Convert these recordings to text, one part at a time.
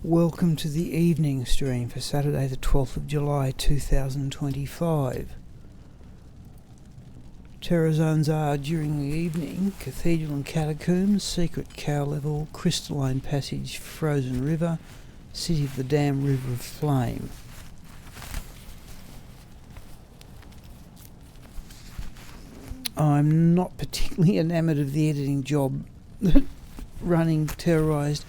Welcome to the evening stream for Saturday the 12th of July 2025. Terror zones are during the evening: Cathedral and Catacombs, Secret Cow Level, Crystalline Passage, Frozen River, City of the Damned River of Flame. I'm not particularly enamoured of the editing job that running Terrorised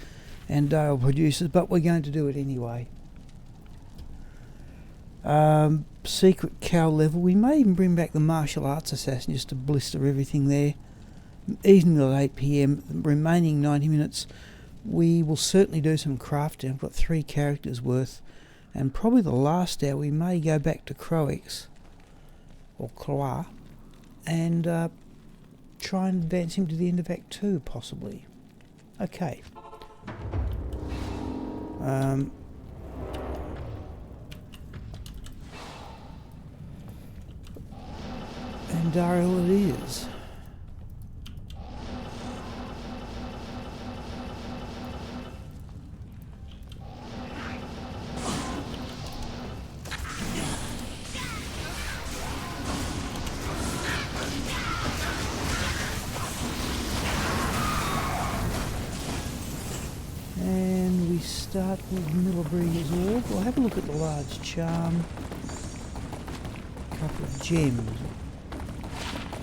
and Dale produces, but we're going to do it anyway. Secret Cow Level, we may even bring back the Martial Arts Assassin just to blister everything there. Evening at 8 PM, remaining 90 minutes, we will certainly do some crafting. I've got 3 characters worth, and probably the last hour we may go back to Croix, or Croix, and try and advance him to the end of Act 2, possibly. Okay. And Duriel it is. And we start with Millibree's Orb. We'll have a look at the large charm. A couple of gems.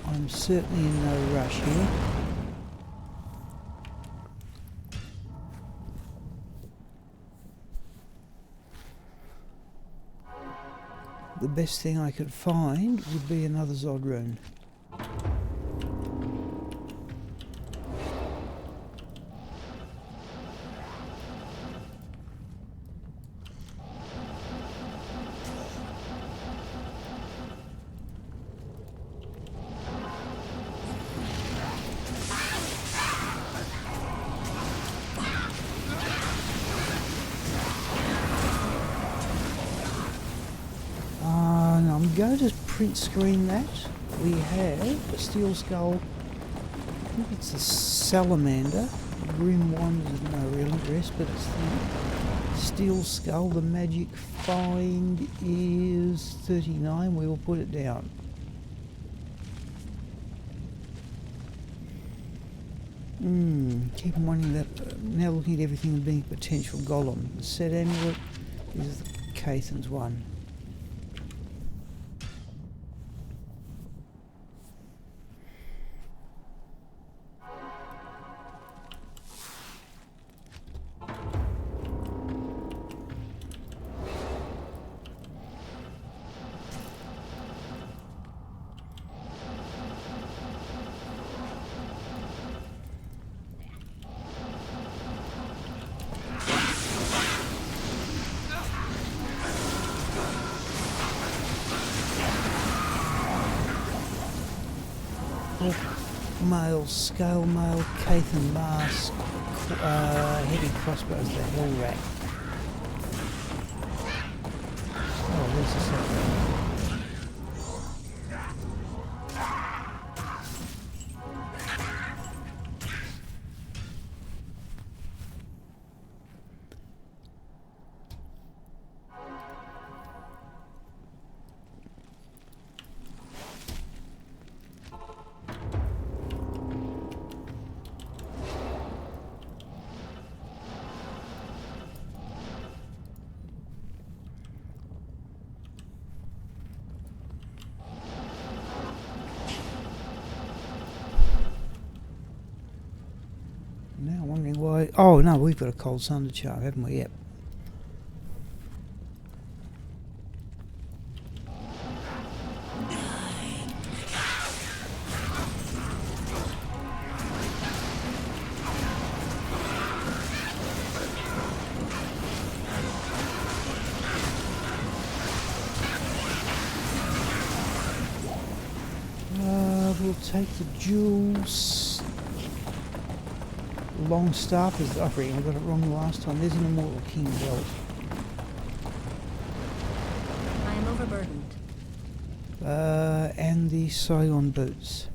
I'm certainly in no rush here. The best thing I could find would be another Zod rune. Go to print screen that. We have a steel skull. I think it's the salamander. Grim Wand is no real interest, but it's the steel skull. The magic find is 39. We will put it down. Keep wondering that. Now looking at everything and being a potential golem. The set amulet is the Cathan's one. Mail, scale mail, Cathan mask, heavy crossbows, the hell rat. Oh, there's the second. Now wondering why. Oh no, we've got a cold sun to charm, haven't we? Yep. We'll take the jewels. Long staff is offering. I got it wrong the last time. There's an Immortal King belt. I am overburdened. And the Scion boots.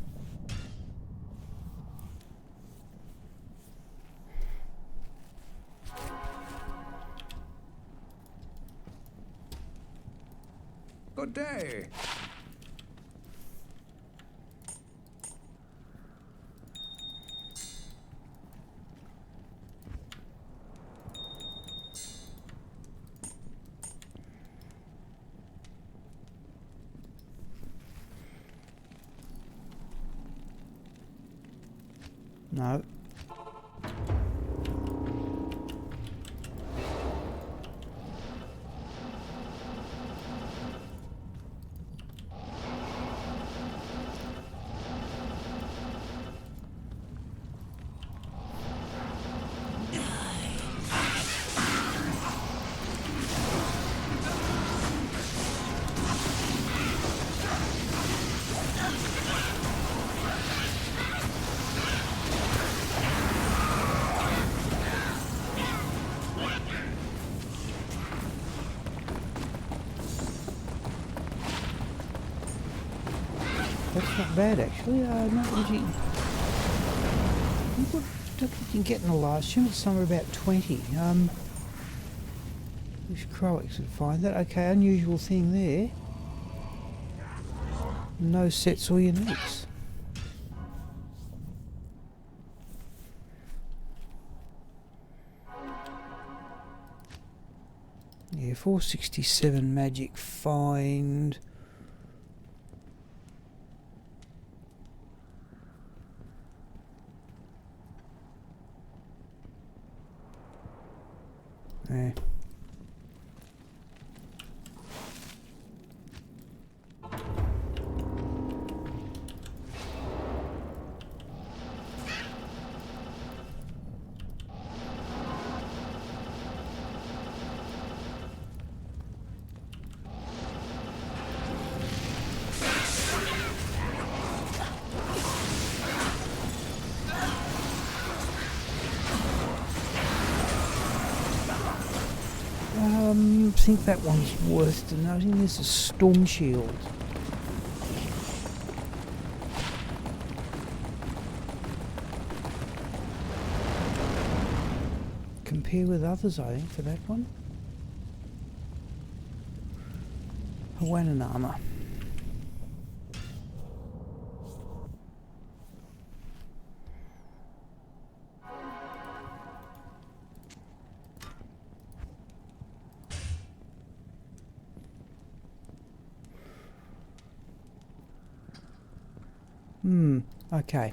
Good day. No. That's not bad actually. Not what you can get in the last. Assume it's somewhere about 20. Wish Croix would find that. Okay, unusual thing there. No sets or uniques. Yeah, 467 magic find. Yeah. I think that one's worth denoting. There's a storm shield. Compare with others, I think, for that one. Hawaiian armour. Okay.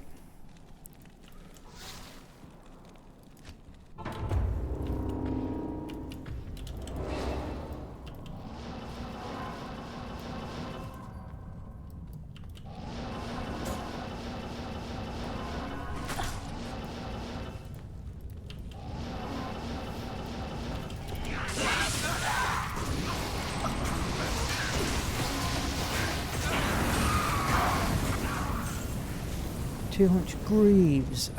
Hunch Greaves.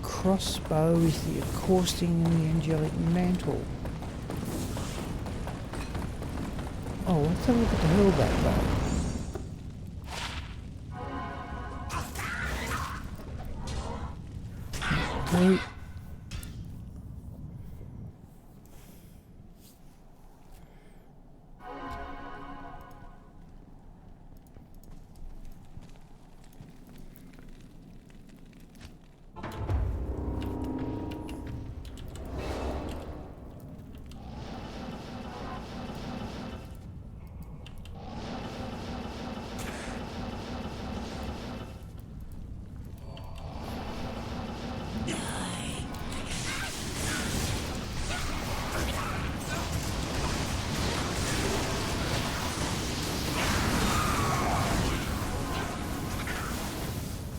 Crossbow is the accosting and the angelic mantle. Oh, let's have a look at the hurlback bow. Okay.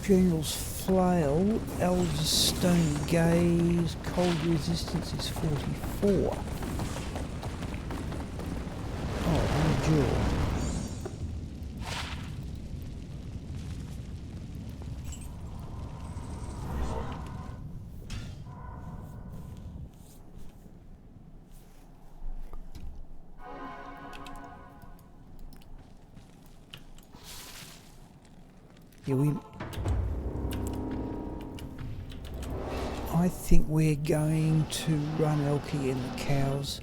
General's Flail, Elder's Stone Gaze, Cold Resistance is 44. Oh, Endure. Yeah, I think we're going to run Elke and the cows.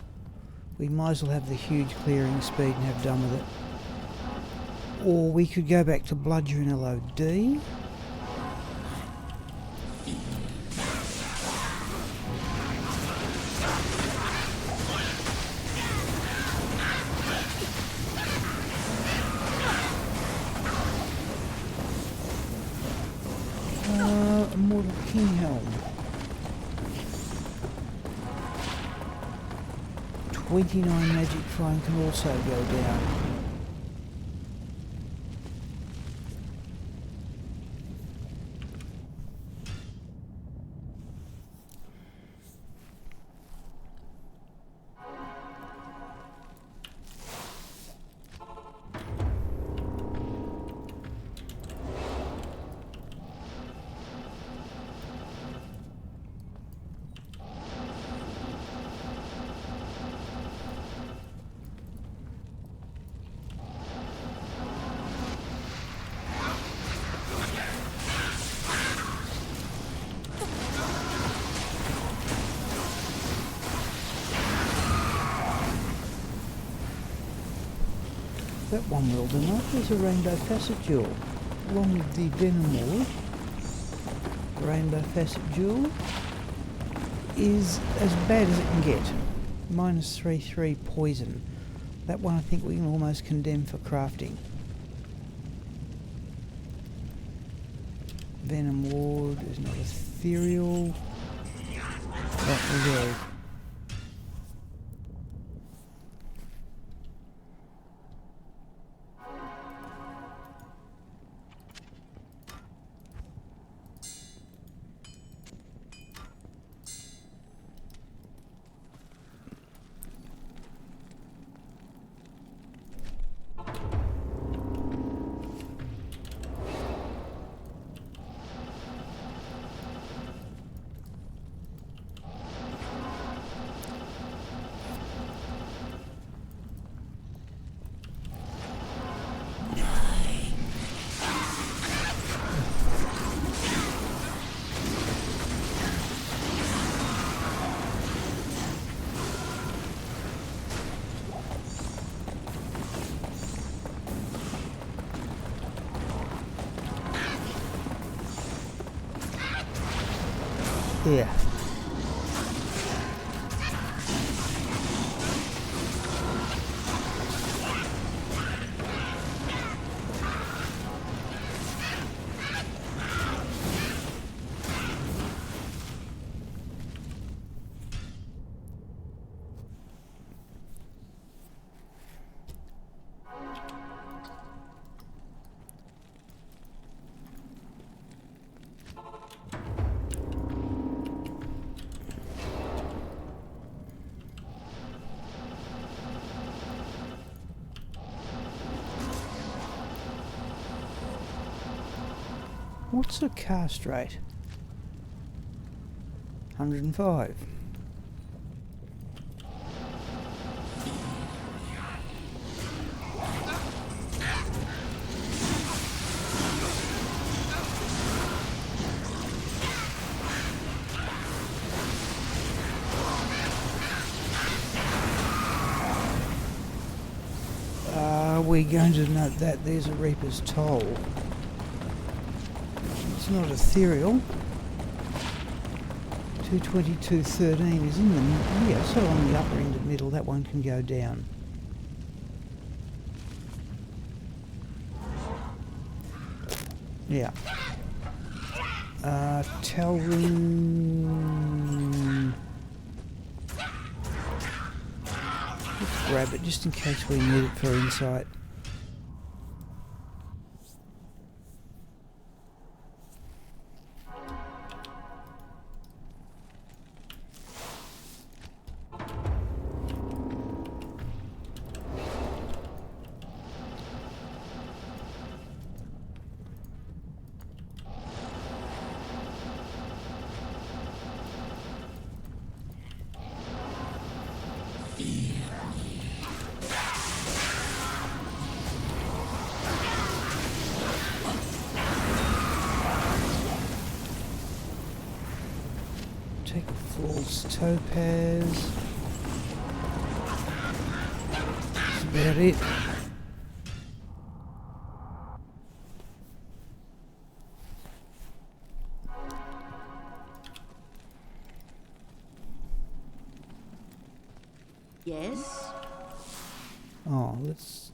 We might as well have the huge clearing speed and have done with it. Or we could go back to Bludger and LOD. Immortal King Helm. 29 magic flying can also go down. That one well done up. There's a rainbow facet jewel. Along with the venom ward, rainbow facet jewel is as bad as it can get. Minus 3/3 poison. That one I think we can almost condemn for crafting. Venom ward is not ethereal. That will go. Yeah. What's the cast rate? 105. Are we going to note that there's a Reaper's Toll? It's not ethereal. 222.13 is in the yeah, so on the upper end and middle, that one can go down. Yeah. Tell room. Let's grab it just in case we need it for insight. Take a false topaz. That's about it. Yes? Oh, let's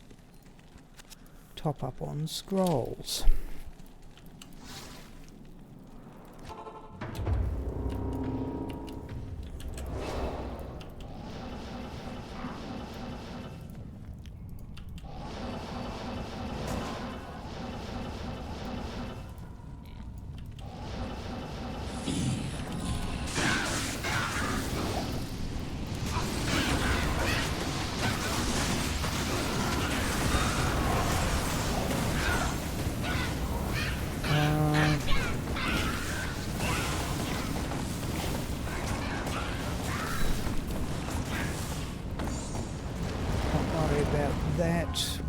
top up on scrolls.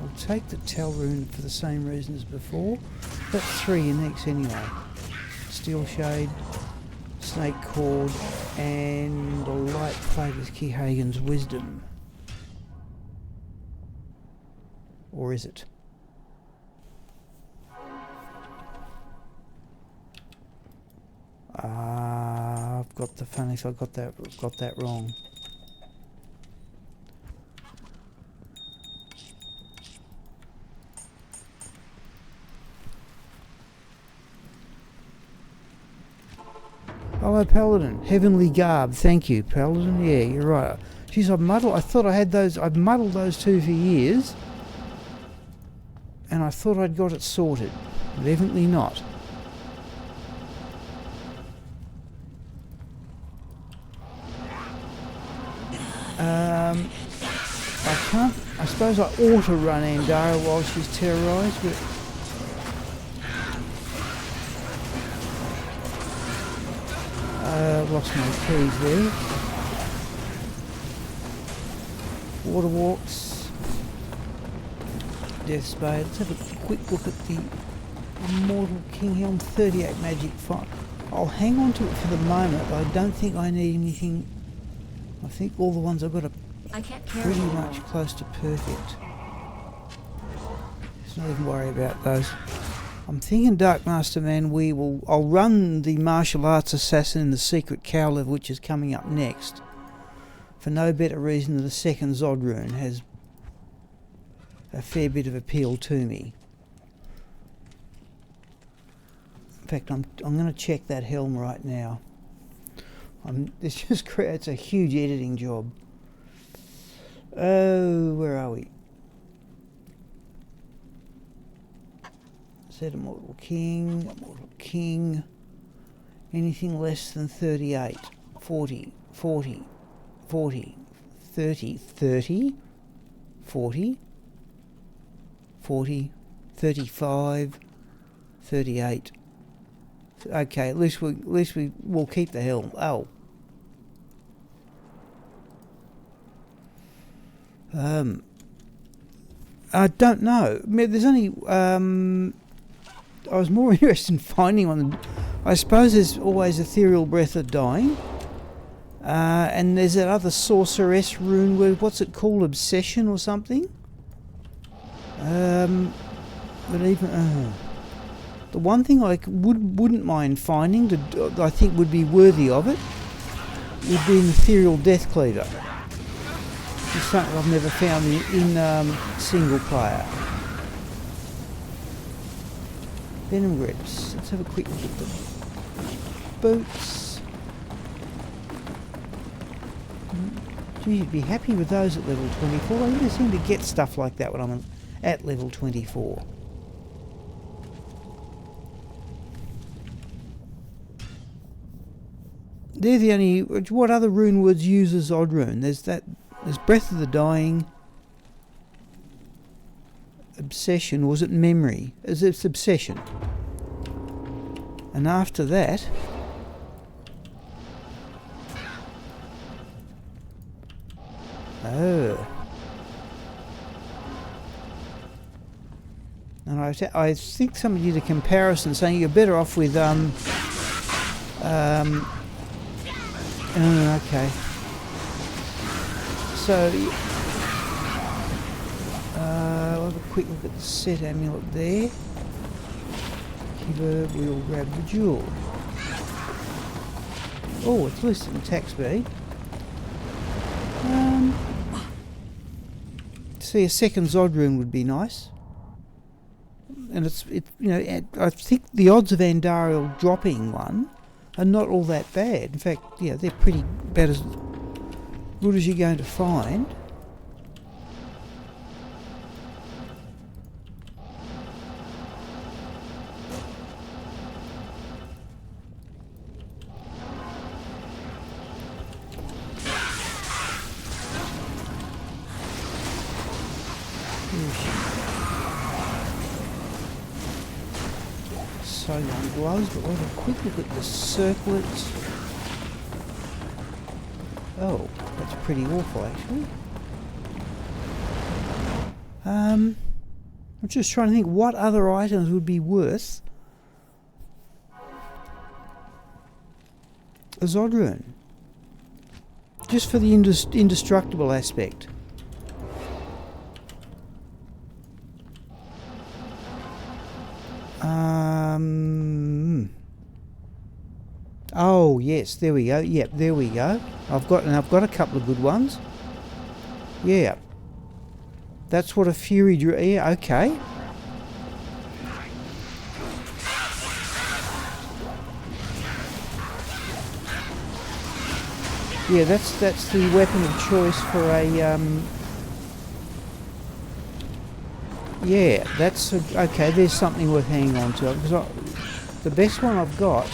We'll take the Tell rune for the same reason as before. That's 3 uniques anyway. Steel Shade, Snake Cord, and a light plate with Keyhagen's Wisdom. Or is it? I've got the funny if I got that wrong. Hello, Paladin. Heavenly Garb. Thank you, Paladin. Yeah, you're right. Jeez, I thought I had those. I've muddled those two for years. And I thought I'd got it sorted. But evidently not. I can't. I suppose I ought to run Andara while she's terrorised, but. I've lost my keys there. Water Walks. Death Spade. Let's have a quick look at the Immortal King Helm 38 Magic Fire. I'll hang on to it for the moment, but I don't think I need anything. I think all the ones I've got are pretty much close to perfect. Let's not even worry about those. I'm thinking, Dark Master Man, I'll run the Martial Arts Assassin in the Secret Cow level, which is coming up next, for no better reason than the second Zod rune has a fair bit of appeal to me. In fact, I'm going to check that helm right now. This just creates a huge editing job. Oh, where are we? Said Immortal King. Anything less than 38, 40, 40, 40, 30, 30, 40, 40, 35, 38. Okay, at least we'll keep the helm. Oh. I don't know. I mean, there's only I was more interested in finding one. I suppose there's always Ethereal Breath of Dying. And there's that other Sorceress rune word, what's it called? Obsession or something? But even the one thing I wouldn't mind finding, that I think would be worthy of it, would be an Ethereal Death Cleaver. It's something I've never found in single player. Venom Grips. Let's have a quick look at the boots. Gee, you'd be happy with those at level 24. I never seem to get stuff like that when I'm at level 24. They're the only... What other rune words uses Odd Rune? There's Breath of the Dying, Obsession, or was it Memory? It's Obsession. And after that... Oh. And I think somebody did a comparison saying you're better off with okay. So we'll have a quick look at the set amulet there. Keyword, we'll grab the jewel. Oh, it's listed in attack speed. See, a second Zod rune would be nice. And I think the odds of Andariel dropping one are not all that bad. In fact, yeah, they're pretty about as good as you're going to find. So long gloves, but we'll have a quick look at the circlets. Oh, that's pretty awful actually. I'm just trying to think what other items would be worth a Zod rune. Just for the indestructible aspect. Oh yes, there we go. Yep, there we go. I've got a couple of good ones. Yeah, that's what a fury drew. Yeah, okay. Yeah, that's the weapon of choice for a yeah, that's okay. There's something worth hanging on to because the best one I've got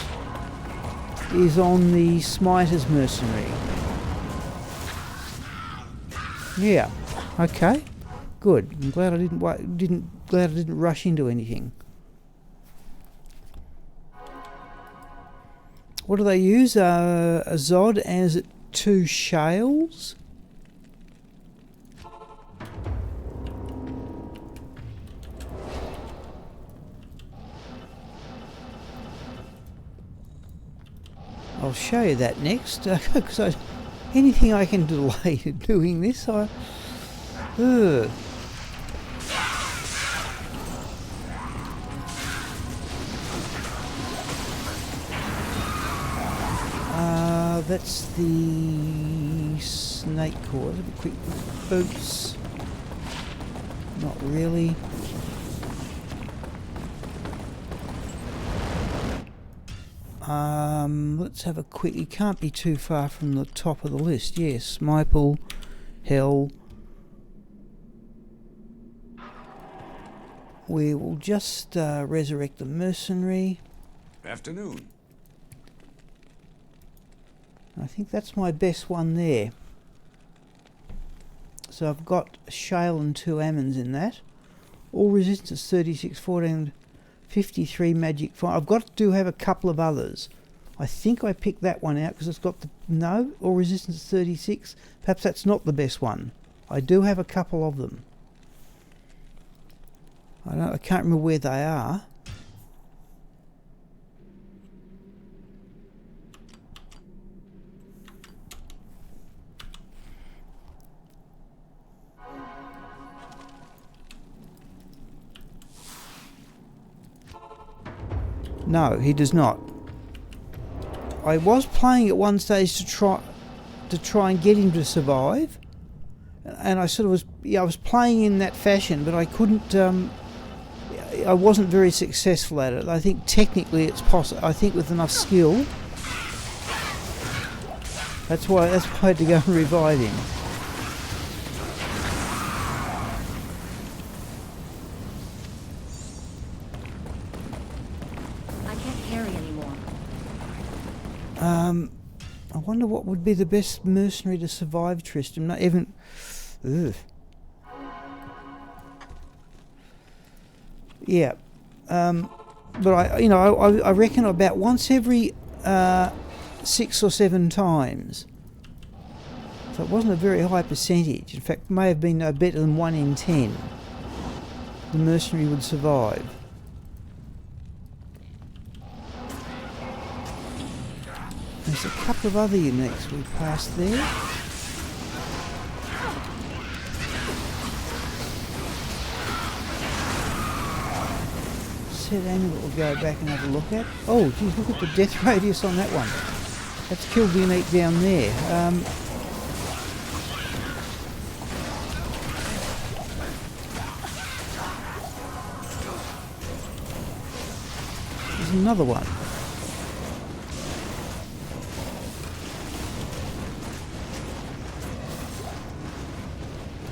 is on the Smiter's Mercenary. Yeah. Okay. Good. I'm glad I didn't rush into anything. What do they use? A Zod and is it 2 shales? I'll show you that next, because anything I can delay doing this, that's the snake core. Let's have a quick look at boots. Not really. Let's have a quick. You can't be too far from the top of the list. Yes, Smipel, Hell. We will just resurrect the mercenary. Afternoon. I think that's my best one there. So I've got a shale and 2 ammons in that. All resistance 36, 14, 53 magic fire. I've got to have a couple of others. I think I picked that one out because it's got the... No, all resistance 36. Perhaps that's not the best one. I do have a couple of them. I can't remember where they are. No, he does not. I was playing at one stage to try and get him to survive, and I sort of was. Yeah, I was playing in that fashion, but I couldn't. I wasn't very successful at it. I think technically it's possible. I think with enough skill. That's why I had to go and revive him. I wonder what would be the best mercenary to survive Tristram. Not even. Ugh. Yeah, but I reckon about once every 6 or 7 times. So it wasn't a very high percentage. In fact, may have been no better than 1 in 10. The mercenary would survive. There's a couple of other uniques we passed there. Set amulet we'll go back and have a look at. Oh, geez, look at the death radius on that one. That's killed the unique down there. another one.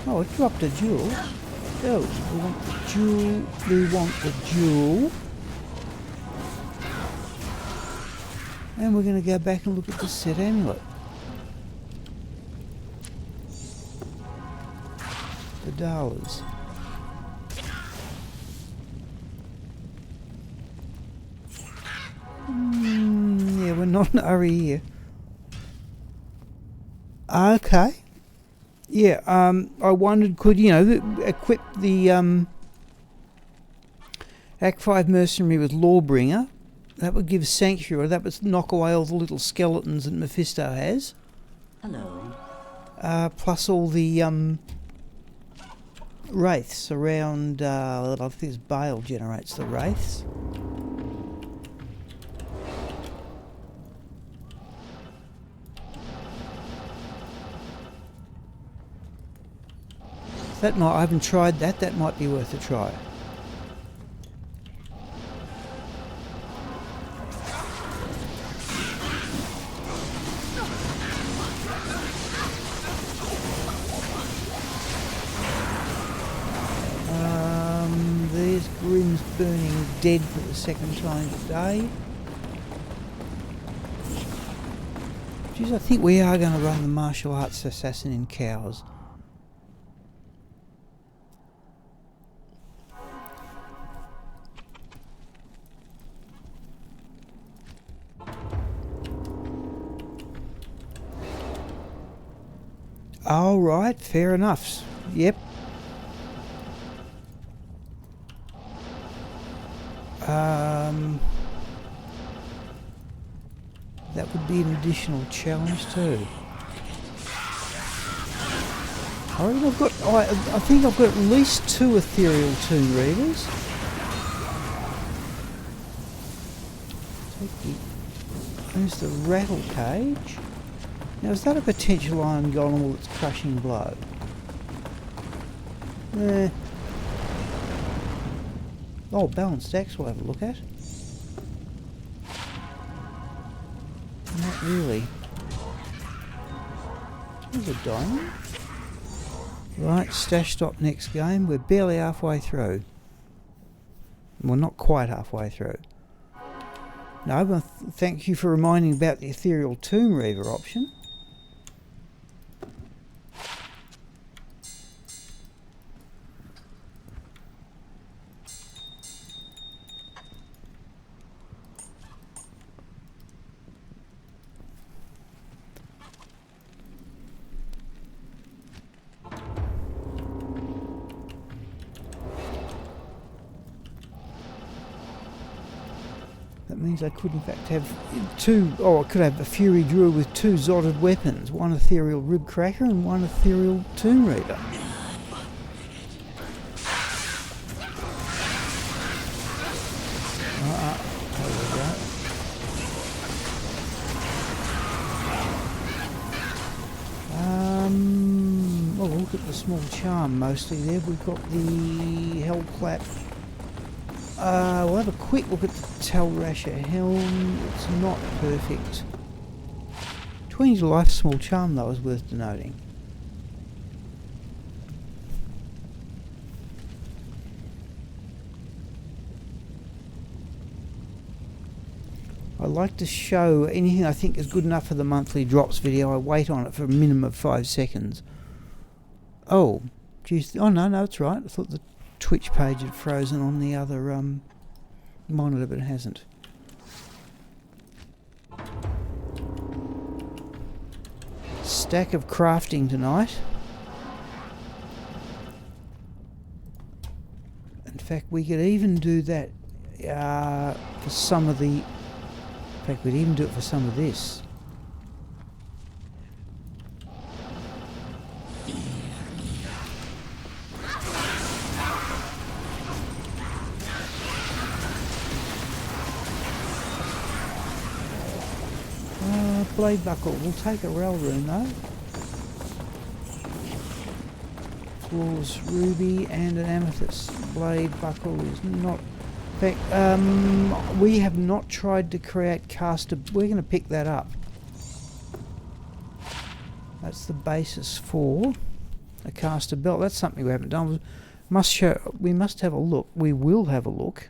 Oh, it dropped a jewel. Oh, we want the jewel. We want the jewel. And we're going to go back and look at the set amulet. The dollars. Yeah, we're not in a hurry here. Okay. Yeah, I wondered, could, you know, equip the Act 5 Mercenary with Lawbringer. That would give Sanctuary, that would knock away all the little skeletons that Mephisto has. Hello. Plus all the wraiths around, I think it's Bale generates the wraiths. That might, I haven't tried that, that might be worth a try. There's Grim's burning dead for the second time today. Geez, I think we are going to run the martial arts assassin in cows. All right, fair enough. Yep. That would be an additional challenge too. I reckon I've got. I think I've got at least 2 ethereal tomb readers. There's the rattle cage. Now, is that a potential iron golem with its crushing blow? Oh, balanced axe we'll have a look at. Not really. There's a diamond. Right, stash stop next game. We're barely halfway through. Well, not quite halfway through. No, but thank you for reminding about the ethereal tomb reaver option. That means I could in fact have 2, or I could have a Fury Druid with 2 Zodded weapons, 1 ethereal rib cracker and 1 ethereal tomb reader. Well, look at the small charm mostly there. We've got the Hell Clap. We'll have a quick look at the Talrasher helm. It's not perfect. 20 to life small charm though is worth denoting. I like to show anything I think is good enough for the monthly drops video. I wait on it for a minimum of 5 seconds. Oh, geez. Oh no, it's right. I thought the Twitch page had frozen on the other monitor, but it hasn't. Stack of crafting tonight. In fact, we could even do that for some of the... In fact, we'd even do it for some of this. Blade buckle. We'll take a rel rune though. Flawless ruby and an amethyst. Blade buckle is not In fact, we have not tried to create caster. We're going to pick that up. That's the basis for a caster belt. That's something we haven't done. We must have a look. We will have a look.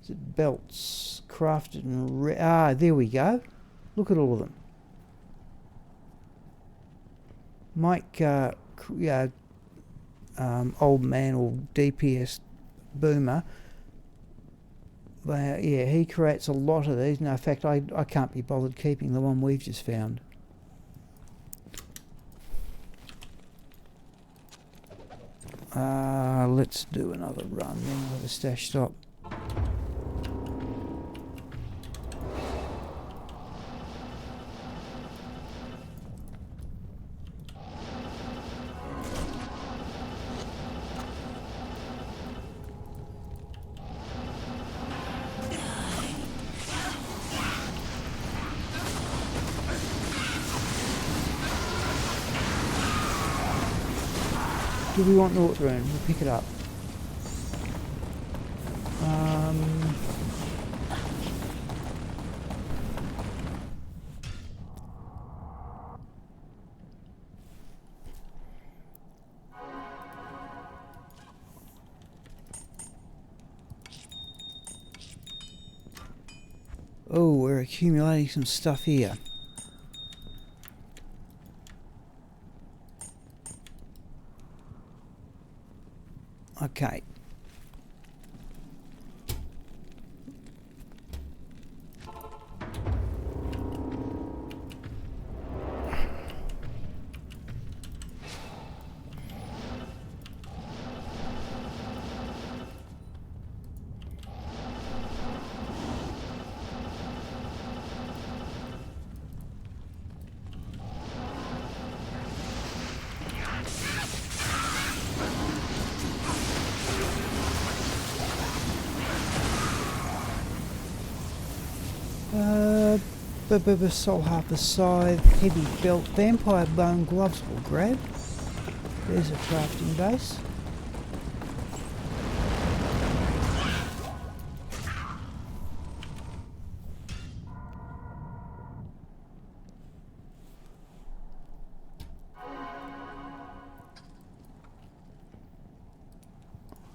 Is it belts crafted and there we go. Look at all of them. Mike, old man or DPS boomer. Yeah, he creates a lot of these. No, in fact, I can't be bothered keeping the one we've just found. Let's do another run then with a stash stop. Do we want North Rune? We'll pick it up. Oh, we're accumulating some stuff here. Okay. Soul Harper Scythe, Heavy Belt, Vampire Bone Gloves will grab. There's a crafting base.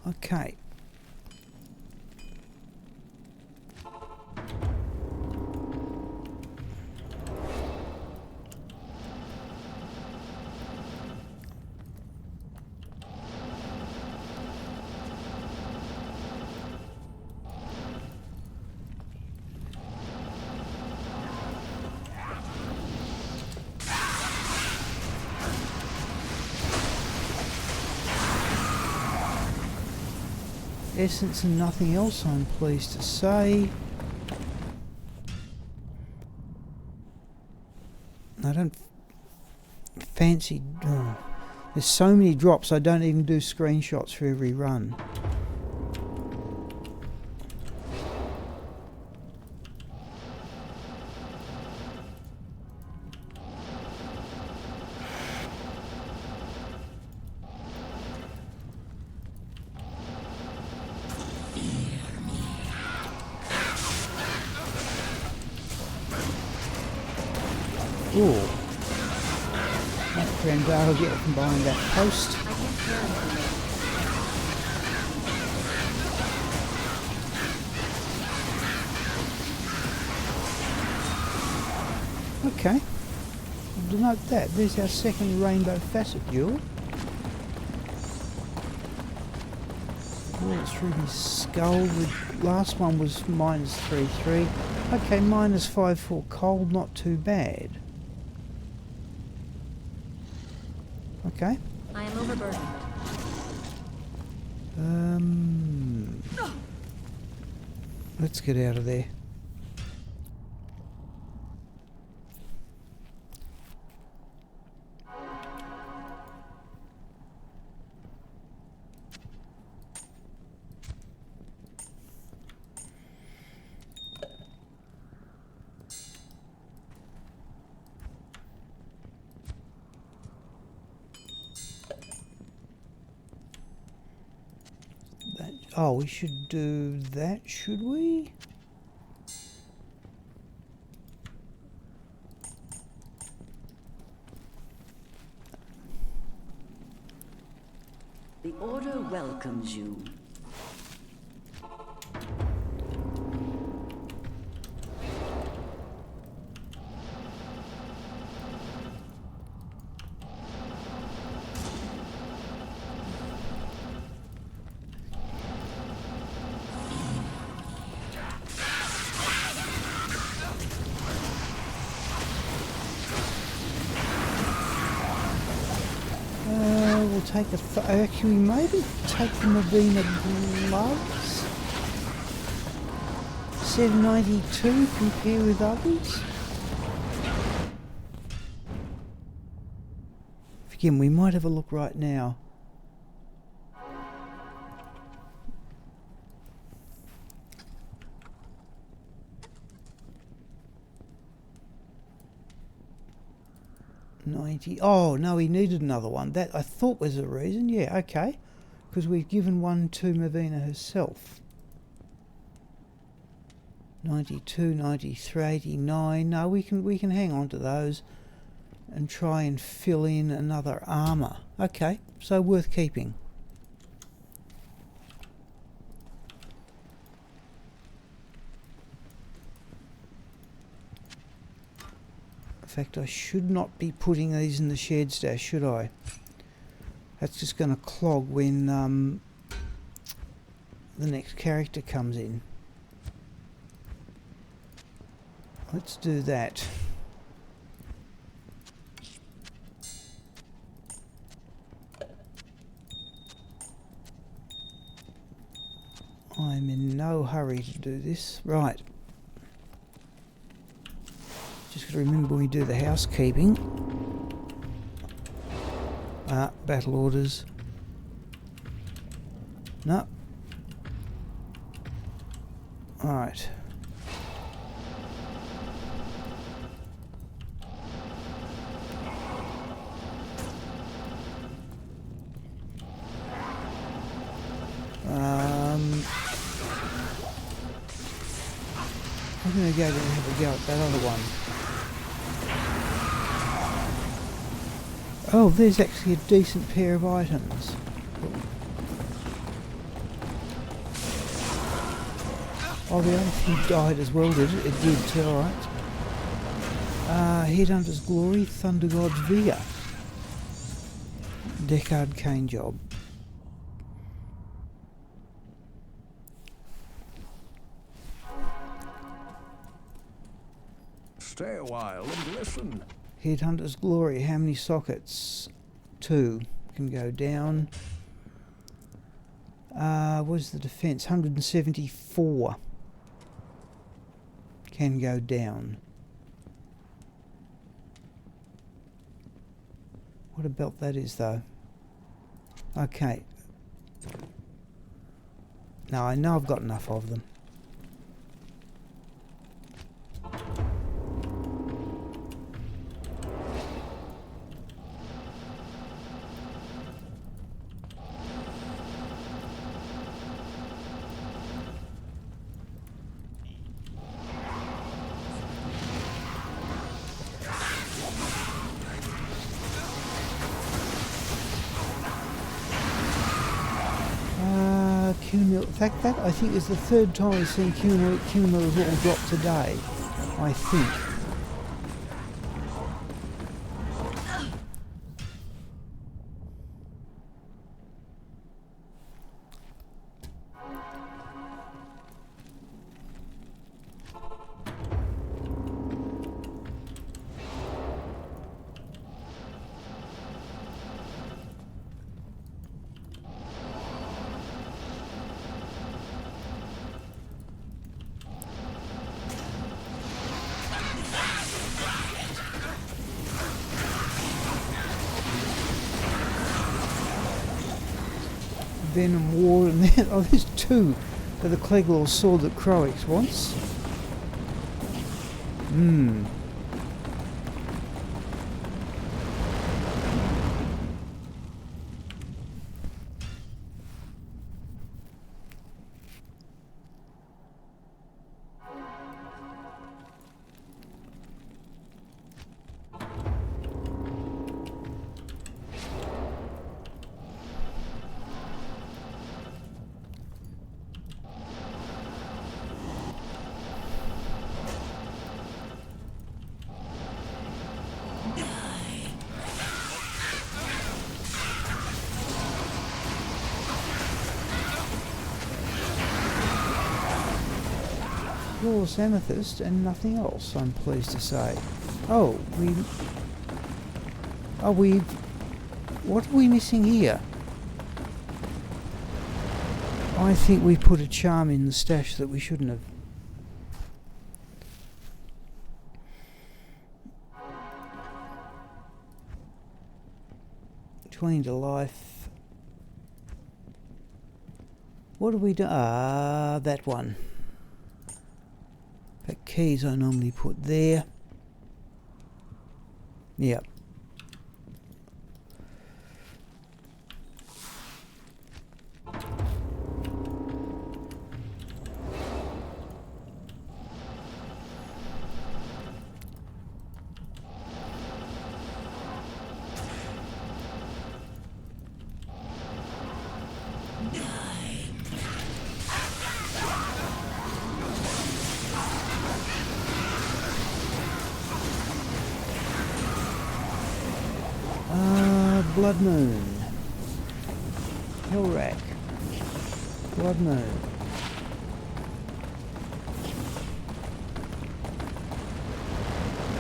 Okay. Essence and nothing else, I'm pleased to say. I don't fancy... Oh, there's so many drops, I don't even do screenshots for every run. Ooh. That friend I'll get from behind that post. Okay. Note that. There's our second rainbow facet duel. Bullets through his skull. The last one was -3/3. Okay, -5 cold, not too bad. Okay. I am overburdened. Let's get out of there. Oh, we should do that, should we? The Order welcomes you. We'll take actually maybe take the Mavina gloves. 792 compare with others. Again, we might have a look right now. Oh no, he needed another one. That I thought was a reason. Yeah, okay, because we've given one to Mavina herself. 92, 93, 89. No, we can hang on to those and try and fill in another armour. Okay, so worth keeping. In fact, I should not be putting these in the shared stash, should I? That's just going to clog when the next character comes in. Let's do that. I'm in no hurry to do this. Right. Just got to remember when we do the housekeeping. Battle orders. No. Alright. I'm going to go and have a go at that other one. Oh, there's actually a decent pair of items. Oh, the other thing died as well, did it? It did too, alright. Headhunter's Glory, Thunder God's Vigour. Deckard Cane Job. Stay a while and listen. Headhunter's Glory, how many sockets? 2. Can go down. What's the defence? 174. Can go down. What a belt that is, though. Okay. Now, I know I've got enough of them. In fact, that I think is the third time we've seen cumulative all drop today, I think. Venom War, and then there's 2 of the Cleglaw sword that Croix wants. flawless amethyst and nothing else, I'm pleased to say. Oh, what are we missing here? I think we put a charm in the stash that we shouldn't have. Between to life. What do we do? Ah, that one. The keys I normally put there. Yep. Blood Moon. Hill Rack. Blood Moon.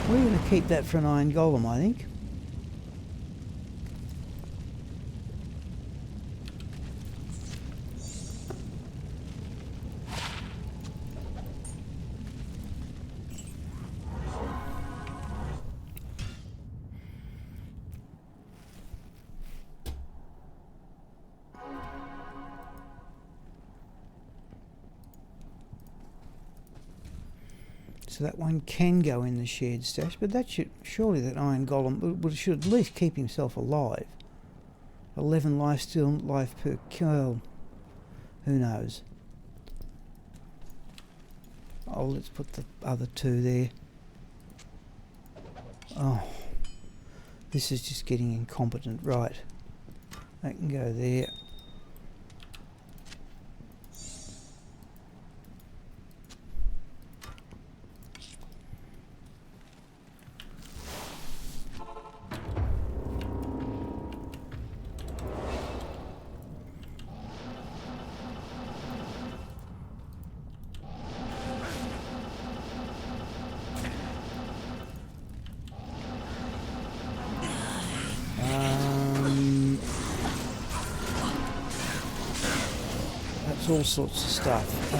We're going to keep that for an iron golem, I think. So that one can go in the shared stash, but that should, surely that iron golem should at least keep himself alive. 11 life, still life per kill. Who knows? Oh, let's put the other two there. Oh, this is just getting incompetent. Right, that can go there. All sorts of stuff.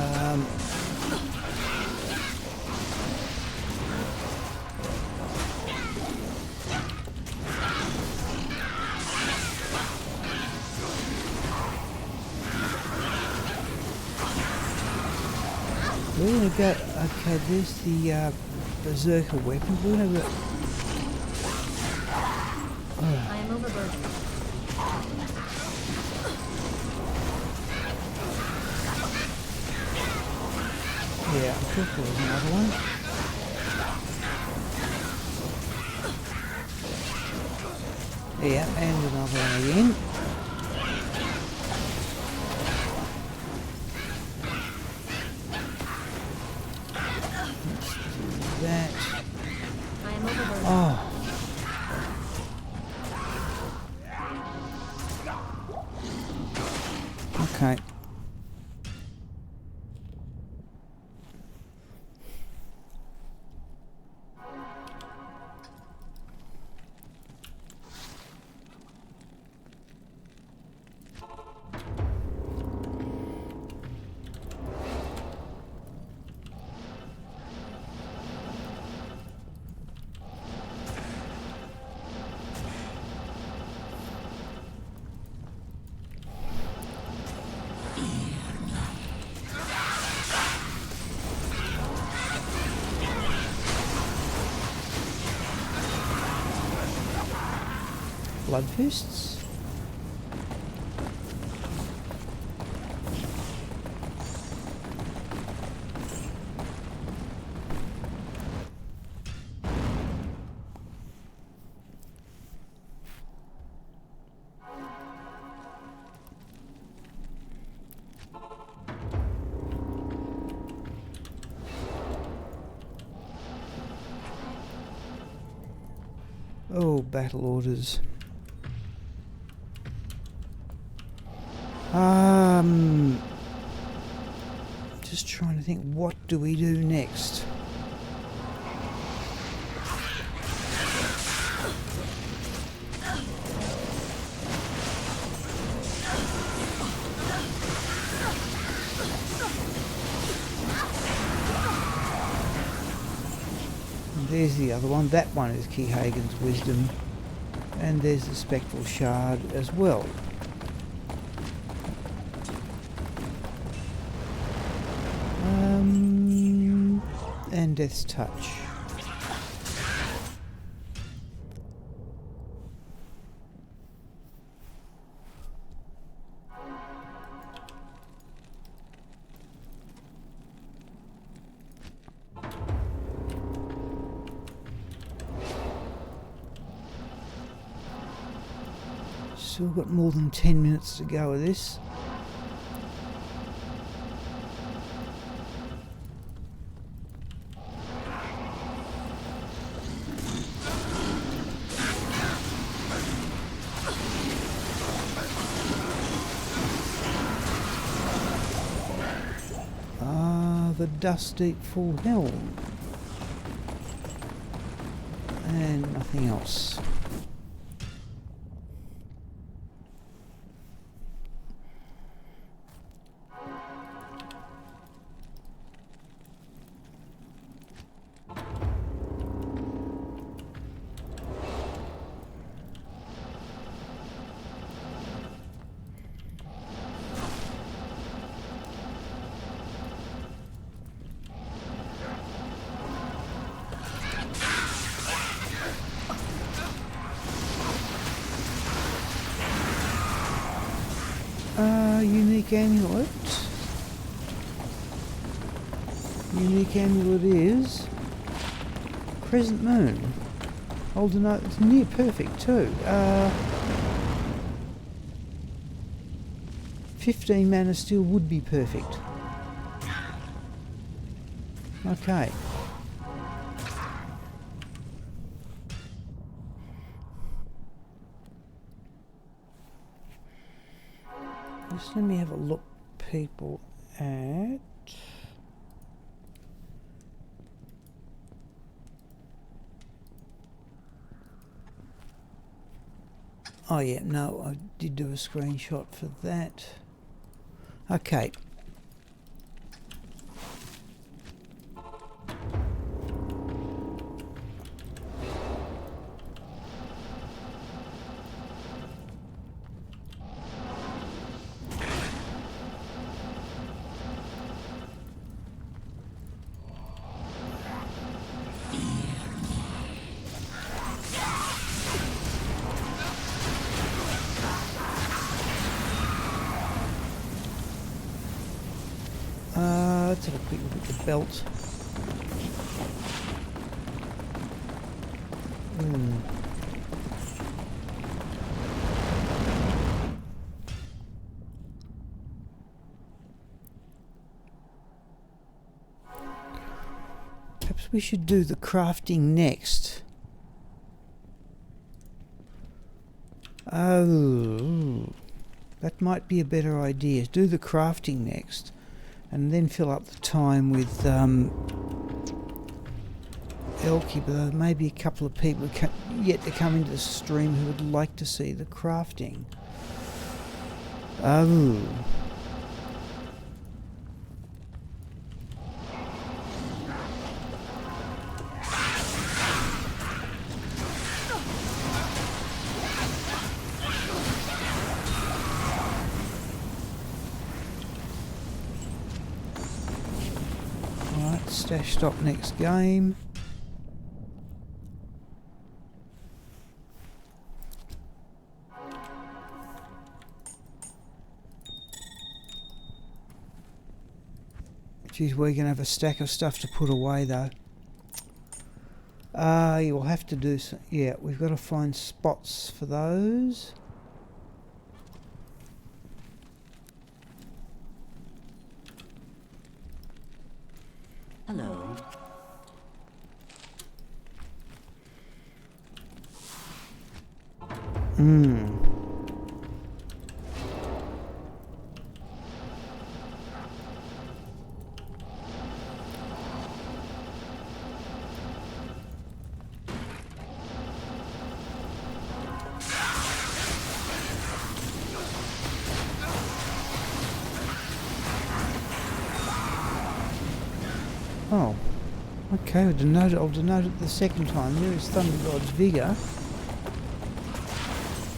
We're going to go. Okay, there's the berserker weapon. We're going to go. I am overburdened. Yeah, I'm sure there's another one. Yeah, and another one again. Let's do that. I am overburdened. Oh. Okay. Blood fists. Oh, battle orders. Just trying to think, what do we do next? There's the other one. That one is Keyhagen's Wisdom. And there's the Spectral Shard as well. And Death's Touch. Still got more than 10 minutes to go with this. The Dust Deep Full Helm. And nothing else. Unique amulet. Unique amulet is Crescent Moon. Although it's near perfect too. 15 mana steel would be perfect. Okay. Just let me have a look, people, at... Oh yeah, no, I did do a screenshot for that. Okay. Let's have a quick look at the belt. Perhaps we should do the crafting next. Oh, that might be a better idea. Do the crafting next. And then fill up the time with Elke, but there may be a couple of people yet to come into the stream who would like to see the crafting. Oh. Stash stop next game. Geez, we're going to have a stack of stuff to put away though. You'll have to do some, yeah, we've got to find spots for those. Hello. Okay, I'll denote it the second time. There is Thunder God's Vigour.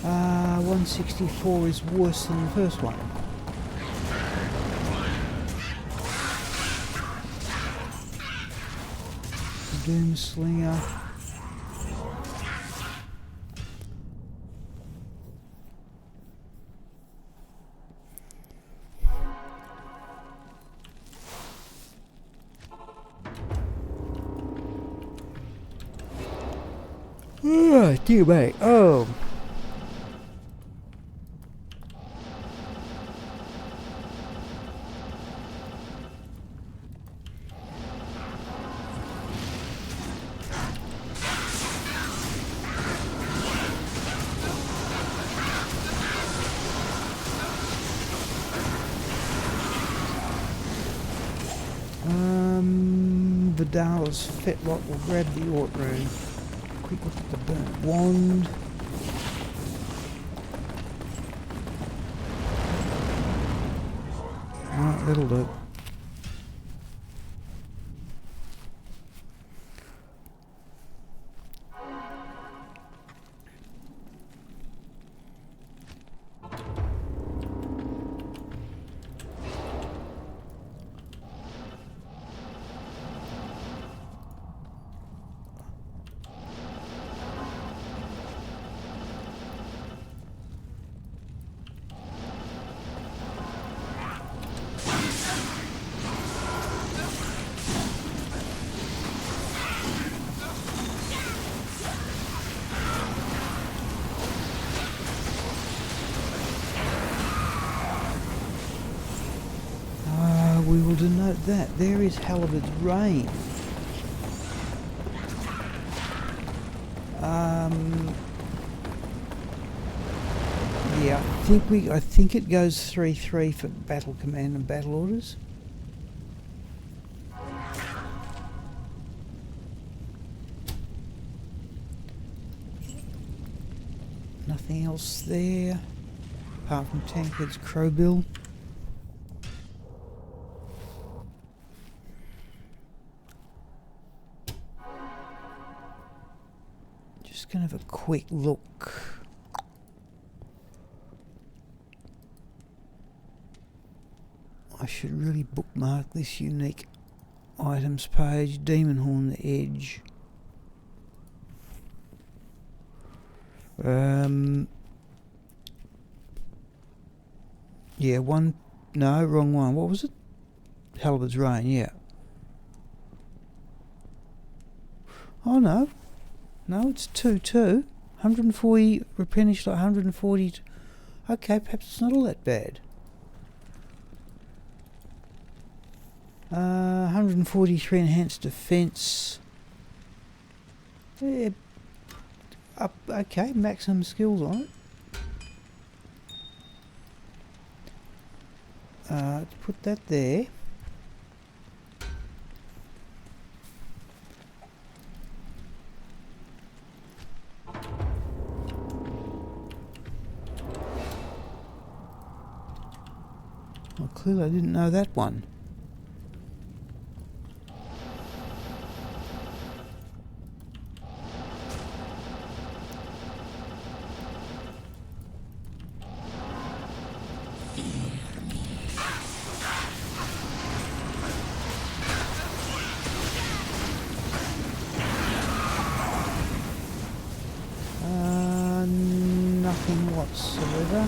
164 is worse than the first one. Doomslinger. Dear me. Oh. Vidal's Fetlock will grab the Ort Rune. Quick look at the burnt wand. Alright, that'll do. We will denote that. There is Halibut's Rain. Yeah, I think it goes 3-3 for battle command and battle orders. Nothing else there, apart from Tankard's Crowbill. Just gonna have a quick look. I should really bookmark this unique items page. Demon Horn, the Edge. Yeah, no, wrong one. What was it? Halibut's Rain, yeah. Oh no. No, it's 2-2. 140 replenished like 140. Okay, perhaps it's not all that bad. 143 enhanced defense. Yeah, up. Okay, maximum skills on it. Let's put that there. Well, clearly I didn't know that one. Nothing whatsoever.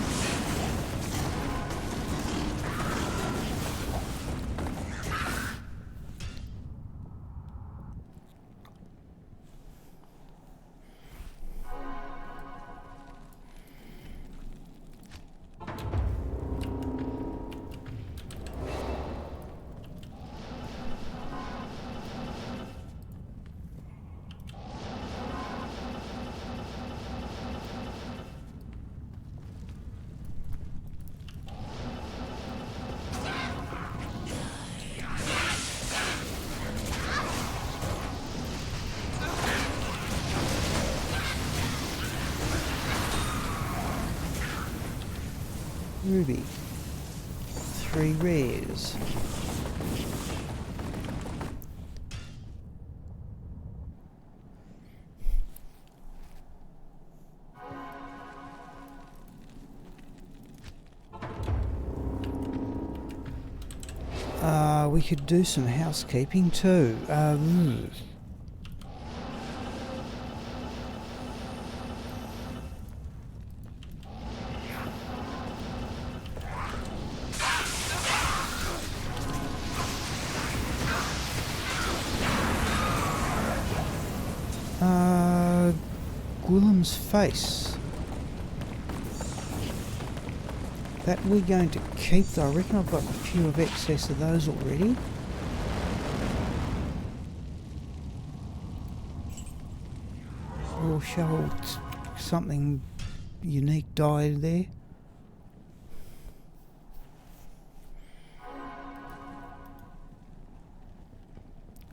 Ruby. 3 rares. We could do some housekeeping too. Gwillem's face. That we're going to keep though. I reckon I've got a few of excess of those already. We'll show something unique dyed there.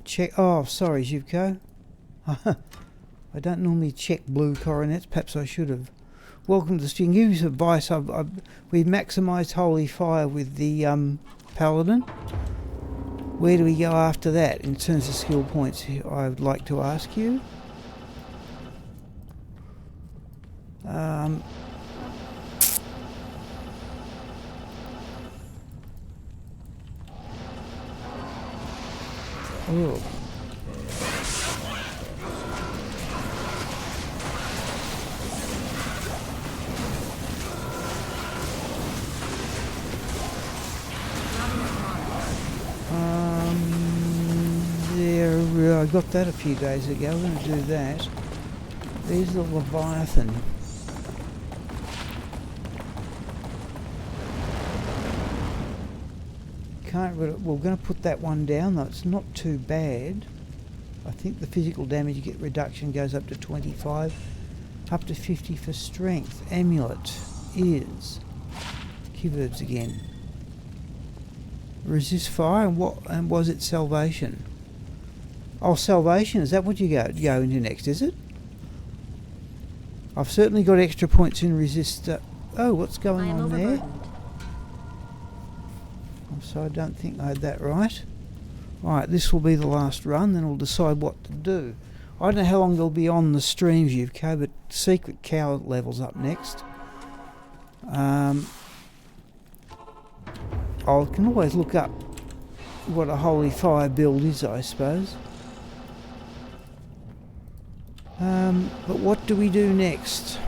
Check. Oh, sorry, Zivko. I don't normally check blue coronets. Perhaps I should have. Welcome to the stream. Give you some advice. We've maximised Holy Fire with the Paladin. Where do we go after that in terms of skill points? I would like to ask you. Oh. I got that a few days ago. We're going to do that. There's the Leviathan. We're going to put that one down though. It's not too bad. I think the physical damage reduction goes up to 25, up to 50 for strength. Amulet is keywords again. Resist fire, and was it salvation? Oh, salvation, is that what you go into next, is it? I've certainly got extra points in resist. Oh, what's going on there? I'm sorry, I don't think I had that right. Alright, this will be the last run, then we'll decide what to do. I don't know how long they'll be on the streams, UK, but Secret Cow level's up next. I can always look up what a Holy Fire build is, I suppose. But what do we do next?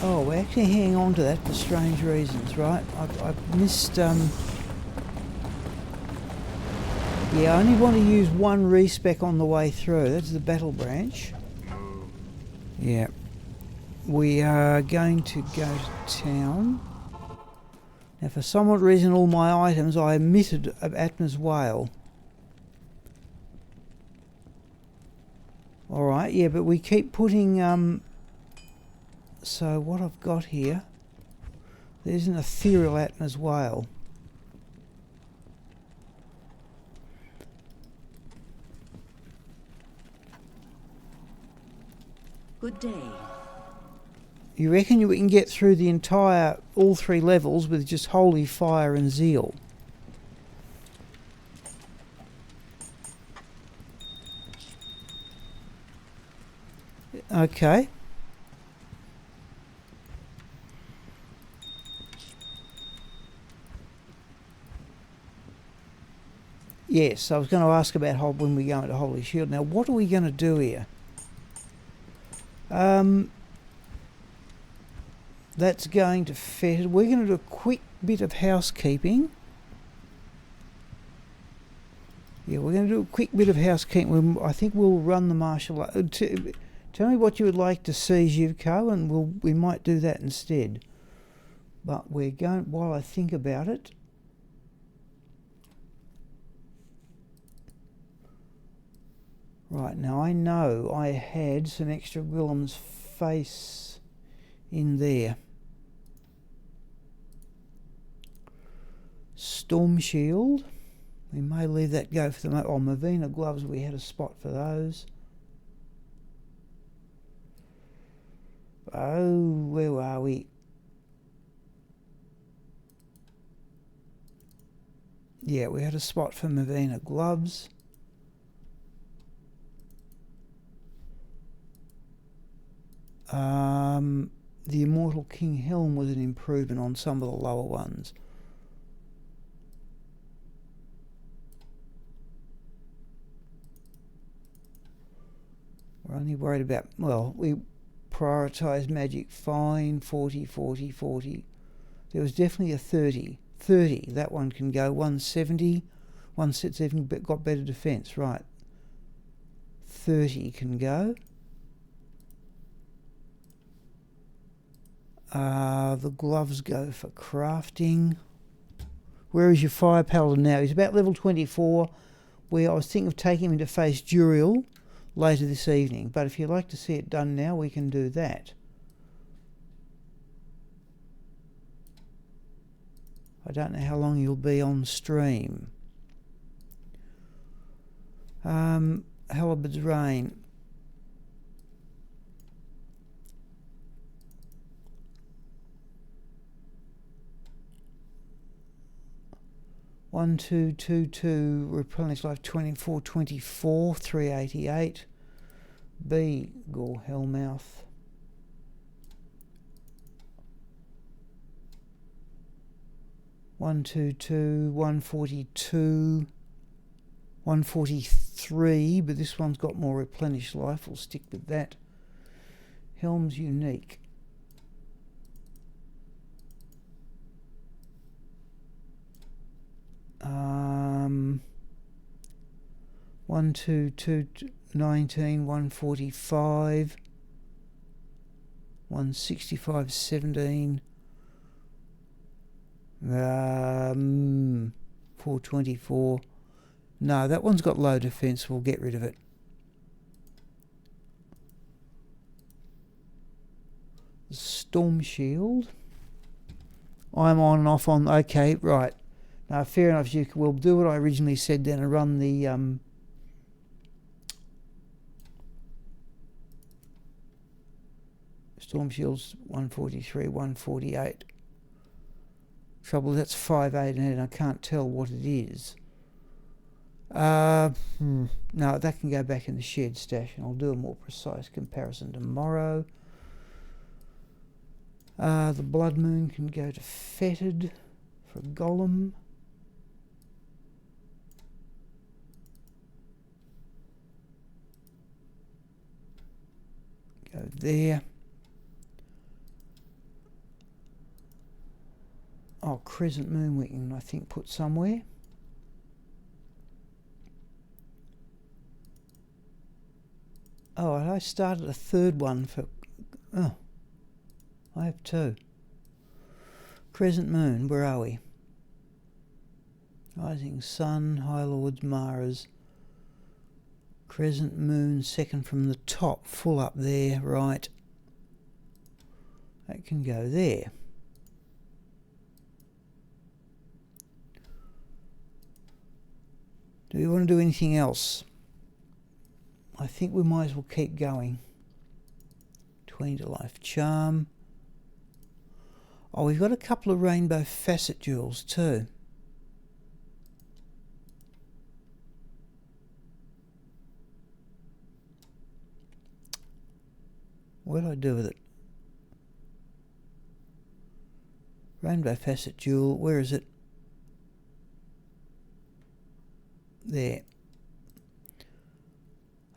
Oh, we're actually hanging on to that for strange reasons, right? I've missed, yeah, I only want to use one respec on the way through. That's the battle branch. Yeah. We are going to go to town. Now, for some odd reason, all my items, I omitted of Atma's Whale. Alright, yeah, but we keep putting, so what I've got here, there's an ethereal Atma's Whale. Good day. You reckon we can get through the entire, all three levels with just Holy Fire and Zeal? Okay. Yes, I was going to ask about when we go into Holy Shield. Now, what are we going to do here? That's going to fit. We're going to do a quick bit of housekeeping. Yeah, we're going to do a quick bit of housekeeping. I think we'll run the martial art. Tell me what you would like to see, Zivko, and we might do that instead. But we're going, while I think about it, right, now I know I had some extra Willem's face in there. Storm Shield. We may leave that go for the moment. Oh, Mavina gloves, we had a spot for those. Oh, where are we? Yeah, we had a spot for Mavina gloves. The Immortal King helm was an improvement on some of the lower ones. We're only worried about, well, we prioritise magic, fine, 40, 40, 40. There was definitely a 30. 30, that one can go. 170, one set's even got better defence, right. 30 can go. The gloves go for crafting. Where is your fire paladin now? He's about level 24, where I was thinking of taking him to face Duriel later this evening. But if you'd like to see it done now, we can do that. I don't know how long you'll be on stream. Halibut's Rain. One, two, two, two. Replenish life 24, 24, 388. B. Gore Hellmouth. One, two, two. 142. 143. But this one's got more replenished life. We'll stick with that. Helm's unique. One, two, two, 19, 145, 165, 17, 424. No, that one's got low defense. We'll get rid of it. Storm Shield. I'm on and off on. Okay, right. Now, fair enough. You will do what I originally said then and run the Storm Shields 143, 148. Trouble, that's 5.8 and I can't tell what it is. No, that can go back in the shared stash and I'll do a more precise comparison tomorrow. The Blood Moon can go to Fetid for a Golem. Go there. Oh, Crescent Moon we can, I think, put somewhere. Oh, I started a third one for... Oh, I have two. Crescent Moon, where are we? Rising Sun, High Lords, Maras. Crescent Moon, second from the top, full up there, right. That can go there. Do we want to do anything else? I think we might as well keep going. 20 to life charm. Oh, we've got a couple of rainbow facet jewels too. What did I do with it? Rainbow facet jewel, where is it? There.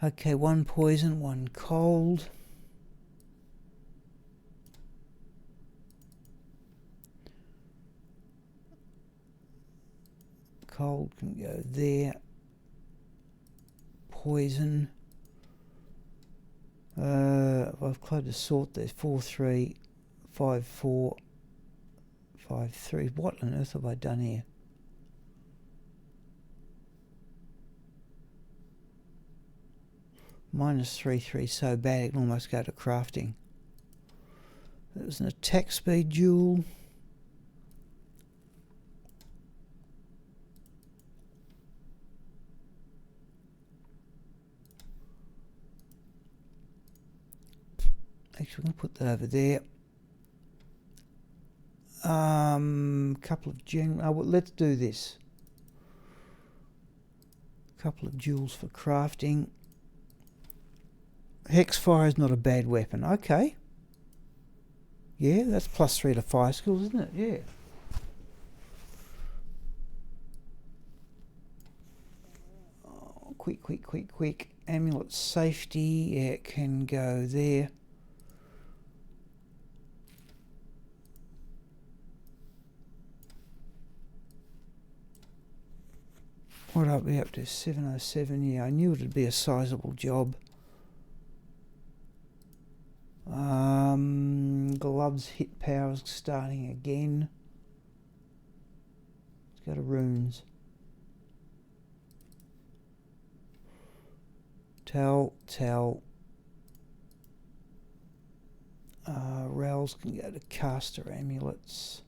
Okay, one poison, one cold. Cold can go there. Poison. I've tried to sort this. 4, 3, 5, 4, 5, 3. What on earth have I done here? -3, 3. So bad it can almost go to crafting. There's an attack speed jewel. Actually, We'll put that over there. Couple of well, let's do this. Couple of jewels for crafting. Hexfire is not a bad weapon. Okay. Yeah, that's +3 to fire skills, isn't it? Yeah. Oh, quick. Amulet safety. Yeah, it can go there. What are we up to? 707. Yeah, I knew it'd be a sizable job. Gloves hit powers starting again. Let's go to runes. Tell. Rails can go to caster amulets.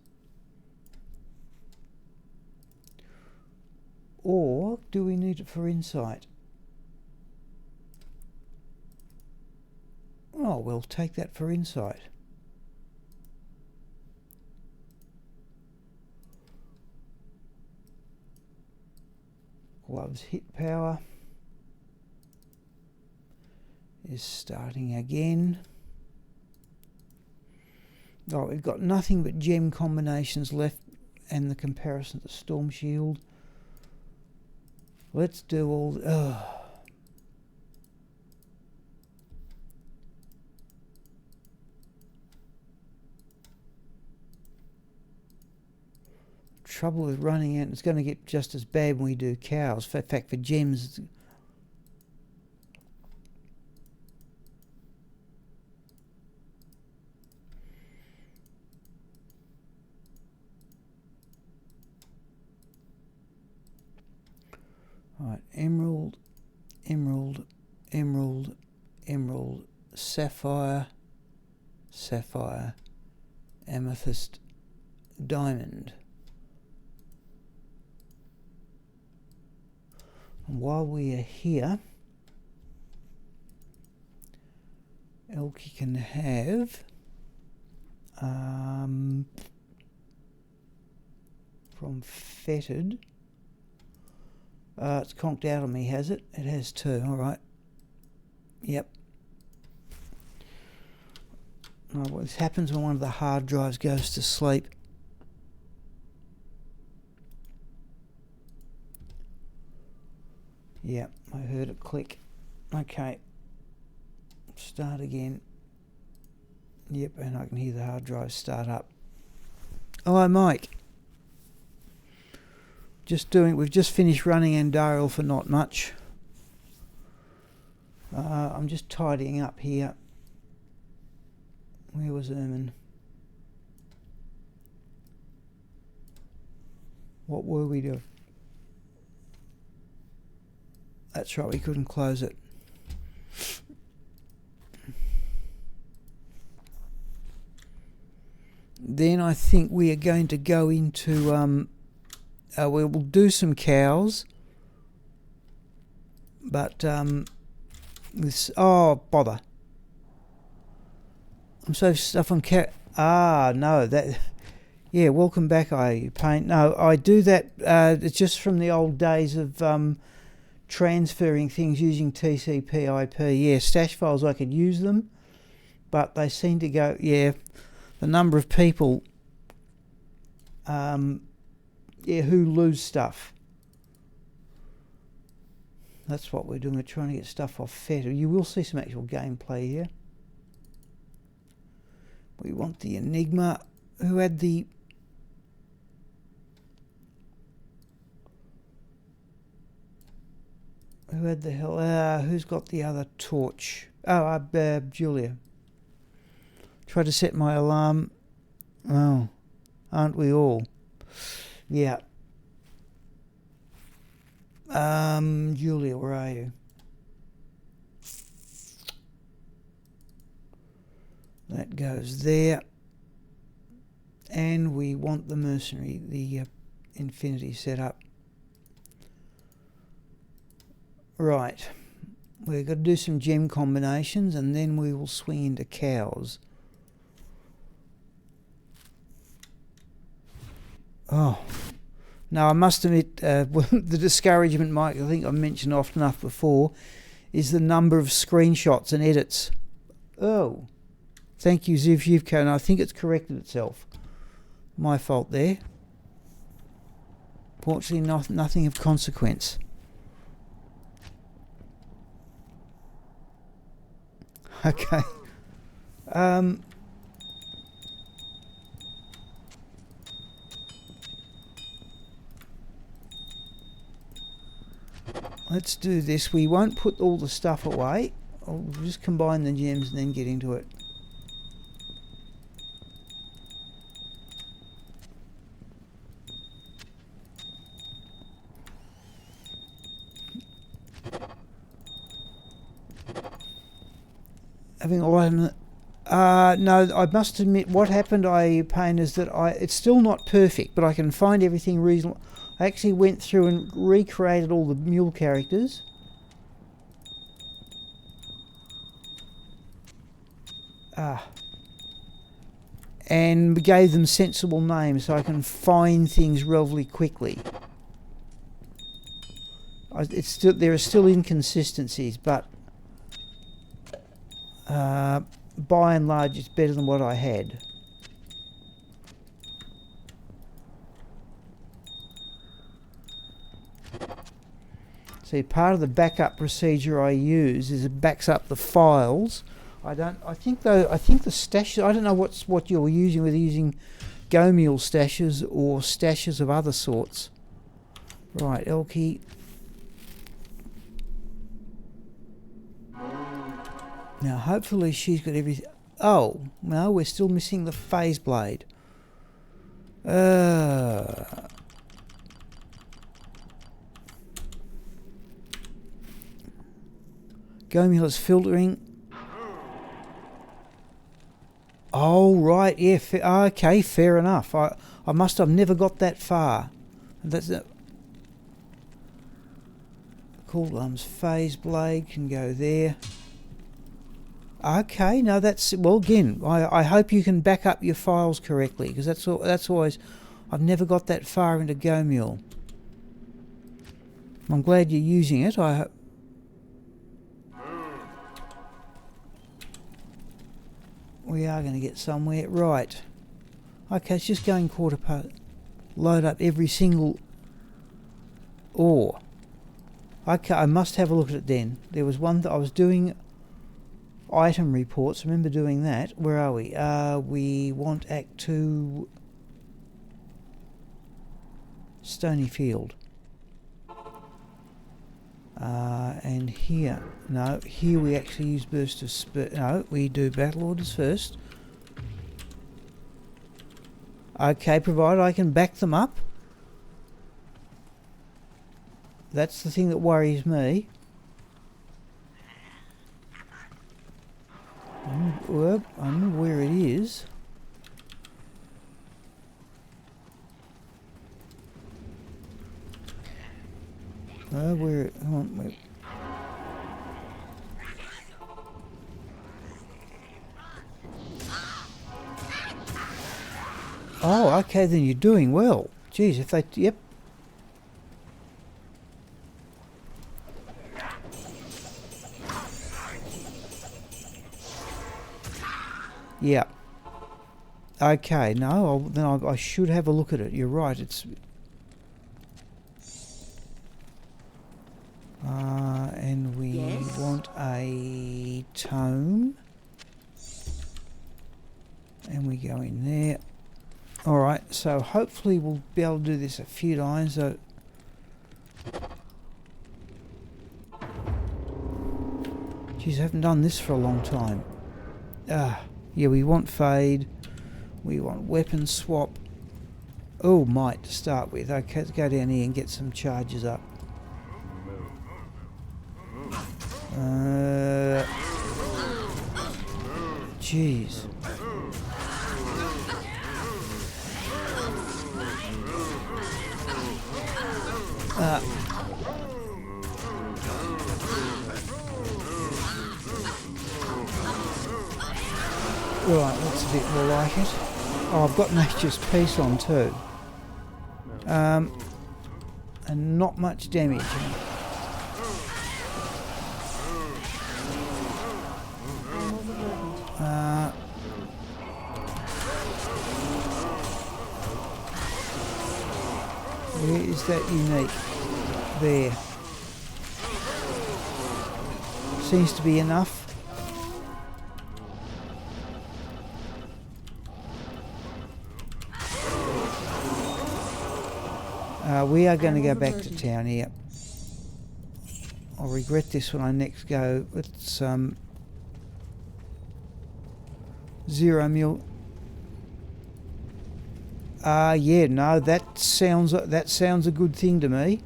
Or do we need it for insight? Oh, we'll take that for insight. Gloves hit power is starting again. Oh, we've got nothing but gem combinations left and the comparison to Storm Shield. Let's do all... Trouble with running out, it's going to get just as bad when we do cows. In fact, for gems... Alright, emerald, sapphire, amethyst, diamond. And while we are here, Elke can have from fettered. It's conked out on me, has it? It has too, alright. Yep. Oh, well, this happens when one of the hard drives goes to sleep. Yep, I heard it click. Okay. Start again. Yep, and I can hear the hard drive start up. Hello, Mike. We've just finished running Duriel for not much. I'm just tidying up here. Where was Ermin? What were we doing? That's right, we couldn't close it. Then I think we are going to go into... we will do some cows, but this... Oh, bother. I'm so stuck on cow... Ah, no, that... Yeah, welcome back, I paint. No, I do that... it's just from the old days of transferring things using TCP/IP. Yeah, stash files, I could use them, but they seem to go... Yeah, the number of people... yeah, who lose stuff. That's what we're doing. We're trying to get stuff off Feta. You will see some actual gameplay here. We want the Enigma. Who had the... Who had the hell... who's got the other torch? Oh, Julia. Tried to set my alarm. Oh, aren't we all? Yeah. Julia, where are you? That goes there. And we want the mercenary, the infinity set up. Right. We've got to do some gem combinations and then we will swing into cows. Oh. Now I must admit, the discouragement, Mike, I think I've mentioned often enough before, is the number of screenshots and edits. Oh. Thank you, Zivko, and I think it's corrected itself. My fault there. Fortunately, nothing of consequence. Okay. Let's do this. We won't put all the stuff away. I'll just combine the gems and then get into it. Having a lot of... no, I must admit what happened, Pain, is that it's still not perfect, but I can find everything reasonable. I actually went through and recreated all the mule characters. And gave them sensible names so I can find things relatively quickly. There are still inconsistencies, but by and large it's better than what I had. See, part of the backup procedure I use is it backs up the files. I think the stash, I don't know what you're using, whether you're using Gomule stashes or stashes of other sorts. Right, Elke. Now hopefully she's got everything. Oh, no, we're still missing the phase blade. Gomula's filtering. Oh, right, yeah, okay, fair enough. I must have never got that far. That's it. Polarm's phase blade can go there. Okay, no, that's... Well, again, I hope you can back up your files correctly, because that's always... I've never got that far into Gomule. I'm glad you're using it. We are going to get somewhere. Right. Okay, it's just going quarter part. Load up every single ore. Okay, I must have a look at it then. There was one that I was doing item reports. Remember doing that. Where are we? We want Act 2 Stony Field. And here, no, here we actually use burst of spirit. No, we do battle orders first. Okay, provided I can back them up. That's the thing that worries me. I know where it is. Where? Hang on, wait. Oh, okay, then you're doing well. Geez, if they... Yep. Yeah. Okay, no, then I should have a look at it. You're right, it's... and we want a tome. And we go in there. Alright, so hopefully we'll be able to do this a few times. So geez, I haven't done this for a long time. Yeah, we want fade. We want weapon swap. Oh, might to start with. Okay, let's go down here and get some charges up. Jeez. Right, that's a bit more like it. Oh, I've got Nature's Peace on too. And not much damage. I'm overburdened. Where is that unique? There. Seems to be enough. We are going to go back to town here. I'll regret this when I next go. It's 0 mil. Yeah, no, that sounds a good thing to me.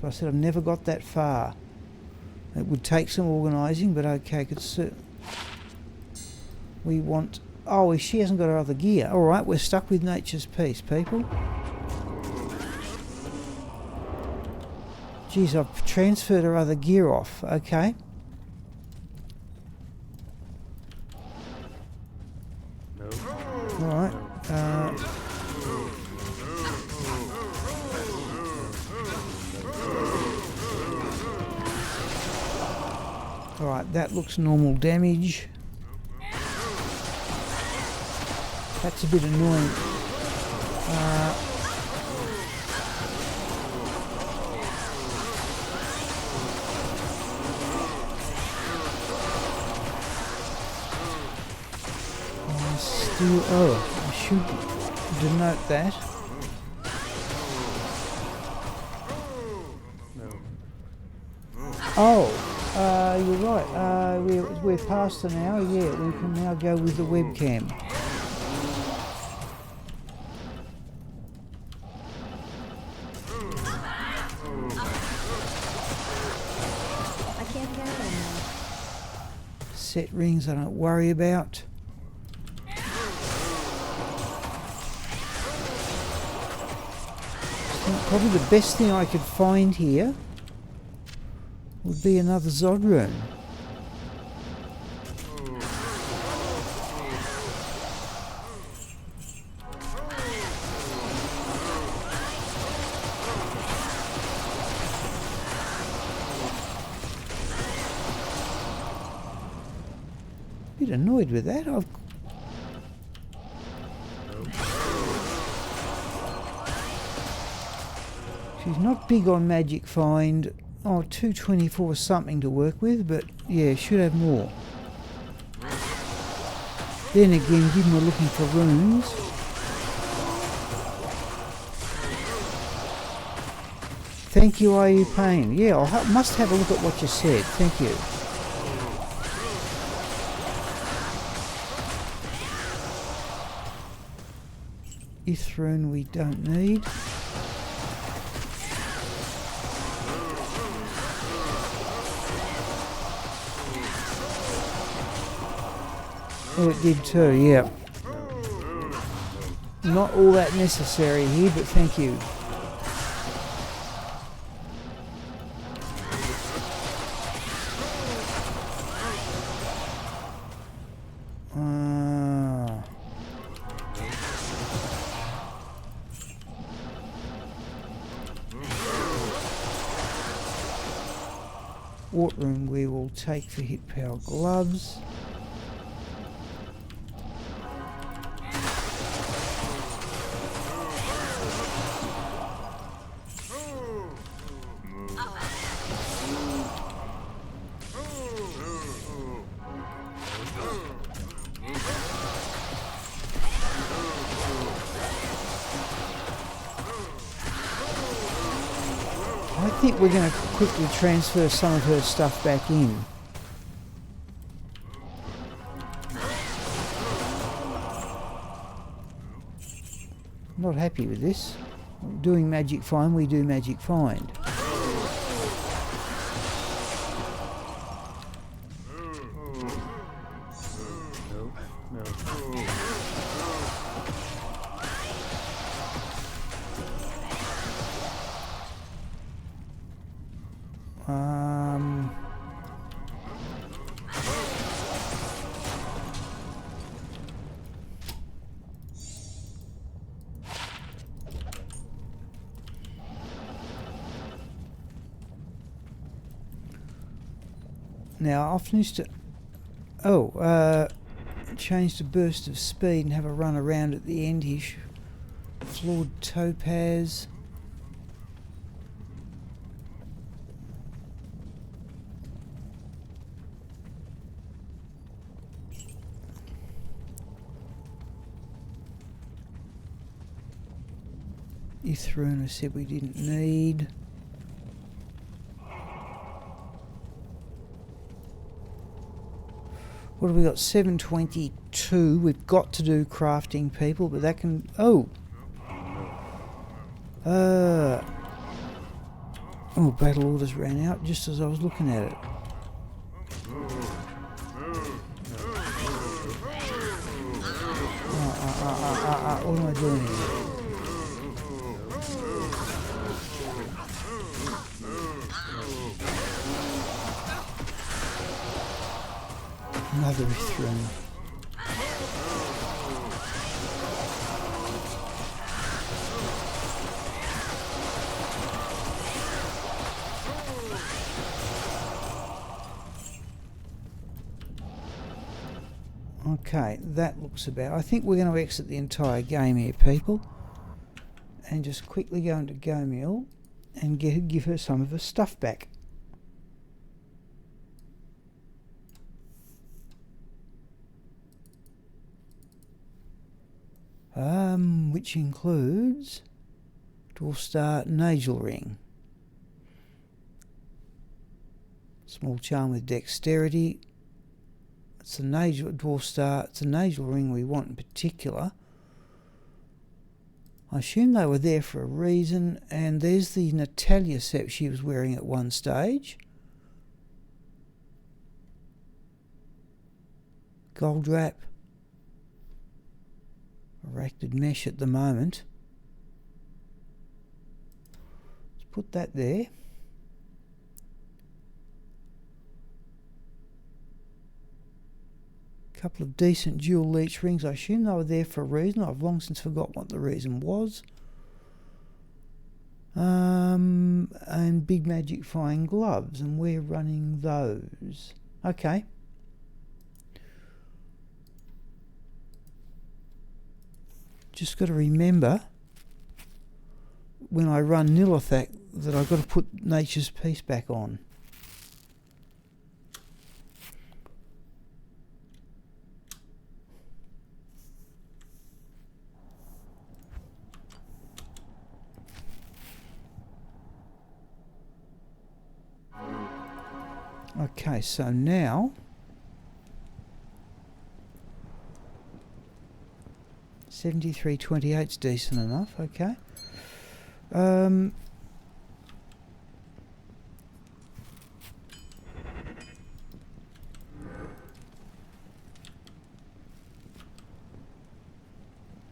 But I said I've never got that far. It would take some organising, but okay, we want. Oh, she hasn't got her other gear. All right, we're stuck with Nature's Peace, people. Geez, I've transferred her other gear off. Okay. All right. Alright, that looks normal damage. That's a bit annoying. I should denote that. Oh, you're right. We're past an hour. Yeah, we can now go with the webcam. I can't carry anymore. Set rings I don't worry about. Probably the best thing I could find here would be another Zod room. Bit annoyed with that. She's not big on magic find. Oh, 224 is something to work with, but yeah, should have more. Then again, given we're looking for runes. Thank you, Are You Pain? Yeah, I must have a look at what you said. Thank you. Ithrune we don't need. Oh, it did too, yeah. Not all that necessary here, but thank you. Water room we will take for hit power gloves. I think we're going to quickly transfer some of her stuff back in. Not happy with this. Doing magic find, we do magic find. Now I often used to change to burst of speed and have a run around at the end here. Flawed topaz. Ithruna said we didn't need. What have we got? 722. We've got to do crafting, people, but that can... Oh, battle orders ran out just as I was looking at it. What am I doing here? Another throne. Okay, that looks about... I think we're going to exit the entire game here, people. And just quickly go into Gomiel and give her some of her stuff back. Which includes Dwarf Star Nagel Ring. Small charm with dexterity. It's a Dwarf Star, it's a Nagel Ring we want in particular. I assume they were there for a reason, and there's the Natalia set she was wearing at one stage. Gold wrap. Arachnid mesh at the moment. Let's put that there. Couple of decent dual leech rings. I assume they were there for a reason. I've long since forgot what the reason was. And big magic flying gloves, and we're running those. Okay. Just got to remember when I run Nilithak that I've got to put Nature's Peace back on. Okay, so now 73.28's decent enough, okay.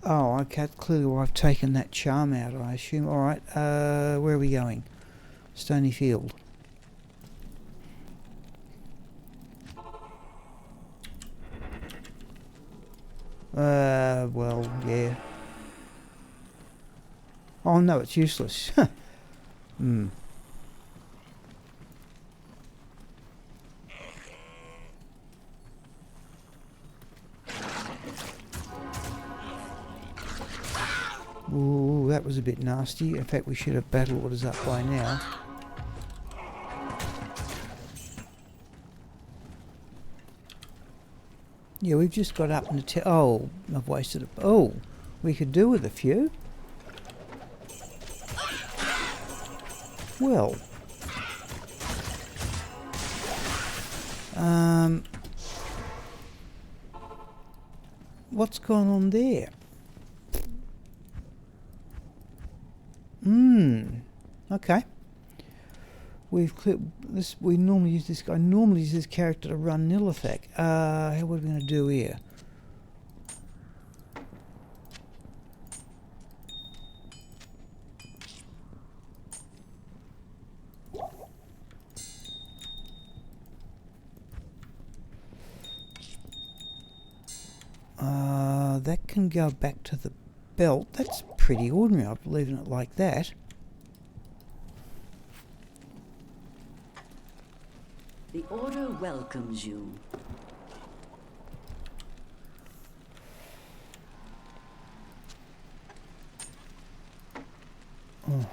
Oh, okay, clearly I've taken that charm out, I assume. Alright, where are we going? Stony Field. Well, yeah. Oh no, it's useless. Hmm. Ooh, that was a bit nasty. In fact, we should have battle orders up by now. Yeah, we've just got up in the... Oh, I've wasted a... Oh, we could do with a few. Well. What's gone on there? Okay. We've clipped this. We normally use this guy. I normally use this character to run Nilithak. What are we going to do here? That can go back to the belt. That's pretty ordinary. I'm leaving it like that. The Order welcomes you. Oh.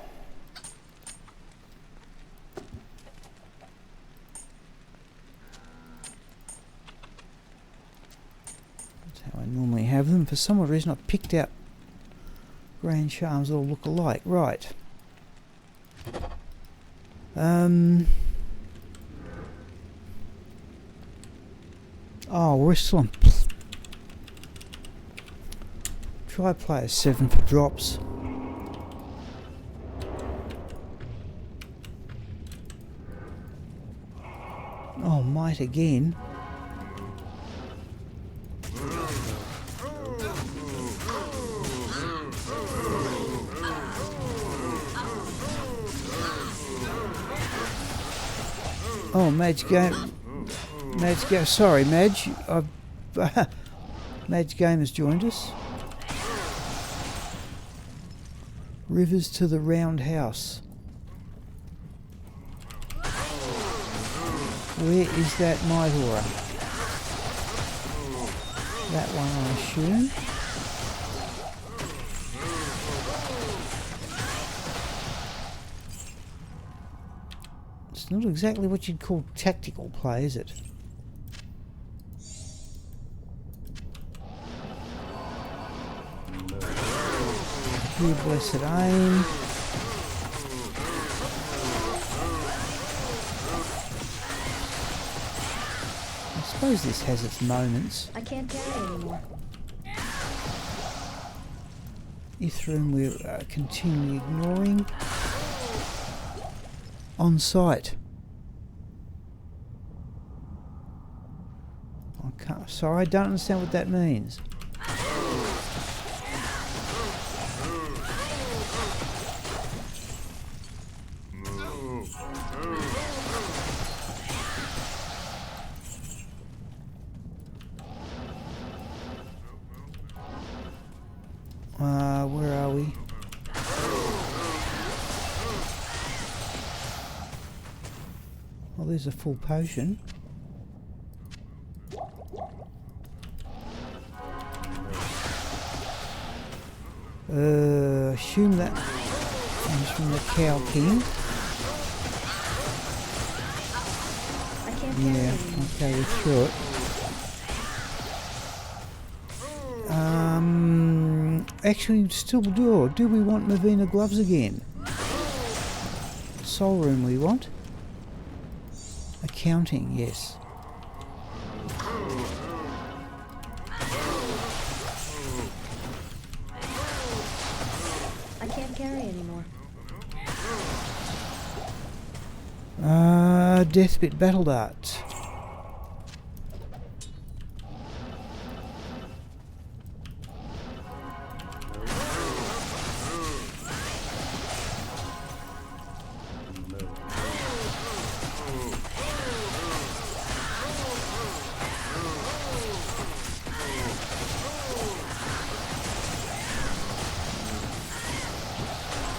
That's how I normally have them. For some odd reason I picked out grand charms that all look alike. Right. Oh, we're still on. Try player 7 for drops. Oh, might again. Oh, Madge game. Madge game. Sorry, Madge. Madge game has joined us. Rivers to the roundhouse. Where is that Might Aura? That one, I assume. It's not exactly what you'd call tactical play, is it? Here, blessed aim. I suppose this has its moments. I can't carry anymore. Ithrim we're continually ignoring. On site. I can't. Sorry, I don't understand what that means. Where are we? Well, there's a full potion. Assume that comes from the Cow King. I can't carry Yeah, anymore. okay, we're through it. Actually, still do we want Mavina gloves again? Soul room we want. Accounting, yes. I can't carry anymore. Deathbit battle dart.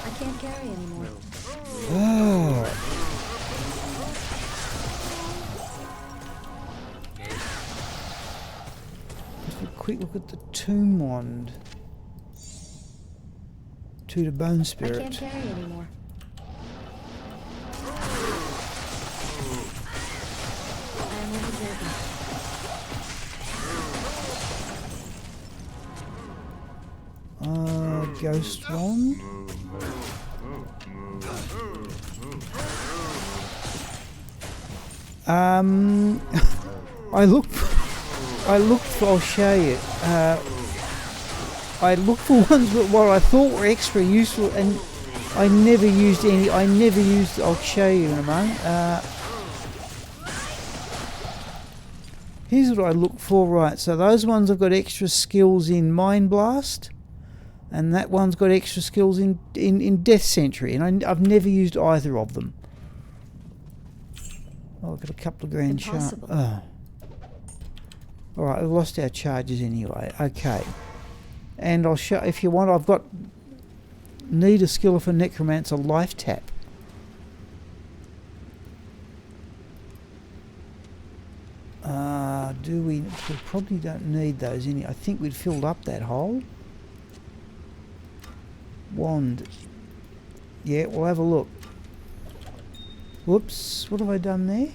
I can't carry anymore. Just a quick look at the tomb wand. To the bone I spirit. can't carry anymore. I am overburdened. Ghost wand. I'll show you. I looked for ones that what I thought were extra useful, and I never used any. I'll show you in a moment. Here's what I look for. Right, so those ones have got extra skills in Mind Blast, and that one's got extra skills in Death Sentry, and I've never used either of them. Oh, I've got a couple of grand charges. Impossible. Oh. Alright, we've lost our charges anyway. Okay. And I'll show, if you want, I've got need a skill for Necromancer life tap. We probably don't need those I think we'd filled up that hole. Wand. Yeah, we'll have a look. Whoops, what have I done there?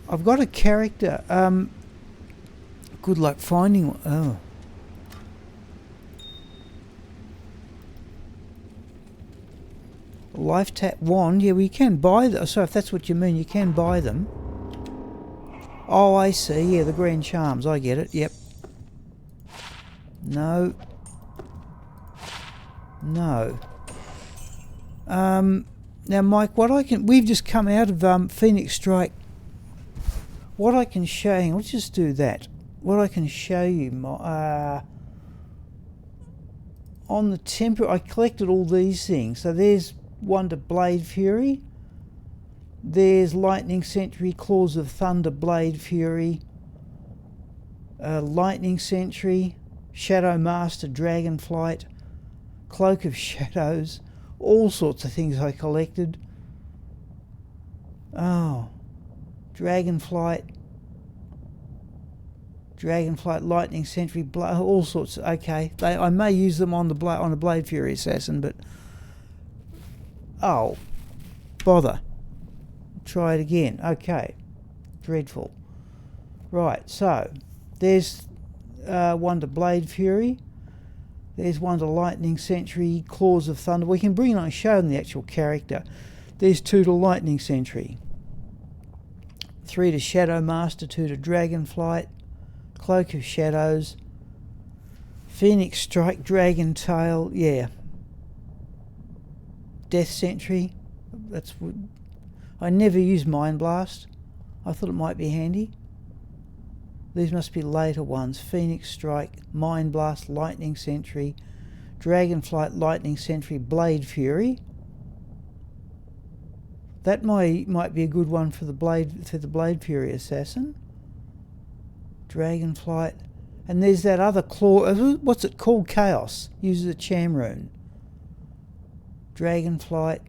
I've got a character. Good luck finding one. Oh. Life tap wand. Yeah, we can buy them. So if that's what you mean, you can buy them. Oh, I see. Yeah, the grand charms. I get it. Yep. No. No. Now, Mike, we've just come out of Phoenix Strike. What I can show you, let's just do that. What I can show you, on the temper, I collected all these things. So there's Wonder Blade Fury. There's Lightning Sentry, Claws of Thunder, Blade Fury. Lightning Sentry, Shadow Master, Dragonflight, Cloak of Shadows. All sorts of things I collected. Oh. Dragonflight, Lightning Sentry, all sorts. Okay, I may use them on the Blade Fury Assassin, but oh, bother. Try it again. Okay, dreadful. Right, so there's Wonder Blade Fury. There's Wonder Lightning Sentry, Claws of Thunder. We can bring on and show them the actual character. There's 2 to Lightning Sentry. 3 to Shadow Master, 2 to Dragonflight, Cloak of Shadows, Phoenix Strike, Dragon Tail, yeah. Death Sentry, that's what I never use Mind Blast. I thought it might be handy. These must be later ones. Phoenix Strike, Mind Blast, Lightning Sentry, Dragonflight, Lightning Sentry, Blade Fury. That might be a good one for the Blade Fury Assassin. Dragonflight. And there's that other claw. What's it called? Chaos. Uses a Cham rune. Dragonflight.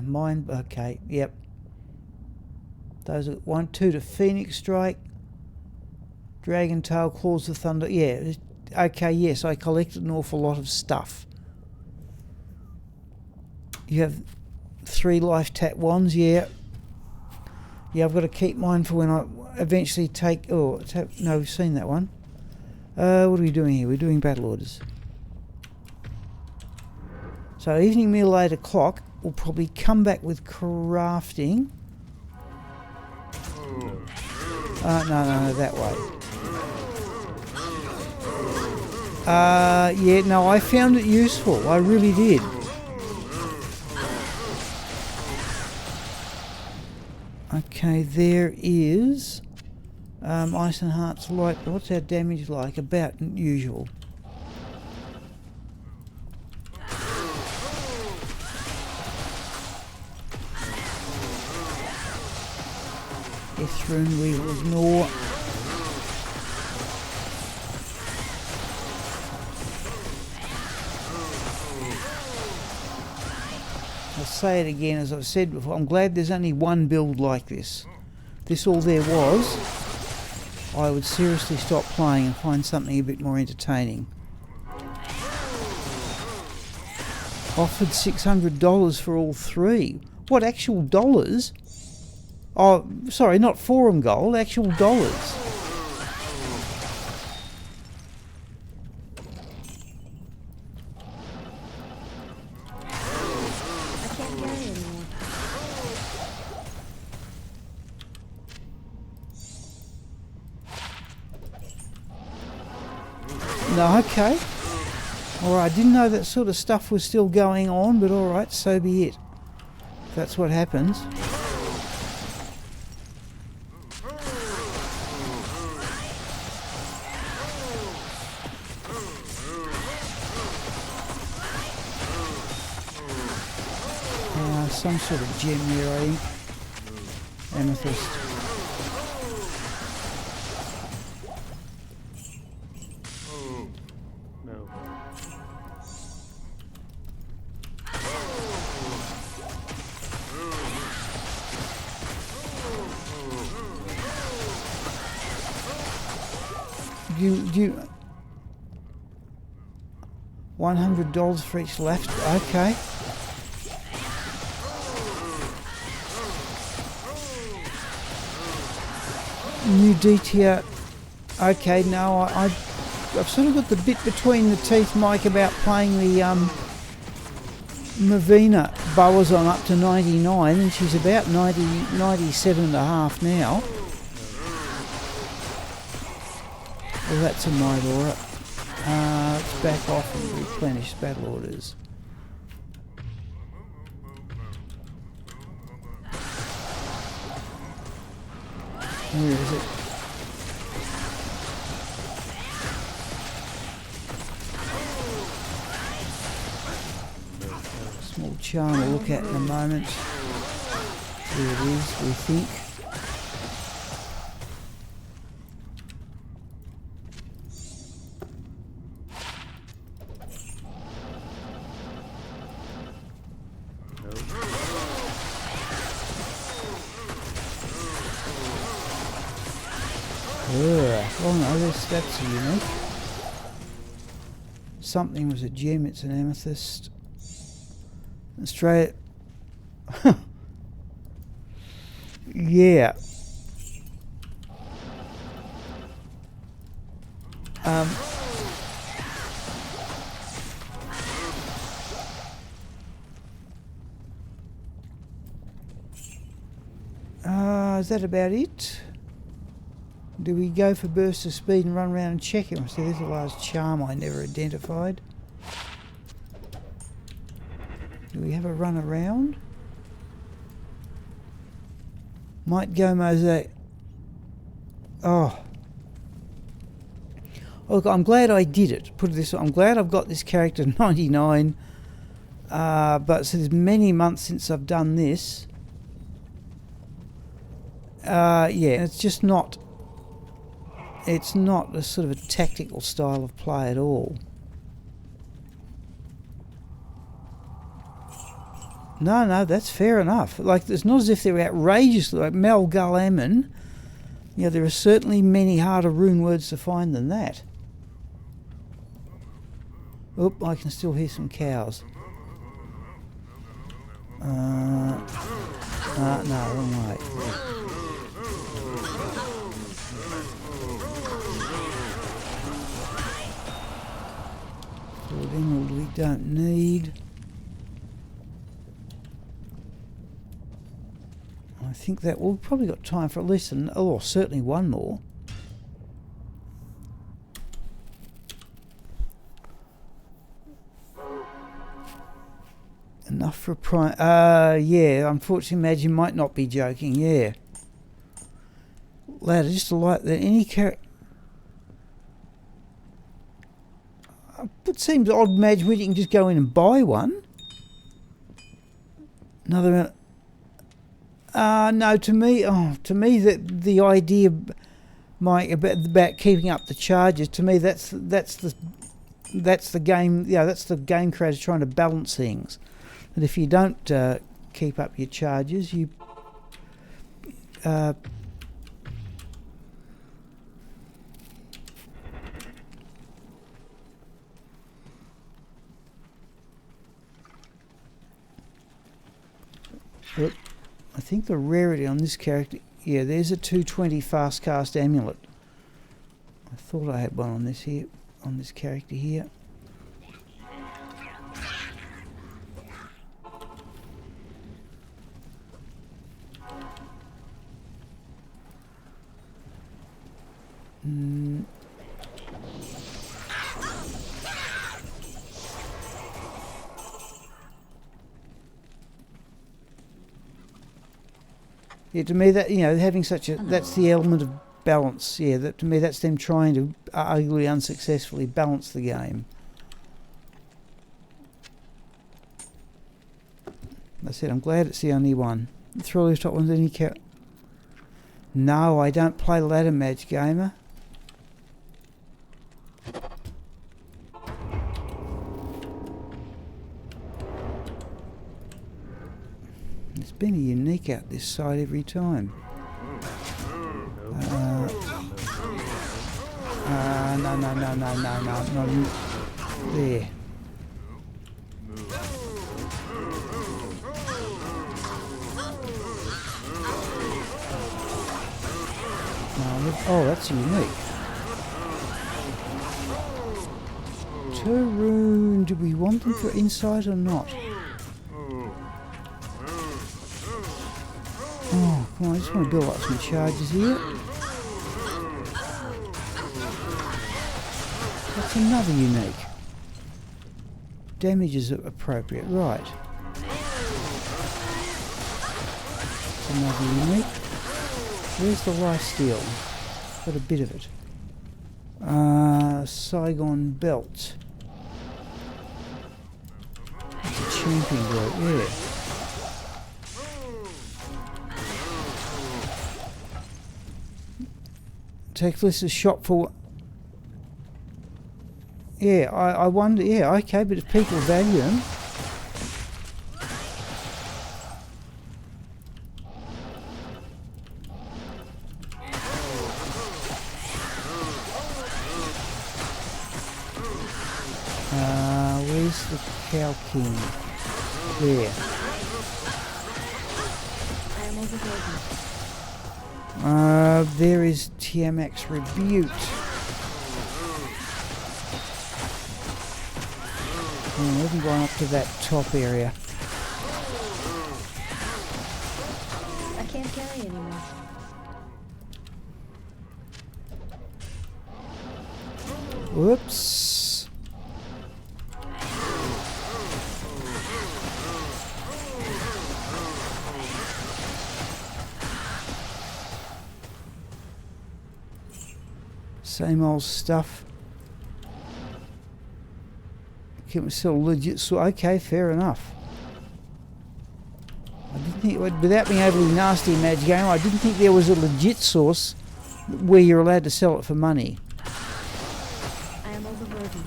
Mind. Okay. Yep. Those are 1, 2 to Phoenix Strike. Dragon Tail, Claws of Thunder. Yeah. Okay. Yes, I collected an awful lot of stuff. You have 3 life tap wands, yeah. Yeah, I've got to keep mine for when I eventually take... Oh, no, we've seen that one. What are we doing here? We're doing battle orders. So evening meal 8 o'clock. We'll probably come back with crafting. No, that way. Yeah, no, I found it useful. I really did. Okay, there is Ice and Heart's Light. What's our damage like? About usual. F-rune we will ignore. I'll say it again, as I've said before, I'm glad there's only one build like this. If this all there was, I would seriously stop playing and find something a bit more entertaining. Offered $600 for all 3. What, actual dollars? Oh, sorry, not forum gold, actual dollars. No, okay. Alright, I didn't know that sort of stuff was still going on, but alright, so be it. If that's what happens. Some sort of gem there, I think. Amethyst. you $100 for each left. Okay. New DTR. Okay, no, I've sort of got the bit between the teeth, Mike, about playing the Mavina Boazon up to 99, and she's about 97 and a half now. Well, that's a night aura. Let's back off and replenish battle orders. Where is it? Small charm we'll look at in a moment. There it is, we think. Oh no, that's unique. Something was a gem, it's an amethyst. Australia. Yeah. Is that about it? Do we go for burst of speed and run around and check him? See, there's a large charm I never identified. Do we have a run around? Might go mosaic. Oh. Look, I'm glad I did it. Put it this way, I'm glad I've got this character 99. But so there's many months since I've done this. Yeah, it's just not... It's not a sort of a tactical style of play at all. No, that's fair enough. Like, it's not as if they're outrageously... Like Mal Gul Ammon, you know, there are certainly many harder rune words to find than that. Oop, I can still hear some cows. No, wrong way. Sword emerald we don't need. I think that we've probably got time for at least certainly one more. Enough for a prime. Yeah, unfortunately, Magi might not be joking. Yeah, lad, just like that. Any character. It seems odd, Magi, you can just go in and buy one. Another. No, to me, the idea, Mike, about keeping up the charges. To me, that's the game. Yeah, that's the game creator trying to balance things. And if you don't keep up your charges, you I think the rarity on this character, yeah, there's a 220 fast cast amulet. I thought I had one on this here, on this character here. Yeah, to me that, you know, having such a, that's the element of balance. Yeah, that to me that's them trying to arguably unsuccessfully balance the game. That's it. I'm glad it's the only one. Throw these top ones any count. No, I don't play ladder match, gamer. It's been a unique out this side every time. Not in there. Oh, that's unique. 2 rune. Do we want them for insight or not? Oh, come on, I just want to build up some charges here. That's another unique. Damage is appropriate, right. That's another unique. Where's the lifesteal? Got a bit of it. Saigon belt. That's a champion belt, yeah. Take this as shop for. Yeah, I wonder. Yeah, okay, but if people value them. Where's the Cow King? There. I am overburdened. There is Tiamak's Rebuke. We haven't gone up to that top area. I can't carry anymore. Whoops. Same old stuff. Can we sell legit? So okay, fair enough. I didn't think, without being overly nasty in Magi game, I didn't think there was a legit source where you're allowed to sell it for money. I am overburdened.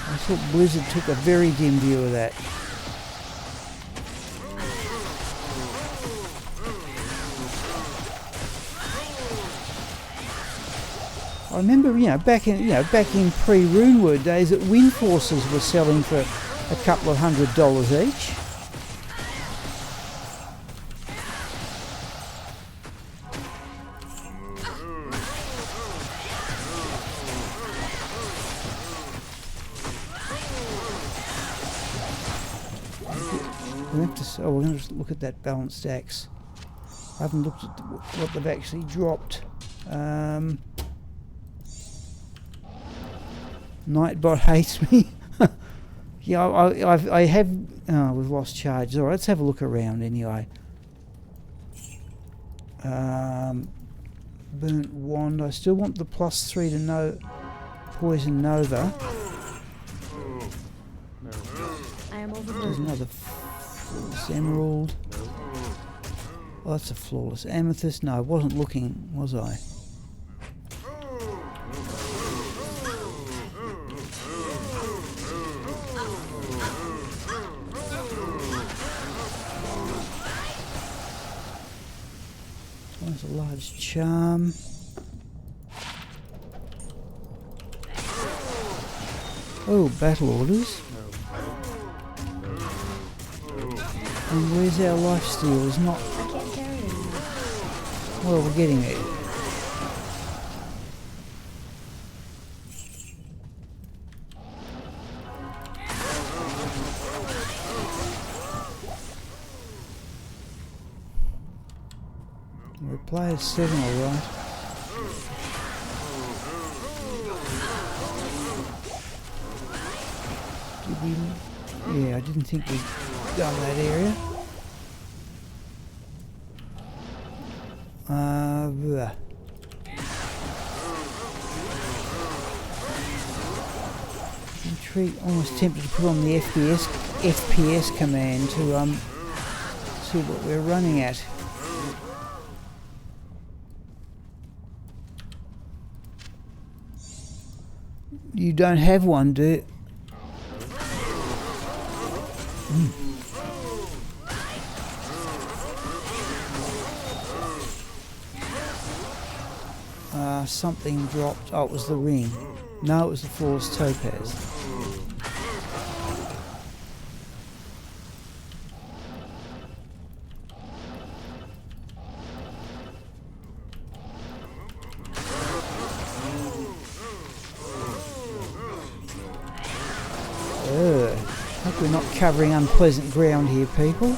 I thought Blizzard took a very dim view of that. I remember, back in pre-Runeword days, that Wind Forces were selling for a couple of $100 each. We're going to just look at that balanced axe. I haven't looked at what they've actually dropped. Nightbot hates me. Yeah, I have. Oh, we've lost charges. All right, let's have a look around anyway. Burnt wand. I still want the +3 to poison nova. I am There's overburdened. another flawless emerald. Oh, that's a flawless amethyst. No, I wasn't looking, was I? There's a large charm. Oh, battle orders. And where's our lifesteal? Is not. I can't carry anymore. Well, we're getting there. We're player 7, alright. Did we? Yeah, I didn't think we'd done that area. Bleh. Almost tempted to put on the FPS command to see what we're running at. You don't have one, do you? Something dropped. Oh, it was the ring. No, it was the flawless topaz. Hope we're not covering unpleasant ground here, people.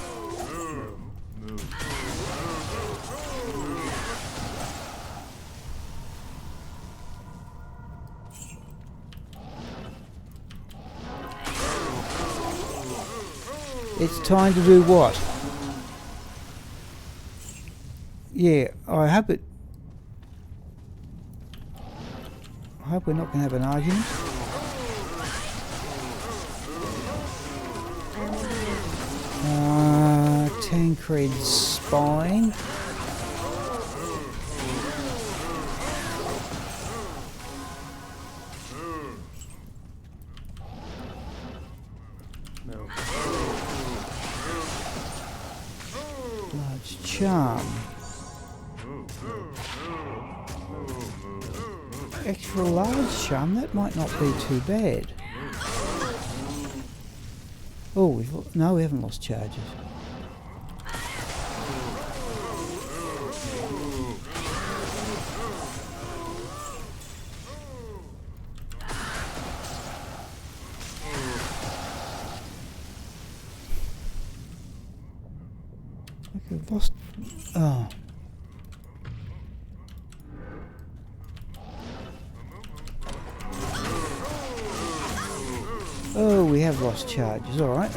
It's time to do what? Yeah, I hope we're not going to have an argument. Tancred's spine. Large charm. Extra large charm, that might not be too bad. Oh, no, we haven't lost charges. Okay, we've lost. Oh. Oh, we have lost charges. All right.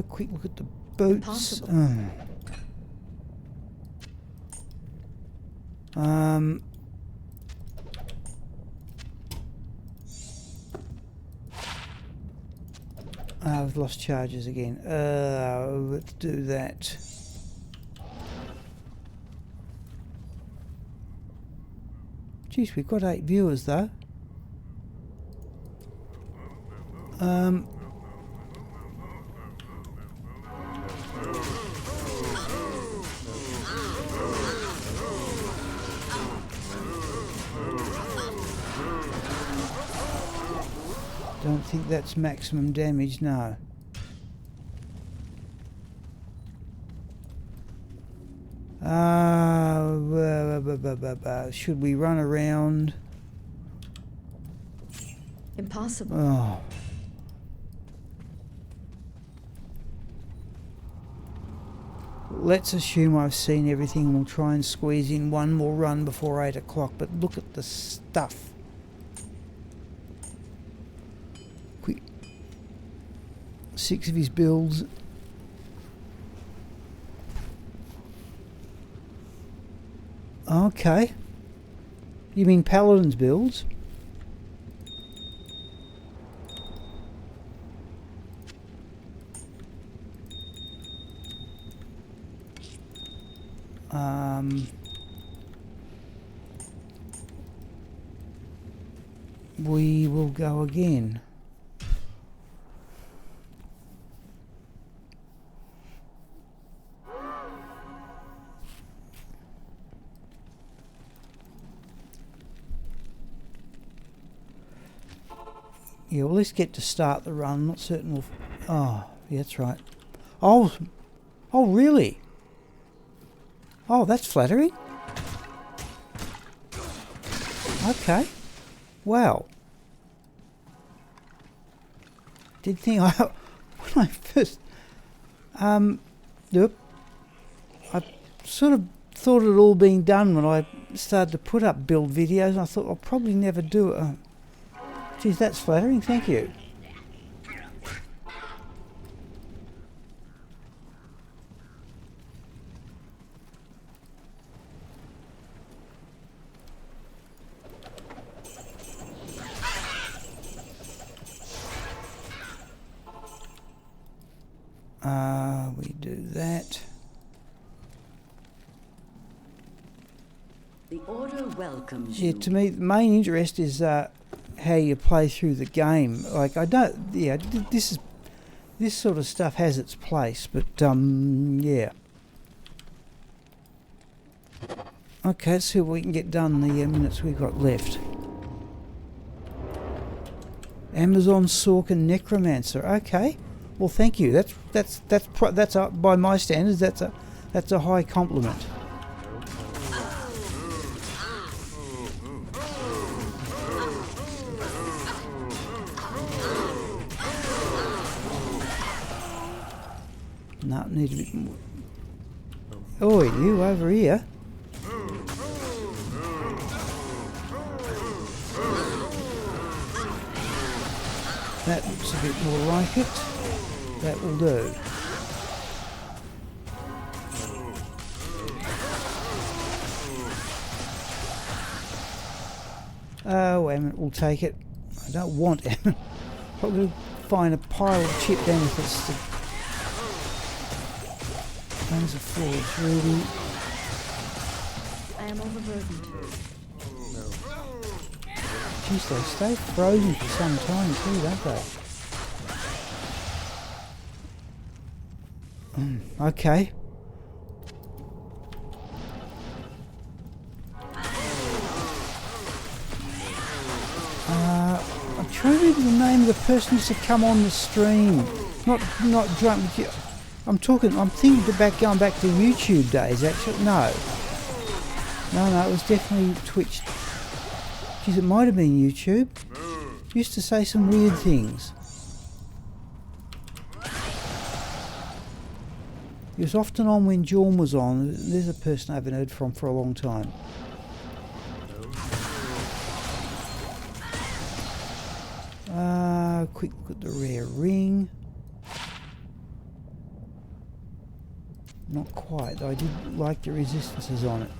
Quick look at the boots. I've lost charges again. Let's do that. Jeez, we've got 8 viewers though. Don't think that's maximum damage, no. Should we run around? Impossible. Oh. Let's assume I've seen everything and we'll try and squeeze in one more run before 8 o'clock, but look at the stuff. 6 of his builds. Okay. You mean Paladin's builds? We will go again. Yeah, well, let's get to start the run. I'm not certain we'll... Oh, yeah, that's right. Oh, really? Oh, that's flattering. Okay. Wow. Did think I... When I first... Yep. I sort of thought it had all been done when I started to put up build videos, and I thought I'll probably never do it. Geez, that's flattering, thank you. We do that. The order welcomes Yeah, you. to me, the main interest is how you play through the game. Like I don't, yeah, this sort of stuff has its place, but yeah. Okay, let's see what we can get done in the minutes we've got left. Amazon Sorkin Necromancer. Okay, well, thank you. That's by my standards, that's a high compliment. No, need a bit more. Oh, you over here. That looks a bit more like it. That will do. Oh, amulet, we'll take it. I don't want amulet. Probably find a pile of chip benefits to... There's a flawless ruby. I am overburdened. Jeez, they stay frozen for some time too, don't they? Okay. I'm trying to remember the name of the person who used to come on the stream. Not drunk. I'm thinking going back to YouTube days. Actually, no, it was definitely Twitch. Geez, it might have been YouTube. Used to say some weird things. He was often on when Jorn was on. There's a person I haven't heard from for a long time. Quick look at the rare ring. Not quite, though I did like the resistances on it.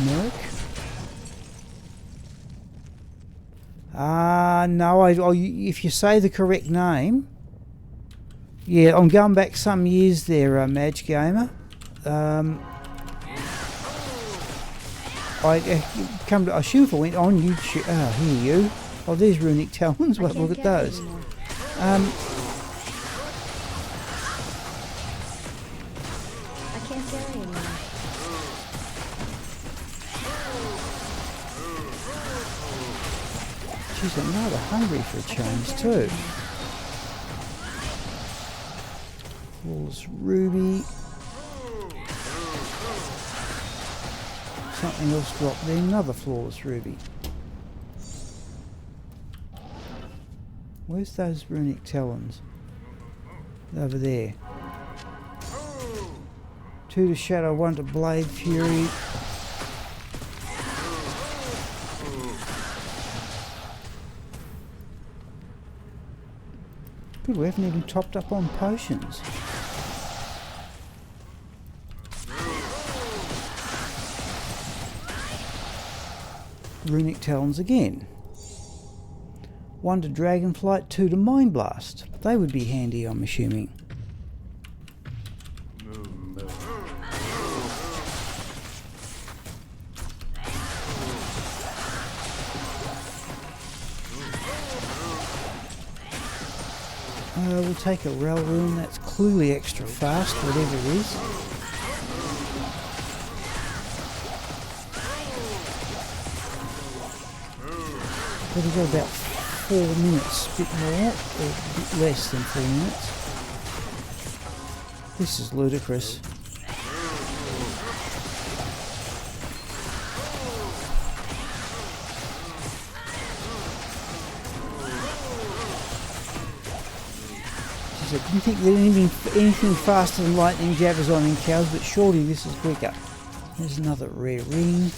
Merc? No, if you say the correct name. Yeah, I'm going back some years there, Magi Gamer. I assume if I went on YouTube. Oh, here you. Oh, there's runic talons. Well, look at those. I can't carry anymore. Jeez, I'm rather hungry for a change too. Flawless ruby. Something else dropped there. Another flawless ruby. Where's those runic talons? Over there. 2 to Shadow, 1 to Blade Fury. Good, we haven't even topped up on potions. Runic talons again. 1 to Dragonflight, 2 to Mind Blast. They would be handy, I'm assuming. We'll take a Rel Rune, that's clearly extra fast, whatever it is. We've got about 4 minutes, a bit more, or a bit less than 4 minutes. This is ludicrous. I didn't think there was anything faster than lightning jabbers on in cows, but surely this is quicker. There's another rare ring.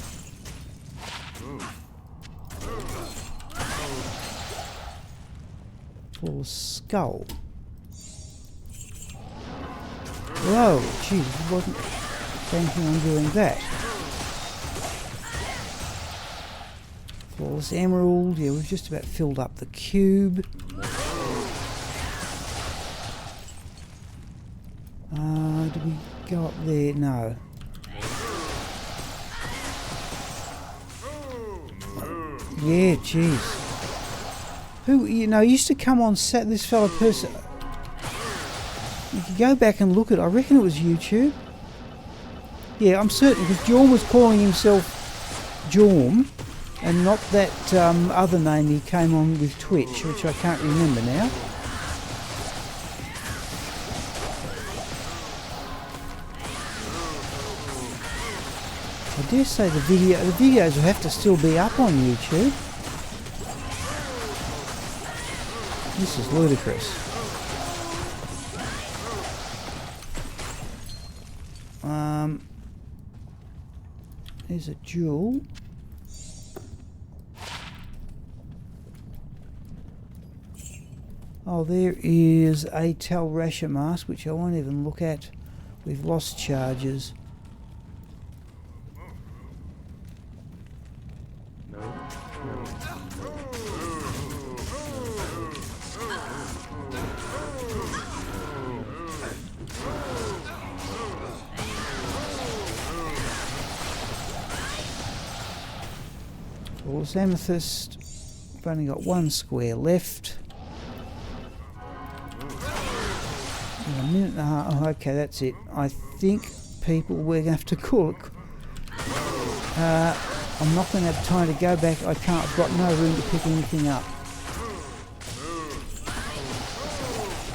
Full skull. Whoa, geez, it wasn't thinking on doing that. Flawless emerald, yeah, we've just about filled up the cube. Did we go up there? No. Yeah, jeez. Who, you know, used to come on this fella person. You could go back and look at it. I reckon it was YouTube. Yeah, I'm certain, because Jorm was calling himself Jorm, and not that other name he came on with Twitch, which I can't remember now. I dare say the videos will have to still be up on YouTube. This is ludicrous. There's a jewel. Oh, there is a Tal Rasha mask, which I won't even look at. We've lost charges. False amethyst. We've only got one square left. In a minute and a half. Oh, okay, that's it. I think, people, we're going to have to call it. I'm not going to have time to go back. I've got no room to pick anything up.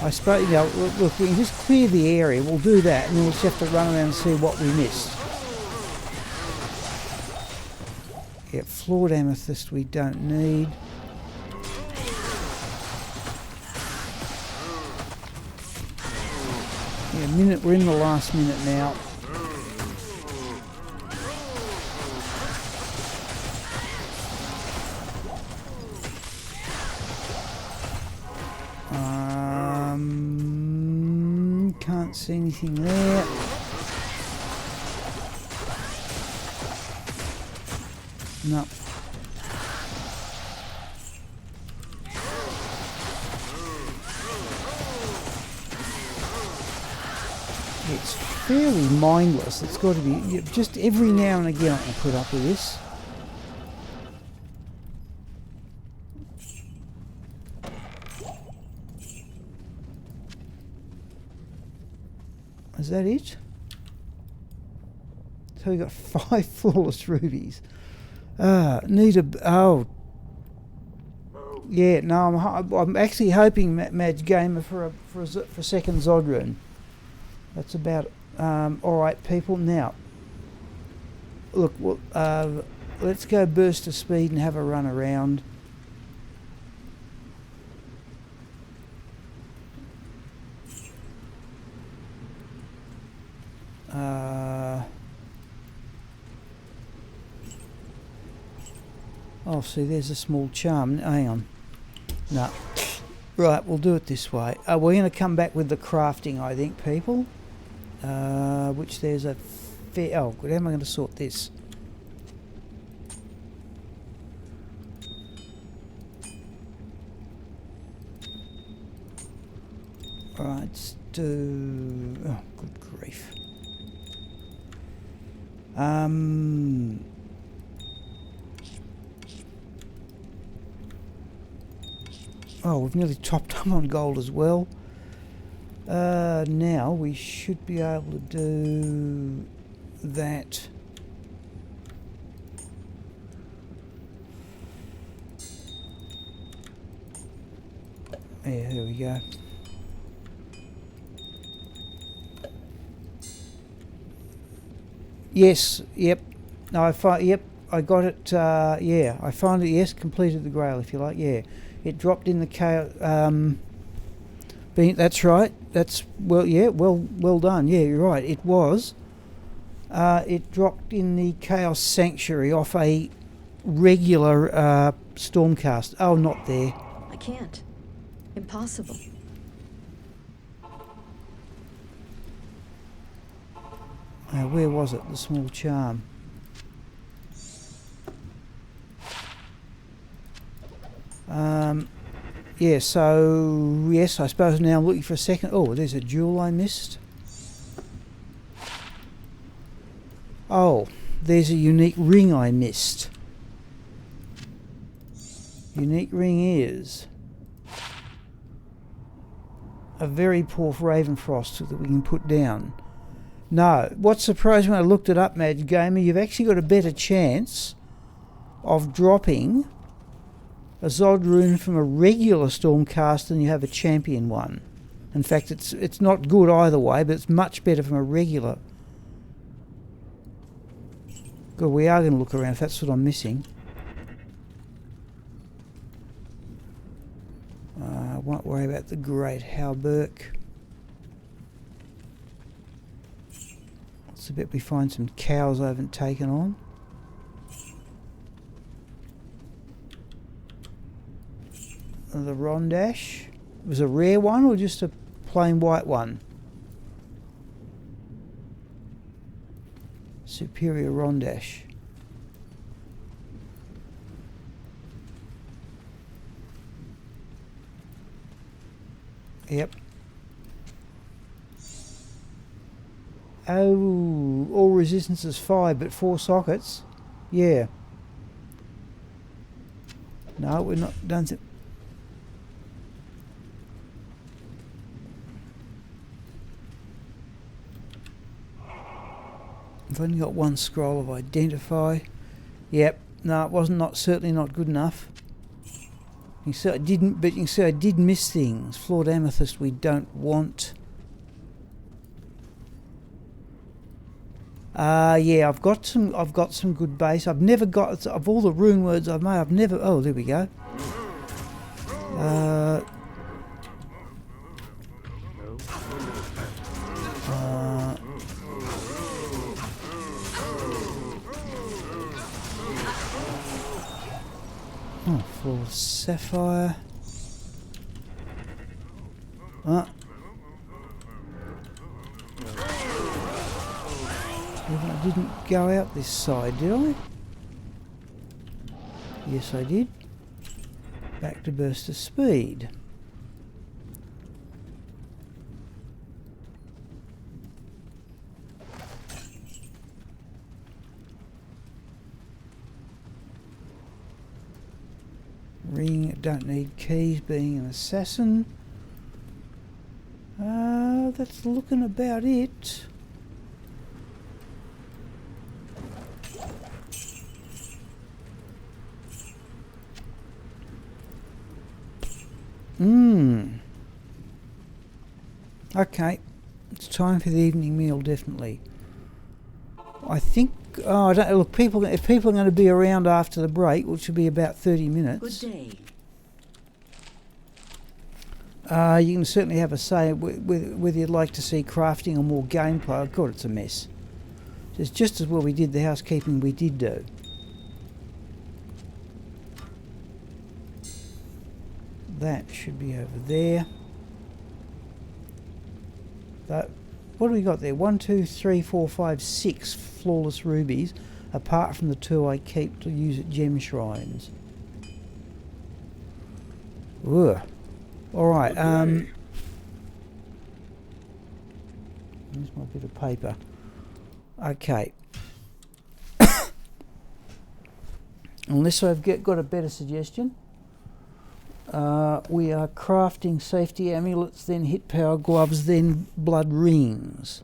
I suppose, you know, look, we can just clear the area. We'll do that, and then we'll just have to run around and see what we missed. Yeah, flawed amethyst we don't need. Yeah, we're in the last minute now. Can't see anything there. No. It's fairly mindless. It's got to be just every now and again I can put up with this. Is that it? So we got 5 flawless rubies. Need a... Oh. Yeah, no, I'm actually hoping Magi Gamer for a second Zodrun. That's about... Alright, people. Now, look, let's go burst of speed and have a run around. Oh, see, there's a small charm. Hang on. No. Right, we'll do it this way. We're going to come back with the crafting, I think, people. Which there's a fair... Oh, good. How am I going to sort this? Alright, let's do... Oh, good grief. Oh, we've nearly topped up on gold as well. Now we should be able to do that. Yeah, there we go. Yes, yep. No, yep, I got it. Yeah, I finally, yes, completed the grail, if you like. Yeah, it dropped in the chaos. That's right. That's well. Yeah, well done. Yeah, you're right. It was. It dropped in the Chaos Sanctuary off a regular Stormcast. Oh, not there. I can't. Impossible. Where was it? The small charm. Yeah, so yes, I suppose now I'm looking for a second. Oh, there's a jewel I missed. Oh, there's a unique ring I missed. Unique ring is a very poor Ravenfrost that we can put down. No, what surprised me when I looked it up, Mad Gamer, you've actually got a better chance of dropping a Zod rune from a regular Stormcast than you have a champion one. In fact, it's not good either way, but it's much better from a regular. Good, we are going to look around if that's what I'm missing. I won't worry about the Great Halberg. It's a bit we find some cows I haven't taken on. The Rondash. Was a rare one or just a plain white one? Superior Rondash. Yep. Oh, all resistance is 5 but 4 sockets. Yeah. No, we're not done. I've only got one scroll of identify. Yep. No, it wasn't certainly not good enough. You can see I didn't, but you can see I did miss things. Flawed amethyst we don't want. Yeah, I've got some good base. I've never got of all the rune words I've made. I've never. Oh, there we go. Oh, flawed sapphire. I didn't go out this side, did I? Yes, I did. Back to burst of speed. Ring, don't need keys, being an assassin. That's looking about it. Okay, it's time for the evening meal, definitely. I think. Oh, I don't look. If people are going to be around after the break, which will be about 30 minutes. Good day. You can certainly have a say whether you'd like to see crafting or more gameplay. Oh God, it's a mess. It's just as well we did the housekeeping we did do. That should be over there. What do we got there? 1, 2, 3, 4, 5, 6 flawless rubies, apart from the 2 I keep to use at gem shrines. Ugh. Alright, here's my bit of paper. Okay. Unless I've got a better suggestion. We are crafting safety amulets, then hit power gloves, then blood rings.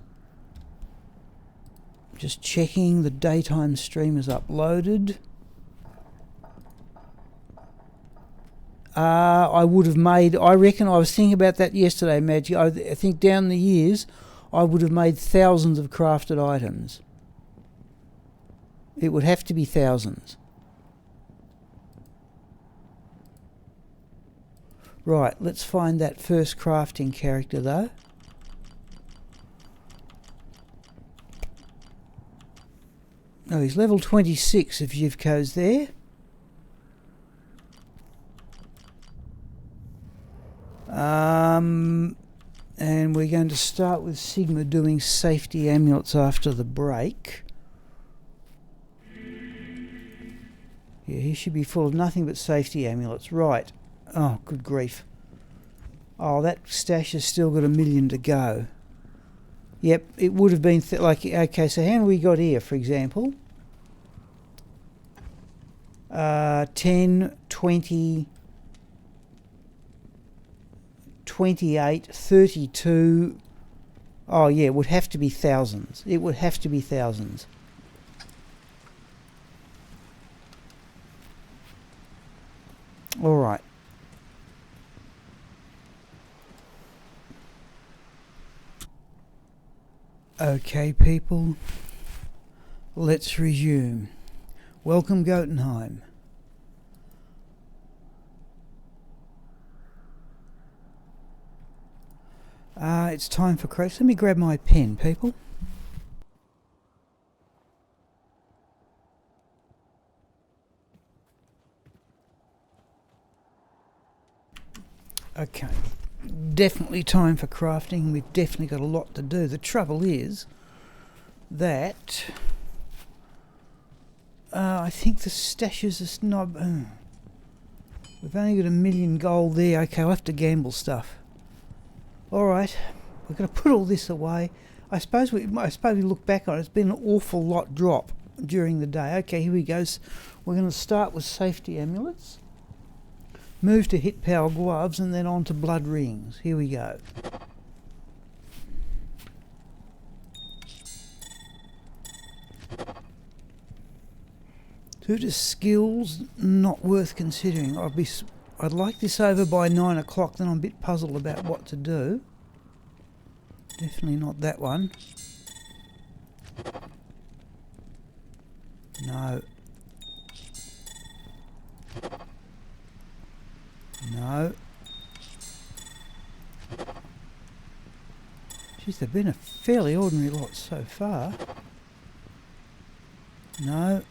Just checking the daytime stream is uploaded. I reckon I was thinking about that yesterday, Magi. I think down the years I would have made thousands of crafted items. It would have to be thousands. Right, let's find that first crafting character though. Oh, he's level 26 if Yivko's there. And we're going to start with Sigma doing safety amulets after the break. Yeah, he should be full of nothing but safety amulets. Right. Oh, good grief. Oh, that stash has still got 1 million to go. Yep, it would have been like, okay, so how many we got here, for example? 10, 20, 28, 32. Oh yeah, it would have to be thousands. It would have to be thousands. All right. Okay, people. Let's resume. Welcome, Gotenheim. It's time for Croix. Let me grab my pen, people. Okay. Definitely time for crafting. We've definitely got a lot to do. The trouble is that I think the stashes are snob. We've only got 1,000,000 gold there. Okay, I'll have to gamble stuff. Alright, we're going to put all this away. I suppose we look back on it. It's been an awful lot drop during the day. Okay, here we go. We're going to start with safety amulets. Move to hit power gloves and then on to blood rings. Here we go. Due to skills, not worth considering. I'd like this over by 9 o'clock, then I'm a bit puzzled about what to do. Definitely not that one. No. No. Geez, they've been a fairly ordinary lot so far. No.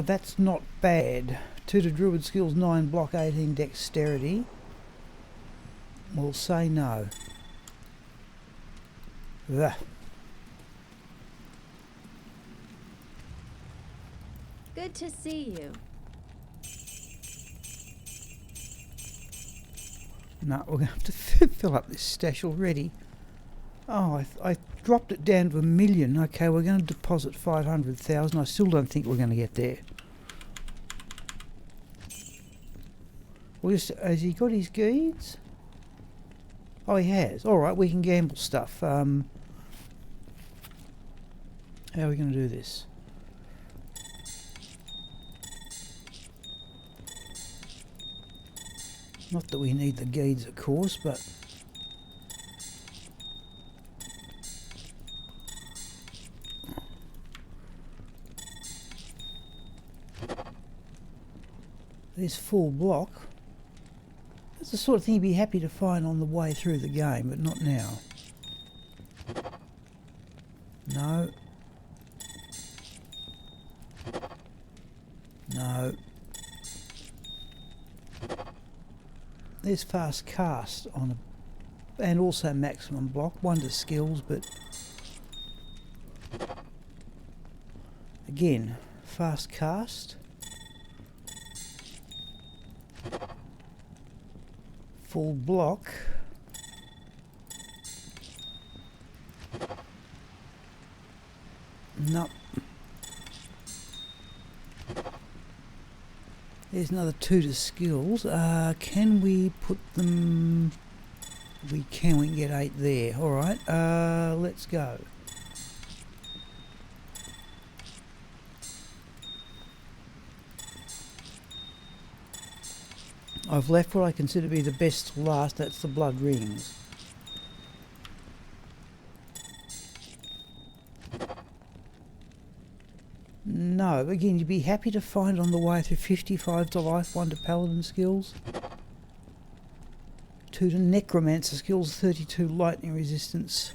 That's not bad. 2 to druid skills, 9 block, 18 dexterity. We'll say no. Ugh. Good to see you. No, we're going to have to fill up this stash already. Oh, I dropped it down to 1,000,000. Okay, we're going to deposit 500,000. I still don't think we're going to get there. Has he got his geeds? Oh, he has. All right, we can gamble stuff. How are we going to do this? Not that we need the geeds, of course, but this full block. That's the sort of thing you'd be happy to find on the way through the game, but not now. No. No. There's fast cast on a, and also maximum block. 1 to skills, but again, fast cast. Full block. Nope. There's another 2 to skills. Can we put them? We can. We can get 8 there. All right. Let's go. I've left what I consider to be the best to last. That's the blood rings. No, again, you'd be happy to find on the way through 55 to life, 1 to paladin skills, 2 to necromancer skills, 32 lightning resistance,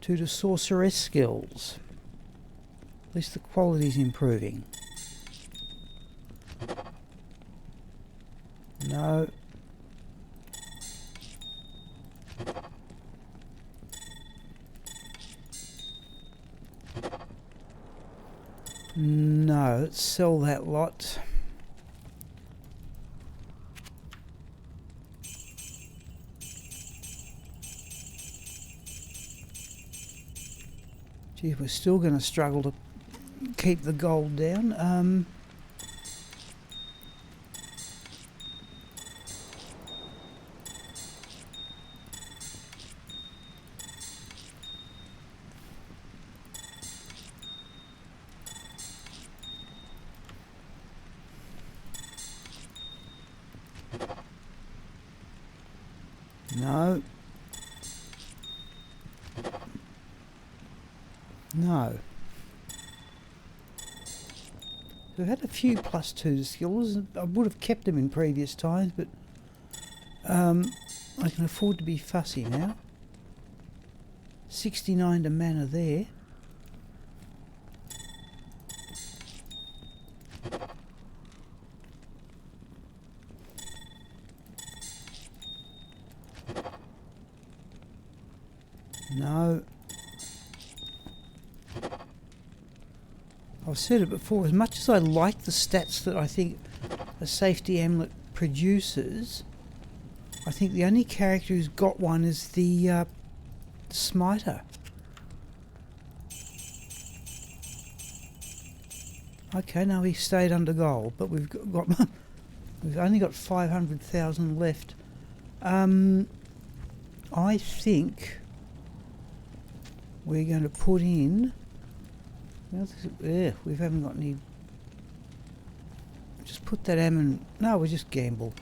2 to sorceress skills. At least the quality's improving. No. No, let's sell that lot. Gee, we're still going to struggle to keep the gold down. No. No. We've had a few +2 skills. I would have kept them in previous times, but I can afford to be fussy now. 69 to mana there. No. I've said it before, as much as I like the stats that I think a safety amulet produces, I think the only character who's got one is the smiter. Okay, now he stayed under gold, but we've got we've only got 500,000 left. I think we're going to put in. Yeah, we haven't got any. Just put that no, we just gamble.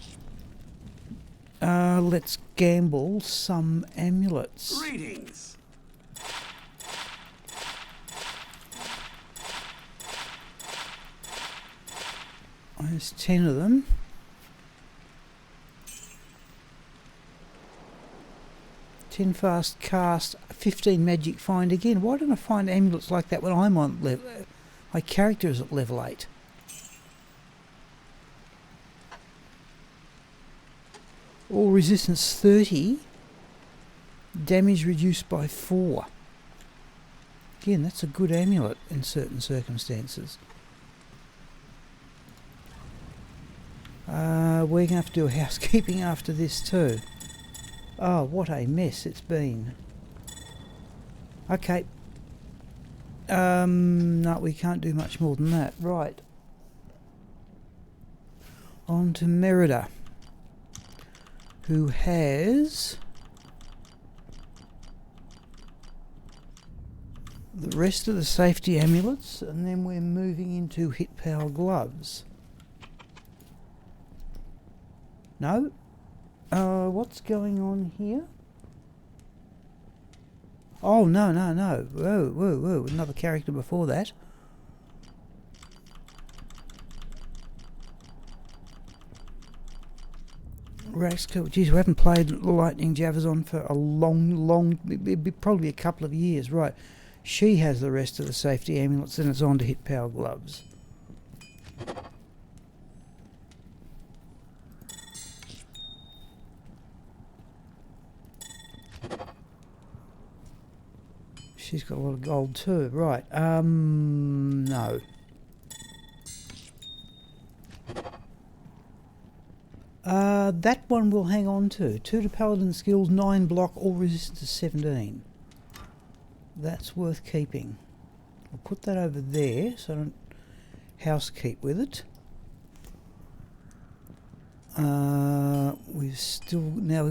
Let's gamble some amulets. Greetings. There's 10 of them. 10 fast cast, 15 magic find again. Why don't I find amulets like that when I'm on level? My character is at level 8. All resistance 30. Damage reduced by 4. Again, that's a good amulet in certain circumstances. We're going to have to do housekeeping after this too. Oh, what a mess it's been. Okay. No, we can't do much more than that. Right. On to Merida, who has the rest of the safety amulets, and then we're moving into hit power gloves. No? What's going on here? Oh, no. Whoa. Another character before that. Raxco. Geez, we haven't played Lightning Javazon for a long, probably a couple of years. Right. She has the rest of the safety amulets, and it's on to hit power gloves. She's got a lot of gold too. Right. No. That one we'll hang on to. 2 to Paladin skills, 9 block, all resistance to 17. That's worth keeping. I'll put that over there so I don't housekeep with it. Now we've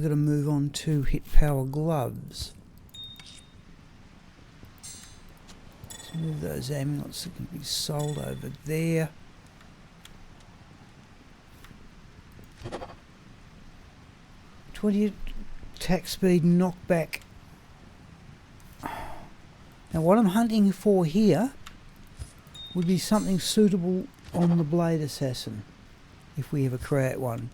got to move on to hit power gloves. Let's move those amulets that can be sold over there. .20 attack speed, knockback. Now what I'm hunting for here would be something suitable on the Blade Assassin, if we ever create one.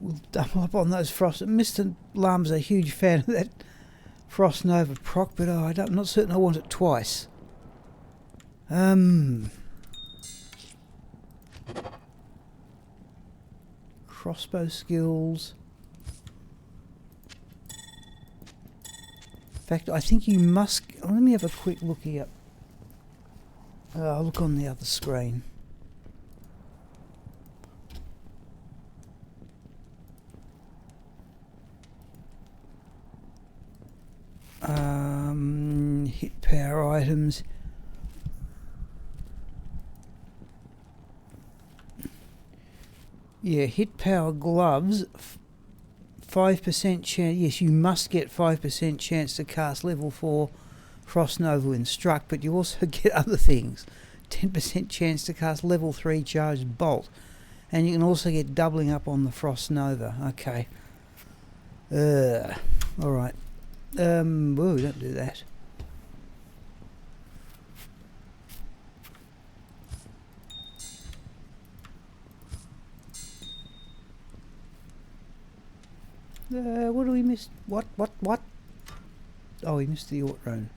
We'll double up on those frost. Mr. Lamb's a huge fan of that Frost Nova proc, but I'm not certain I want it twice. Crossbow skills. In fact, I think you must... let me have a quick look here. I'll look on the other screen. Hit power items. Yeah, hit power gloves. 5% chance. Yes, you must get 5% chance to cast level 4 Frost Nova when struck, but you also get other things. 10% chance to cast level 3 charged bolt, and you can also get doubling up on the Frost Nova. Okay. All right. Whoa, don't do that. What do we miss? What? Oh, we missed the Ort rune.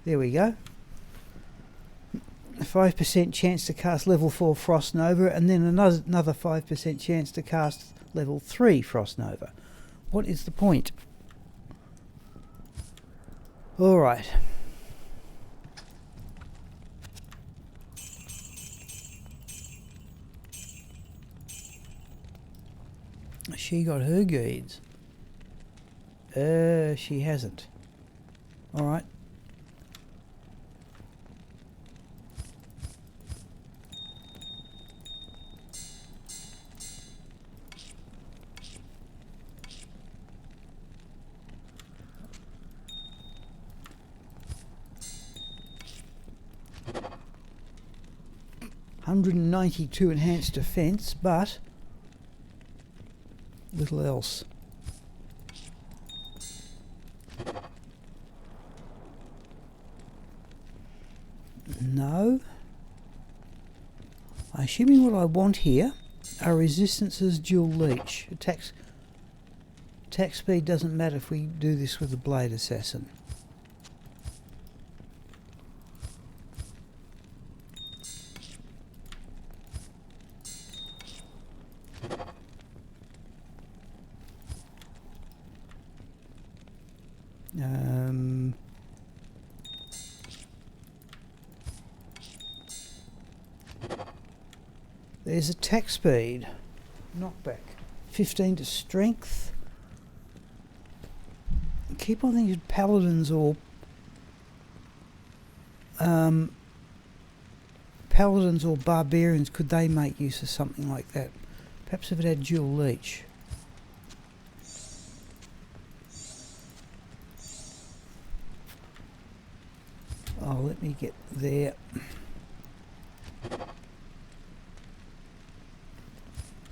There we go. 5% chance to cast level 4 Frost Nova, and then another 5% chance to cast level 3 Frost Nova. What is the point? Alright. She got her goods. She hasn't. Alright. $192 enhanced defense, but little else. No. I'm assuming what I want here are resistances, dual leech. Attack speed doesn't matter if we do this with the blade assassin. There's attack speed, knockback, 15 to strength. Keep on thinking paladins or barbarians, could they make use of something like that? Perhaps if it had dual leech. Oh, let me get there.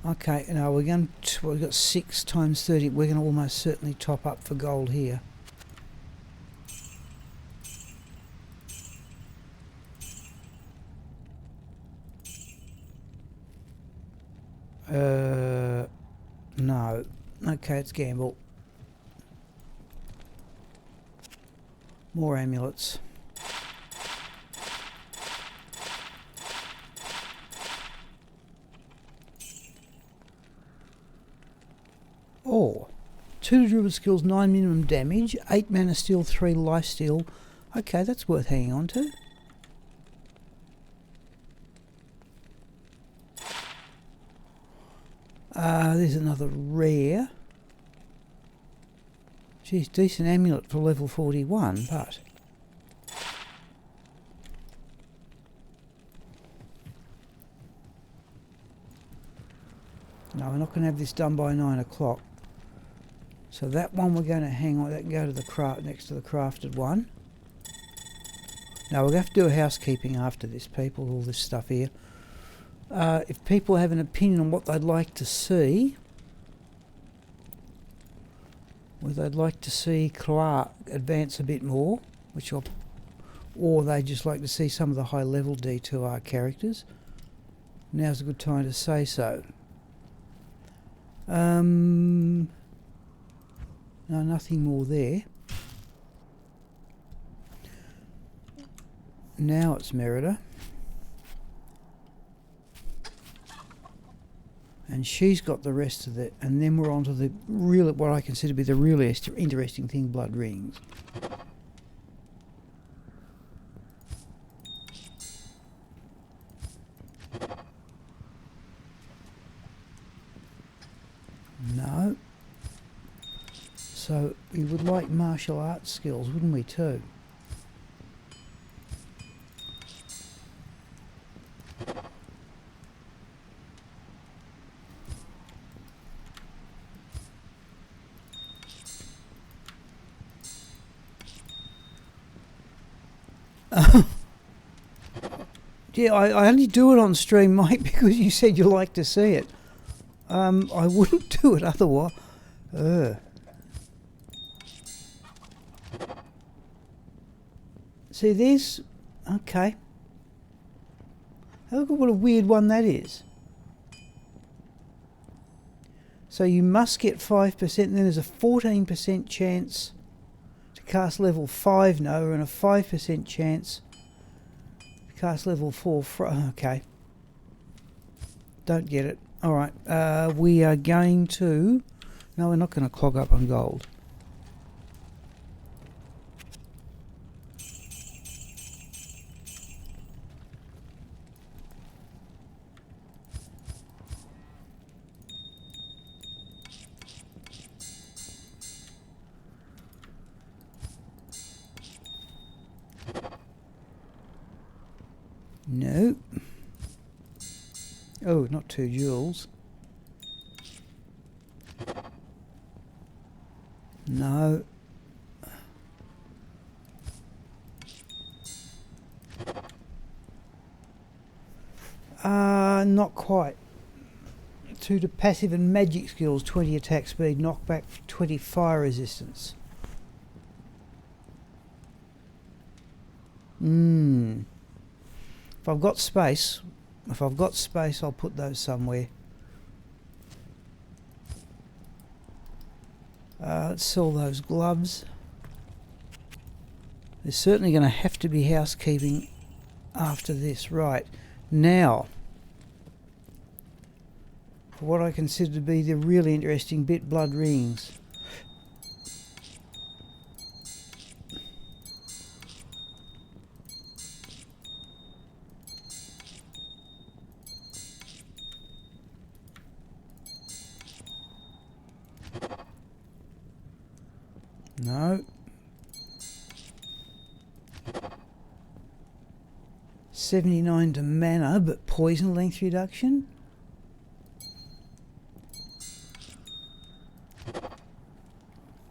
Okay, now we've got 6 times 30. We're going to almost certainly top up for gold here. No. Okay, it's gamble. More amulets. Oh, 2 Druid skills, 9 minimum damage, 8 mana steal, 3 life steal. Okay, that's worth hanging on to. There's another rare. Geez, decent amulet for level 41, but... No, we're not going to have this done by 9 o'clock. So that one we're going to hang on. That can go to the craft next to the crafted one. Now we're going to have to do a housekeeping after this, people. All this stuff here. If people have an opinion on what they'd like to see, whether they'd like to see Cleglaw advance a bit more, or they just like to see some of the high-level D2R characters, now's a good time to say so. No, nothing more there. Now it's Merida. And she's got the rest of it. And then we're on to the real, what I consider to be the really interesting thing, blood rings. No. So we would like martial arts skills, wouldn't we too? Yeah, I only do it on stream, Mike, because you said you like to see it. I wouldn't do it otherwise. See, there's... Okay. Look at what a weird one that is. So you must get 5%, and then there's a 14% chance to cast level 5 Nova, and a 5% chance to cast level 4 okay. Don't get it. Alright, we are going to... No, we're not going to clog up on gold. No. Oh, not 2 jewels. No. Not quite. 2 to passive and magic skills, 20 attack speed, knockback, 20 fire resistance. If I've got space, I'll put those somewhere. Let's sell those gloves. There's certainly going to have to be housekeeping after this. Right, now, for what I consider to be the really interesting bit, blood rings. No. 79 to mana, but poison length reduction.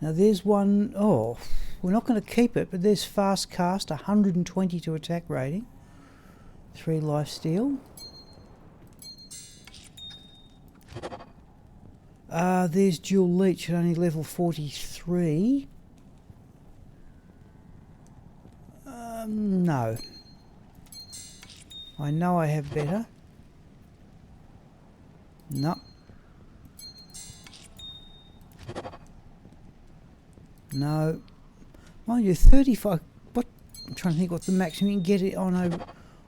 Now there's one, oh, we're not going to keep it, but there's fast cast, 120 to attack rating, 3 life steal. There's dual leech at only level 43. No. I know I have better. No. No. Mind you, 35... What? I'm trying to think what the maximum you can get it on a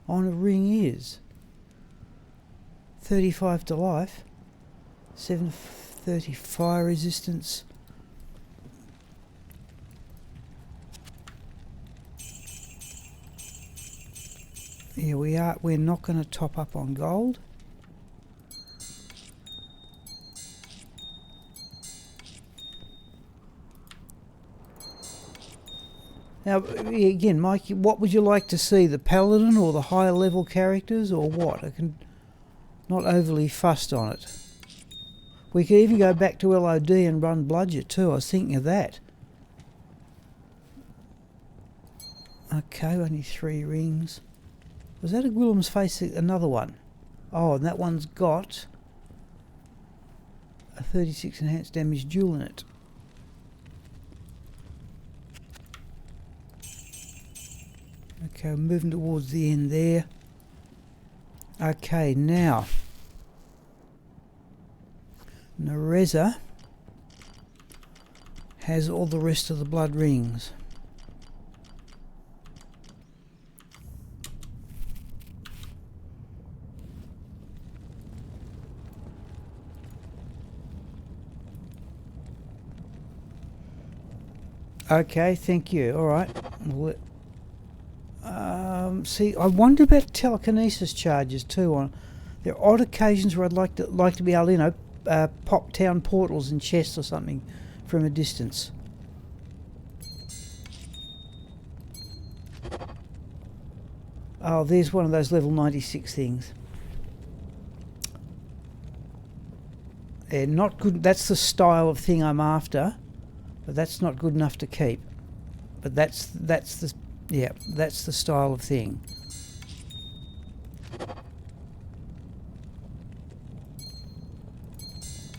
ring is. 35 to life. 730 fire resistance. Here we are. We're not going to top up on gold. Now, again, Mike, what would you like to see? The paladin or the higher level characters or what? I can not overly fussed on it. We could even go back to LOD and run Bludger too. I was thinking of that. Okay, only 3 rings. Was that a Gwillem's face? Another one? Oh, and that one's got a 36 enhanced damage duel in it. Okay, we're moving towards the end there. Okay, now Nereza has all the rest of the blood rings. Okay, thank you. All right. See, I wonder about telekinesis charges too. There are odd occasions where I'd like to be able to, pop town portals and chests or something from a distance. Oh, there's one of those level 96 things. They're not good. That's the style of thing I'm after, but that's not good enough to keep. But that's the style of thing.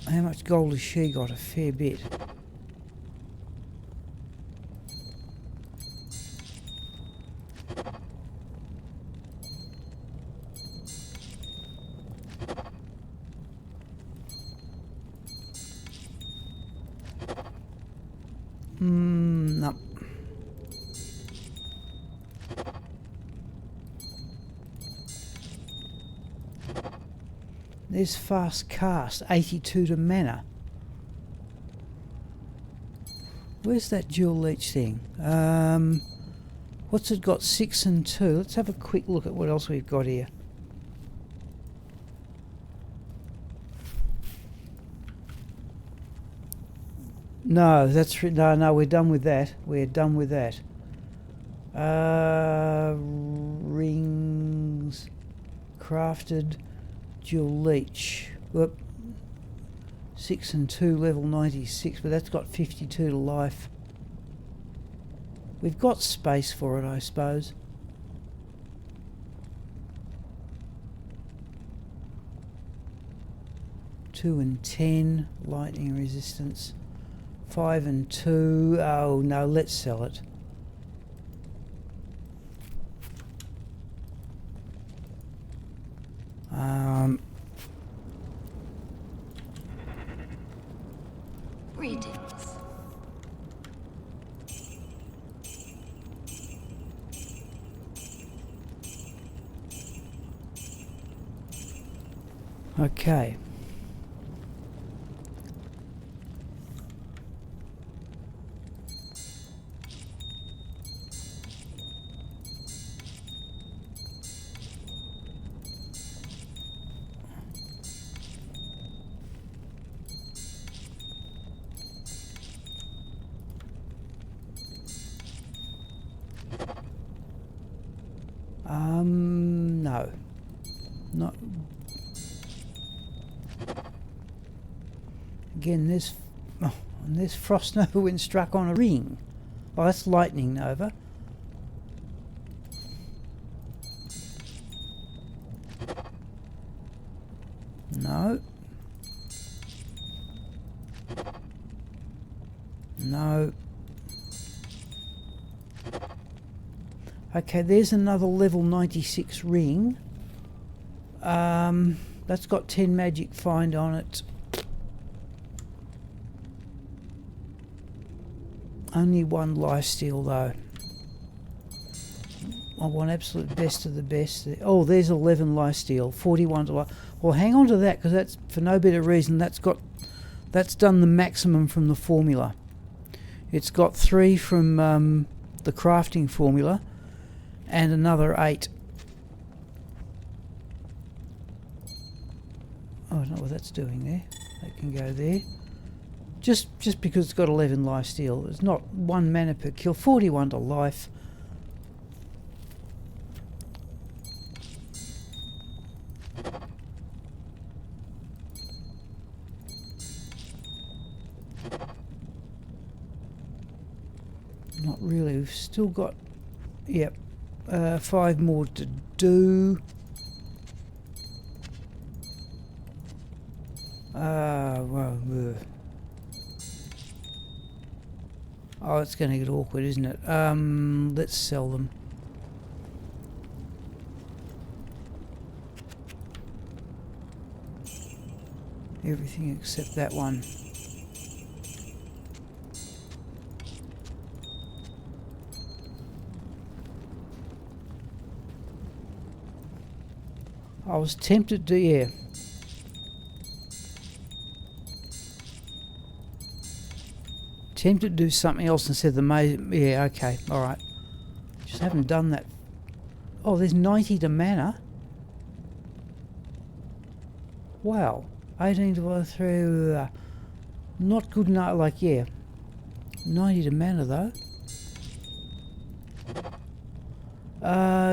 How much gold has she got? A fair bit. No. There's fast cast, 82 to mana. Where's that dual leech thing? What's it got? 6 and 2. Let's have a quick look at what else we've got here. No, no, we're done with that. We're done with that. Rings crafted, dual leech. Whoop. 6 and 2, level 96, but that's got 52 to life. We've got space for it, I suppose. Two and 10, lightning resistance. 5 and 2. Oh no, let's sell it. Greetings. Okay. No. Not... Again, there's frost nova when struck on a ring. Oh, that's lightning nova. No. No. Okay, there's another level 96 ring. That's got 10 magic find on it. Only 1 lifesteal though. I want absolute best of the best. Oh, there's 11 lifesteal, 41 to life. Well, hang on to that, because that's for no better reason. That's done the maximum from the formula. It's got 3 from the crafting formula, and another 8. Oh, I don't know what that's doing there. That can go there. Just because it's got 11 lifesteal. It's not 1 mana per kill. 41 to life. Not really. We've still got... Yep. 5 more to do. Well... Oh, it's going to get awkward, isn't it? Let's sell them. Everything except that one. I was tempted to, yeah. Tempted to do something else instead of the maze. Yeah, okay, alright. Just haven't done that. Oh, there's 90 to mana. Wow. 18 to through. Not good enough, like, yeah. 90 to mana though.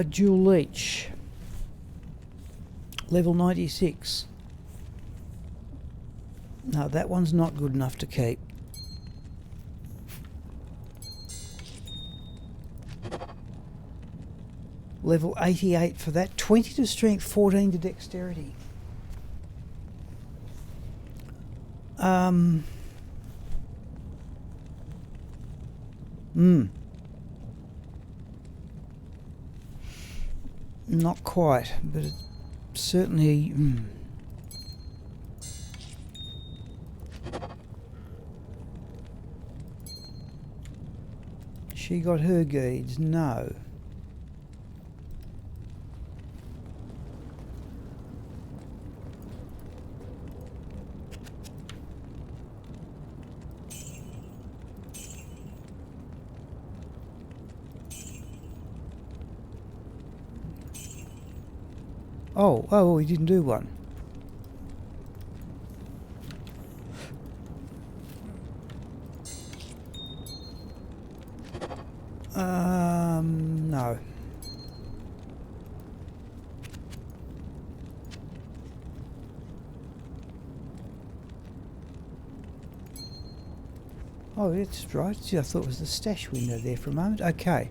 Dual Leech. Level 96. No, that one's not good enough to keep. Level 88 for that. 20 to strength, 14 to dexterity. Not quite, but it certainly... She got her geeds? No. Oh, we didn't do one. No. Oh, that's right. See, I thought it was the stash window there for a moment. Okay.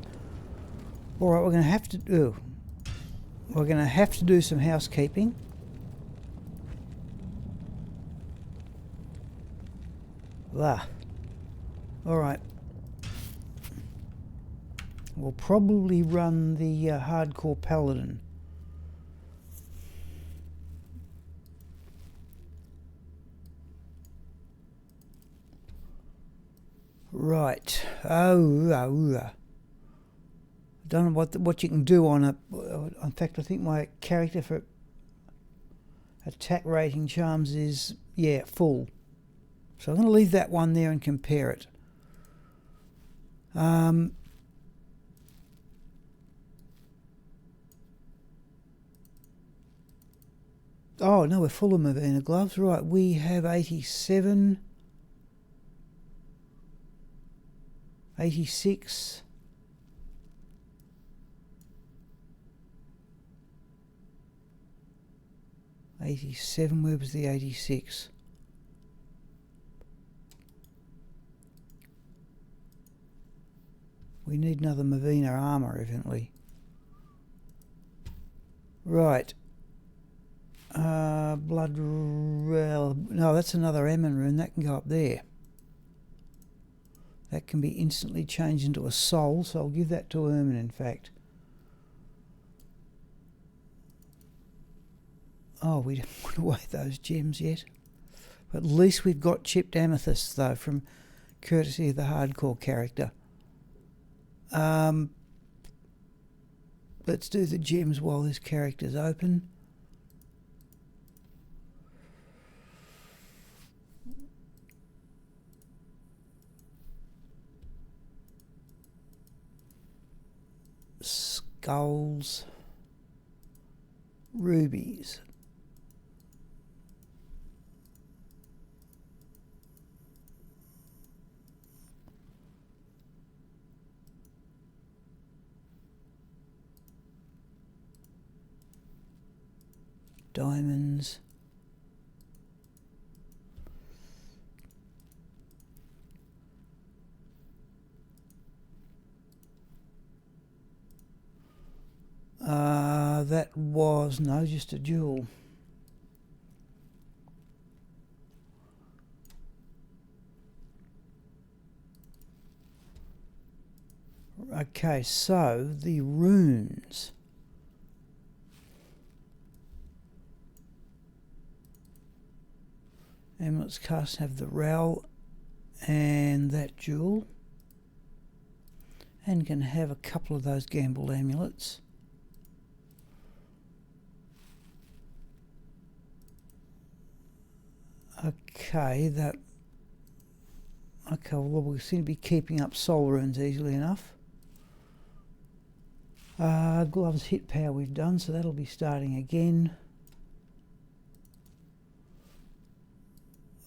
All right, we're going to have to do. We're going to have to do some housekeeping. All right. We'll probably run the hardcore paladin. Right. I don't know what you can do on a... In fact, I think my character for attack rating charms is, yeah, full. So I'm going to leave that one there and compare it. Oh, no, we're full of Mavina gloves. Right, we have 87... 86... 87, where was the 86? We need another Mavina armour, evidently. Right. Blood... No, that's another Ammon rune. That can go up there. That can be instantly changed into a soul, so I'll give that to Ermin, in fact. Oh, we don't put away those gems yet. But at least we've got chipped amethysts, though, from courtesy of the hardcore character. Let's do the gems while this character's open. Skulls. Rubies. Diamonds. That was, no, just a jewel. Okay, so the runes. Amulets cast have the Rel and that jewel, and can have a couple of those gambled amulets. Okay, that Okay, well we seem to be keeping up soul runes easily enough. Gloves hit power we've done, so that'll be starting again.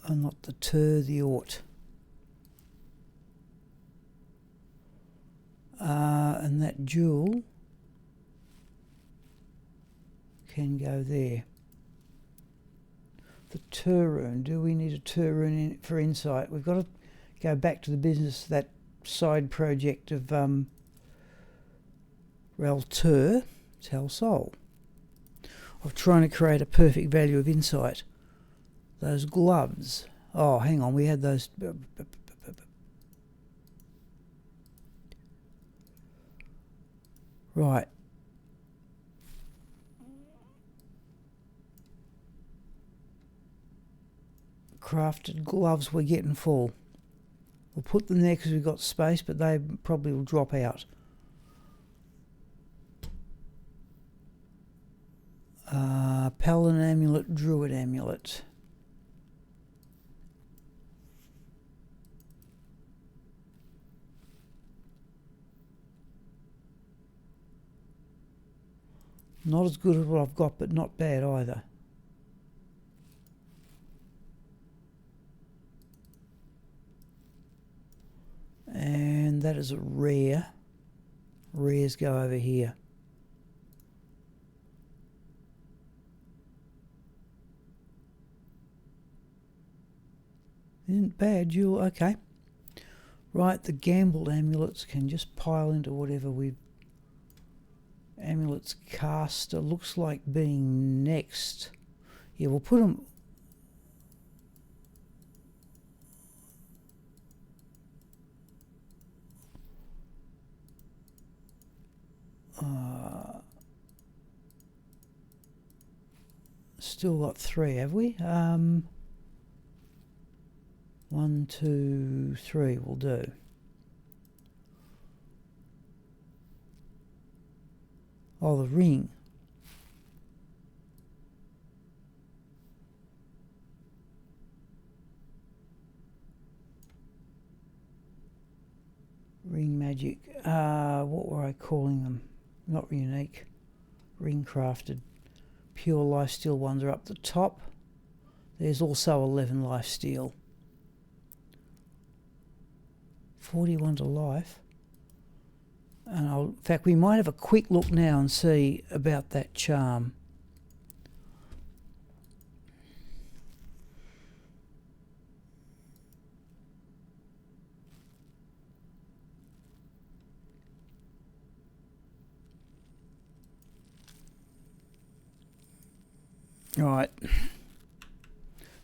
And not the tur, the ought. And that jewel can go there. The tur rune, do we need a tur rune for insight? We've got to go back to the business, that side project of Rel Tur, Tell Soul, of trying to create a perfect value of insight. Those gloves. Oh, hang on, we had those. Right. Crafted gloves we're getting full. We'll put them there because we've got space, but they probably will drop out. Paladin amulet, druid amulet. Not as good as what I've got, but not bad either. And that is a rare. Rares go over here. Isn't bad, Jewel. Okay. Right, the gambled amulets can just pile into whatever we've... Amulets caster looks like being next. Yeah, we'll put them... Still got 3, have we? 1, 2, 3 will do. Oh, the ring. Ring magic. What were I calling them? Not unique. Ring crafted. Pure lifesteal ones are up the top. There's also 11 lifesteal. 41 to life. And in fact, we might have a quick look now and see about that charm. Right.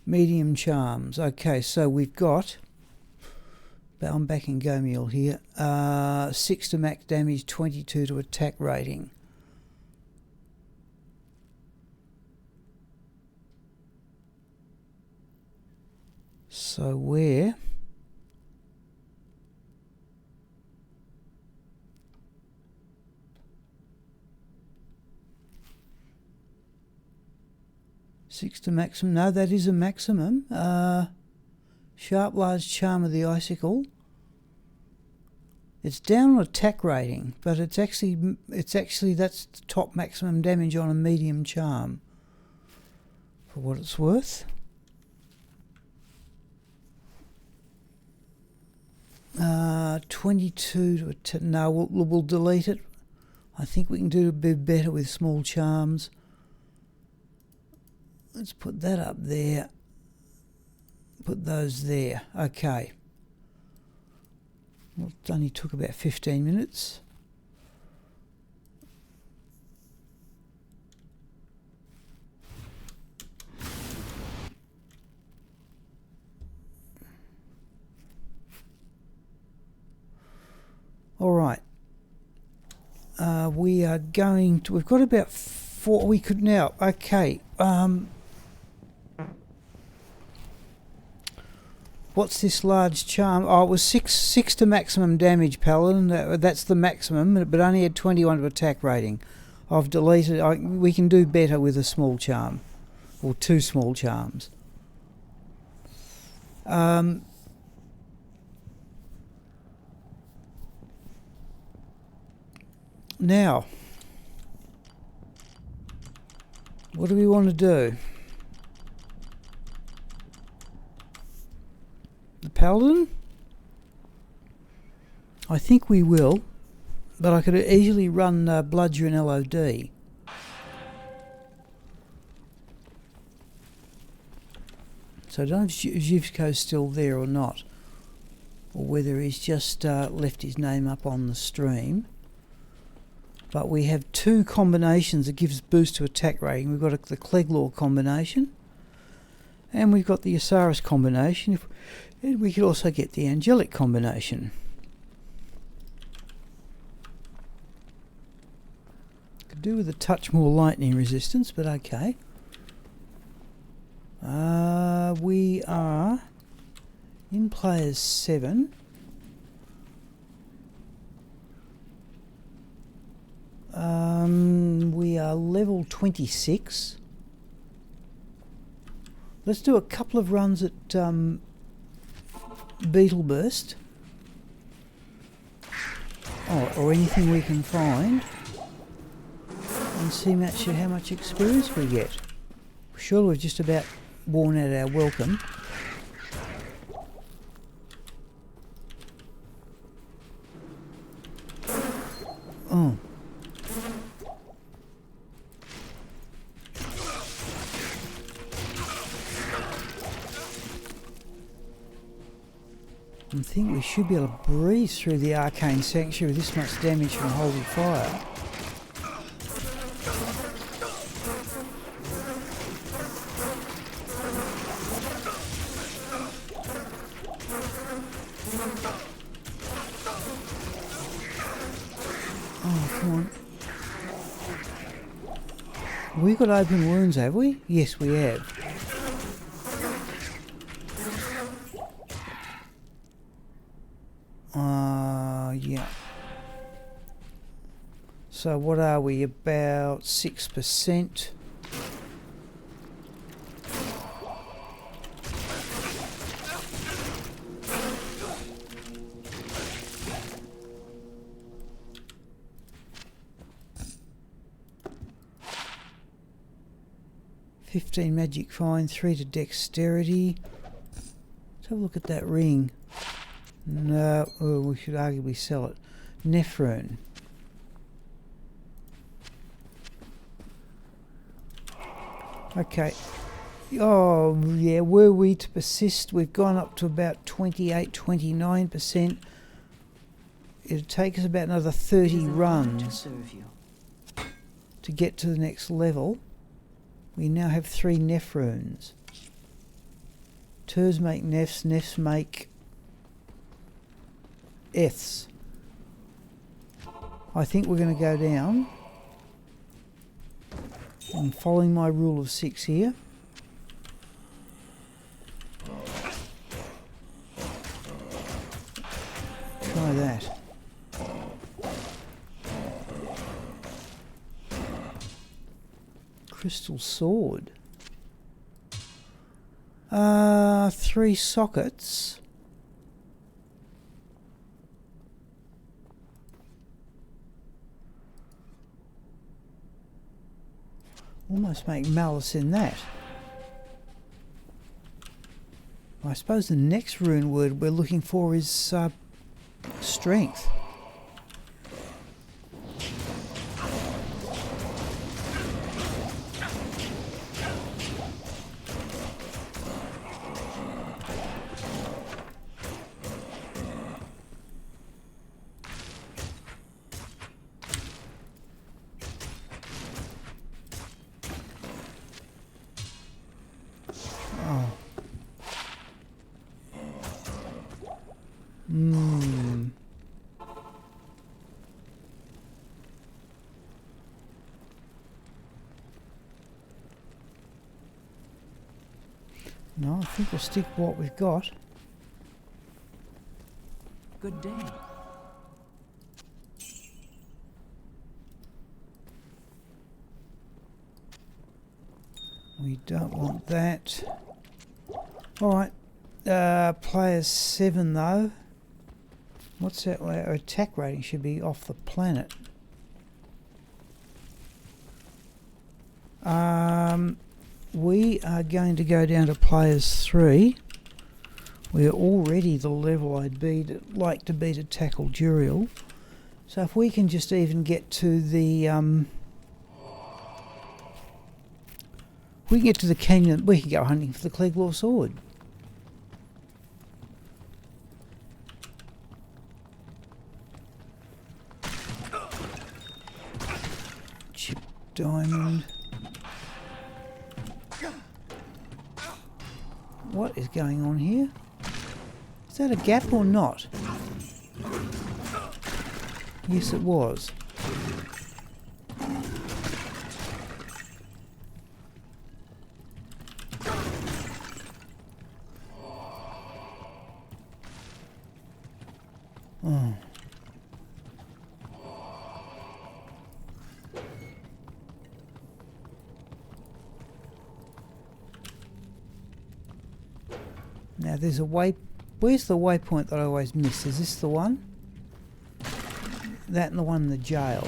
Medium charms. Okay, so we've got... I'm back in Go Mule here. 6 to max damage, 22 to attack rating. So where... Six to maximum. No, that is a maximum. Sharp large charm of the icicle. It's down on attack rating, but it's actually that's the top maximum damage on a medium charm. For what it's worth. 22 to attack. No, we'll delete it. I think we can do a bit better with small charms. Let's put that up there. Put those there. Okay. Well, it only took about 15 minutes. All right. We are going to... We've got about 4... We could now... Okay. What's this large charm? Oh, it was six to maximum damage, Paladin. That's the maximum, but only had 21 to attack rating. I've deleted... we can do better with a small charm. Or 2 small charms. Now, what do we want to do? The Paladin? I think we will, but I could easily run Bludger and LOD. So I don't know if Zhivko's still there or not, or whether he's just left his name up on the stream. But we have two combinations that gives boost to attack rating. We've got the Cleglaw combination, and we've got the Osiris combination, and we could also get the Angelic combination. Could do with a touch more lightning resistance, but okay. We are in players 7. We are level 26. Let's do a couple of runs at Beetle Burst. Or anything we can find. And see how much experience we get. Surely we've just about worn out our welcome. Oh. I think we should be able to breeze through the Arcane Sanctuary with this much damage from holding fire. Oh, come on. We've got open wounds, have we? Yes, we have. Yeah. So what are we? About 6%. $15 magic fine, 3 to dexterity. Let's have a look at that ring. No, we should arguably sell it. Nephrone. Okay. Oh, yeah, were we to persist, we've gone up to about 28, 29%. It'll take us about another 30 runs to get to the next level. We now have 3 Nephrones. Turs make Nephs, Nephs make Eths. I think we're going to go down. I'm following my rule of 6 here. Try that. Crystal sword. 3 sockets. Almost make malice in that. I suppose the next rune word we're looking for is strength. No, I think we'll stick with what we've got. Good day. We don't want that. Alright, players 7 though. What's that? Our attack rating should be off the planet. We are going to go down to players 3. We're already the level I'd like to be to tackle Duriel. So if we can just even get to the we can get to the canyon, we can go hunting for the Cleglaw sword. Chip diamond. What is going on here? Is that a gap or not? Yes, it was. Oh. Now there's a way. Where's the waypoint that I always miss? Is this the one? That and the one in the jail.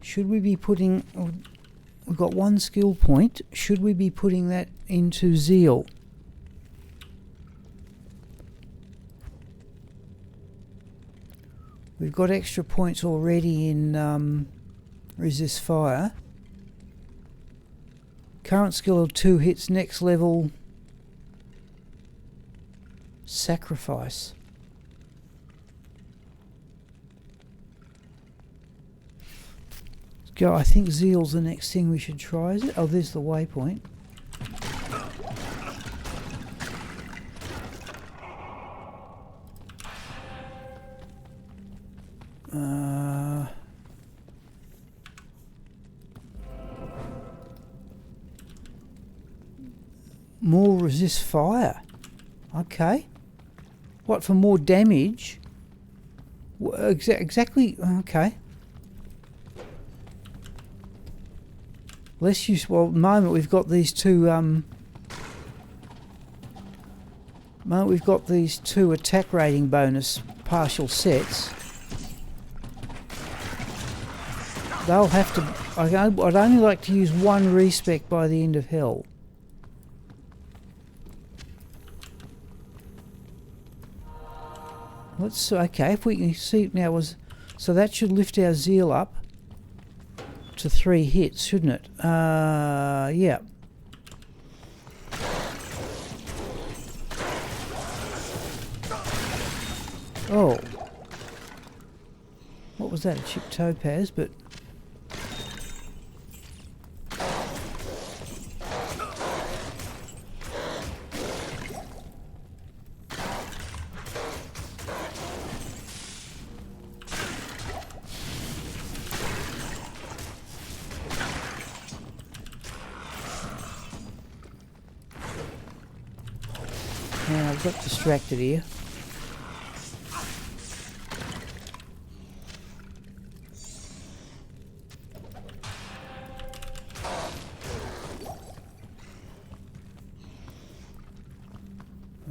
Should we be putting... we've got one skill point. Should we be putting that into Zeal? We've got extra points already in resist fire. Current skill of 2 hits, next level sacrifice. Let's go. I think Zeal's the next thing we should try, is it? Oh, there's the waypoint. More resist fire. Okay. What, for more damage? Exactly. Okay. Less use. Well, at the moment we've got these two. We've got these 2 attack rating bonus partial sets. They'll have to. I'd only like to use 1 respec by the end of hell. Let's, okay, if we can see now so that should lift our Zeal up to 3 hits, shouldn't it? Yeah. Oh. What was that? A chip topaz, but I got distracted here.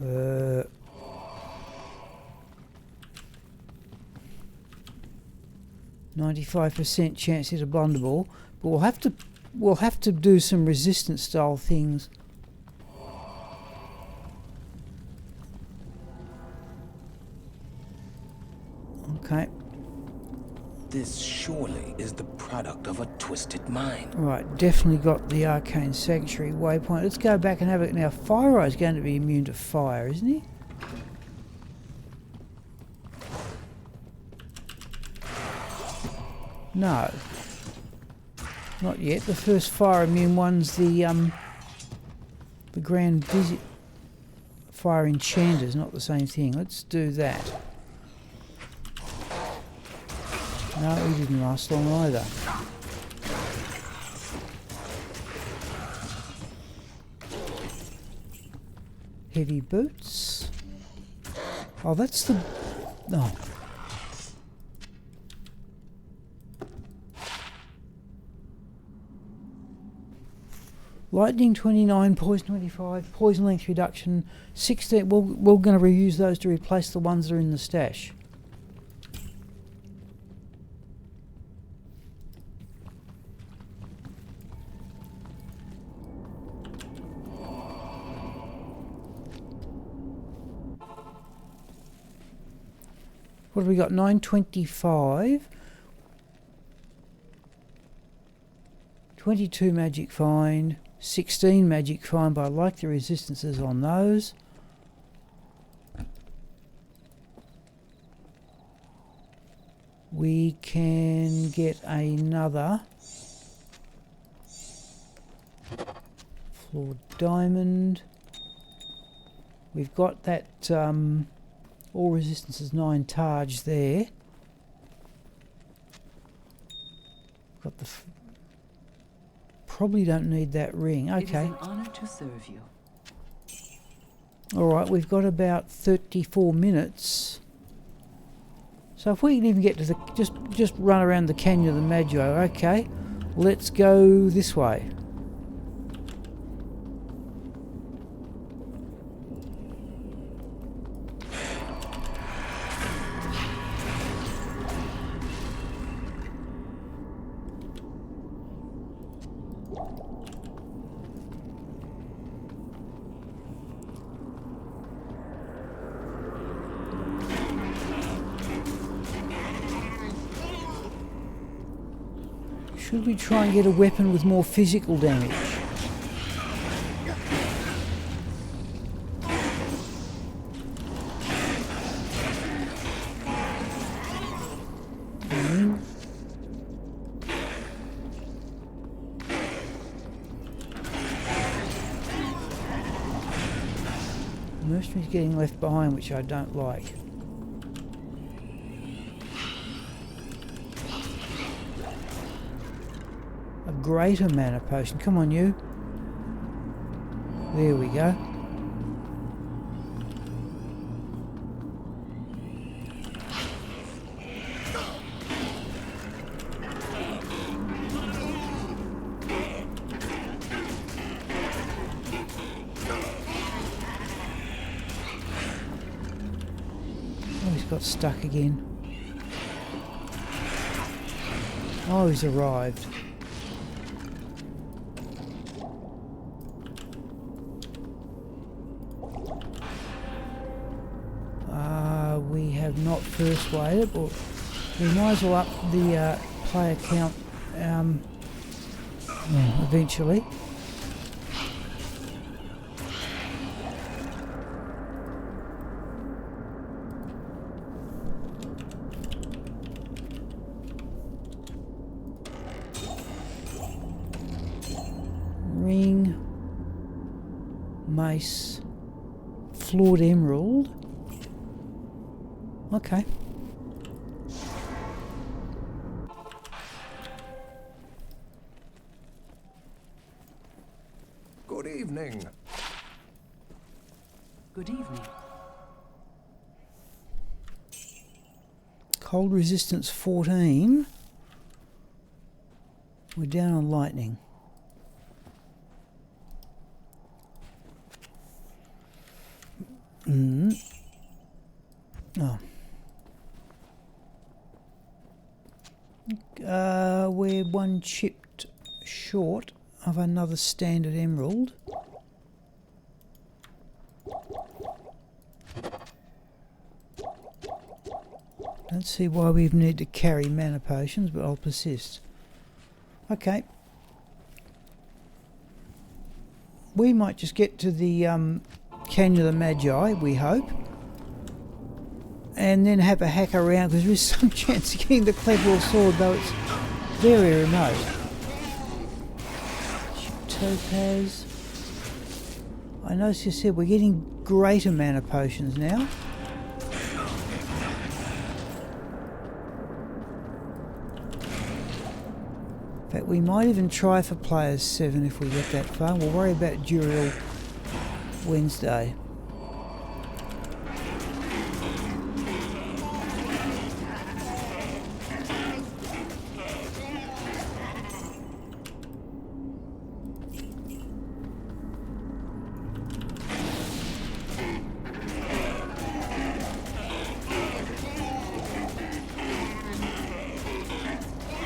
Uh, 95% chance hit a blunderball, but we'll have to do some resistance style things. Okay. This surely is the product of a twisted mind. Right, definitely got the Arcane Sanctuary waypoint. Let's go back and have it. Now, Fire Eye's going to be immune to fire, isn't he? No. Not yet. The first fire immune one's the Grand Visit. Fire Enchanter's not the same thing. Let's do that. No, he didn't last long either. Heavy boots. Oh, that's the... Oh. Lightning 29, poison 25, poison length reduction 16. We're going to reuse those to replace the ones that are in the stash. What have we got? 925. 22 magic find. 16 magic find, but I like the resistances on those. We can get another flawed diamond. We've got that all resistances 9 Taj there. Got the probably don't need that ring. Okay. It is an honor to serve you. All right, we've got about 34 minutes. So if we can even get to the just run around the Canyon of the Magi, okay. Let's go this way. Should we try and get a weapon with more physical damage? Mercenary's getting left behind, which I don't like. A greater mana potion. Come on, you. There we go. Oh, he's got stuck again. Oh, he's arrived. We have not first waited, but we might as well up the player count eventually. Ring, mace, flawed emerald. Okay. Good evening. Good evening. Cold resistance 14. We're down on lightning. Oh. We're one chipped short of another standard emerald. Don't see why we need to carry mana potions, but I'll persist. Okay. We might just get to the Canyon of the Magi, we hope. And then have a hack around, because there is some chance of getting the Cleglaw sword, though it's very remote. Topaz. I noticed you said we're getting greater mana potions now. In fact, we might even try for players 7 if we get that far. We'll worry about Duriel Wednesday.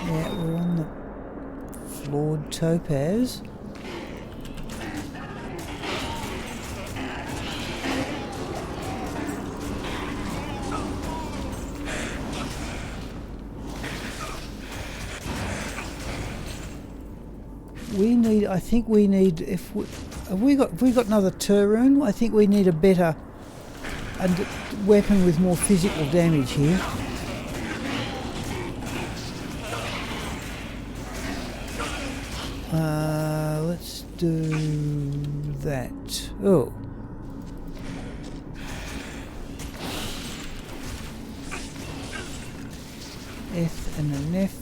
Yeah, we're on the flawed topaz. We need. I think we need. Have we got another turn? I think we need a better weapon with more physical damage here. Let's do that. Oh. F and an F.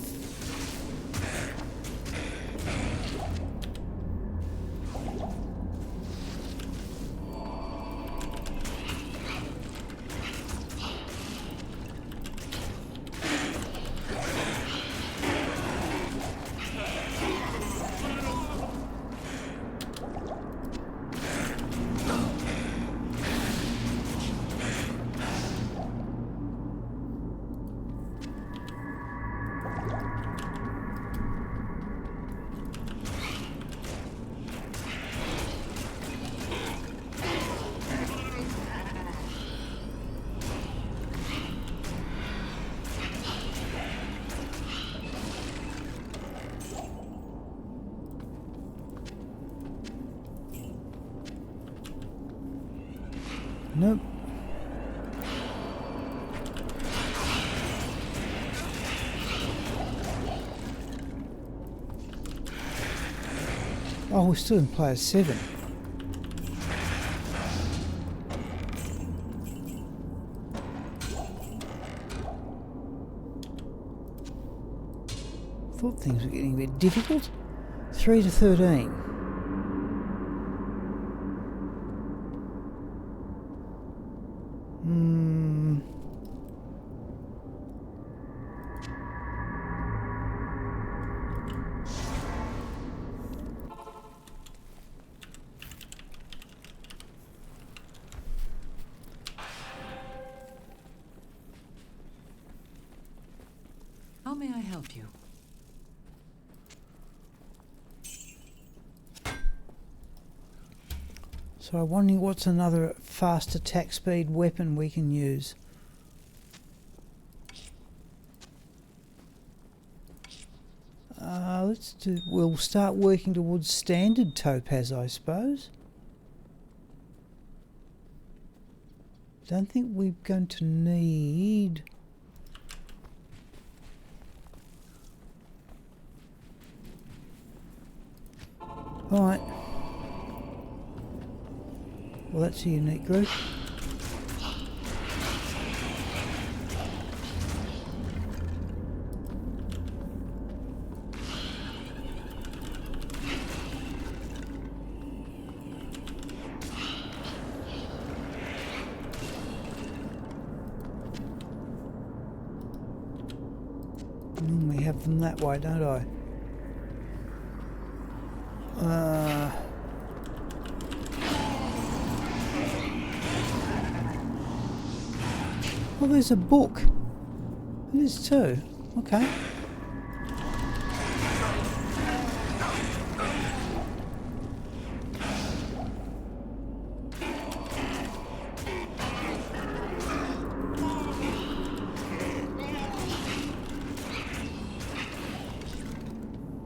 Nope. Oh, we're still in player 7. Thought things were getting a bit difficult. 3 to 13. How may I help you? So I'm wondering what's another fast attack speed weapon we can use. We'll start working towards standard topaz, I suppose. Don't think we're going to need... Alright. Well, that's a unique group. We have them that way, don't I? Well, there's a book. It is too. Okay.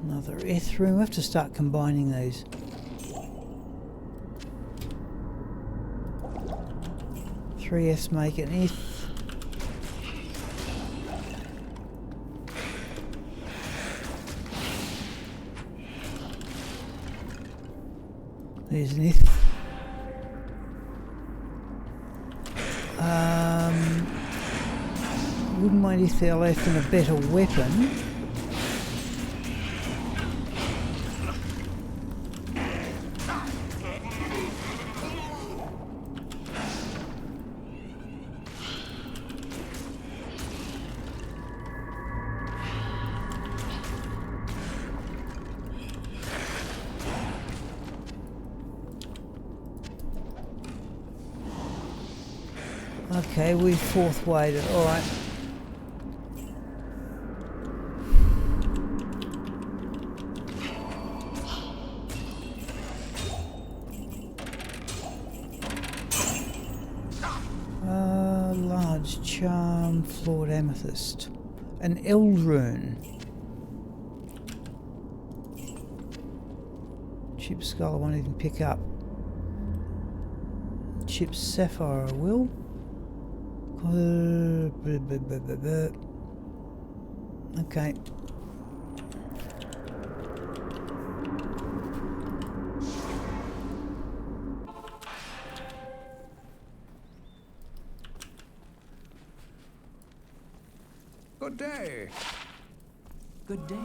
Another F room. We have to start combining these. Three Fs make an F. There's an F. Wouldn't mind if they're left in a better weapon. Okay, we've fourth weighted, alright. Large charm, flawed amethyst. An eld rune. Ship's skull I won't even pick up. Ship's sapphire I will. Okay. Good day. Good day.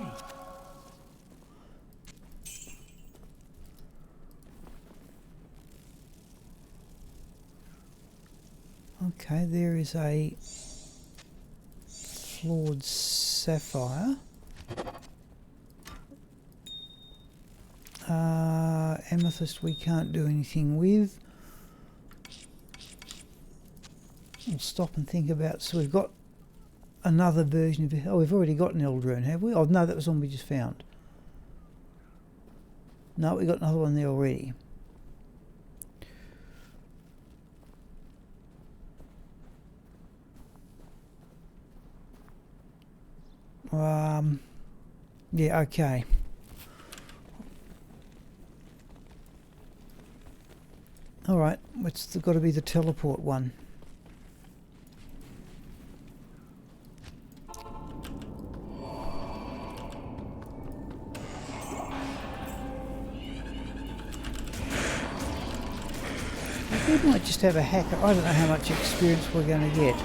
Okay, there is a flawed sapphire. Amethyst we can't do anything with. We'll stop and think about. So we've got another version of it. Oh, we've already got an Eldrune, have we? Oh no, that was one we just found. No, we got another one there already. Yeah, okay. Alright, it's got to be the teleport one. We might just have a hacker. I don't know how much experience we're going to get.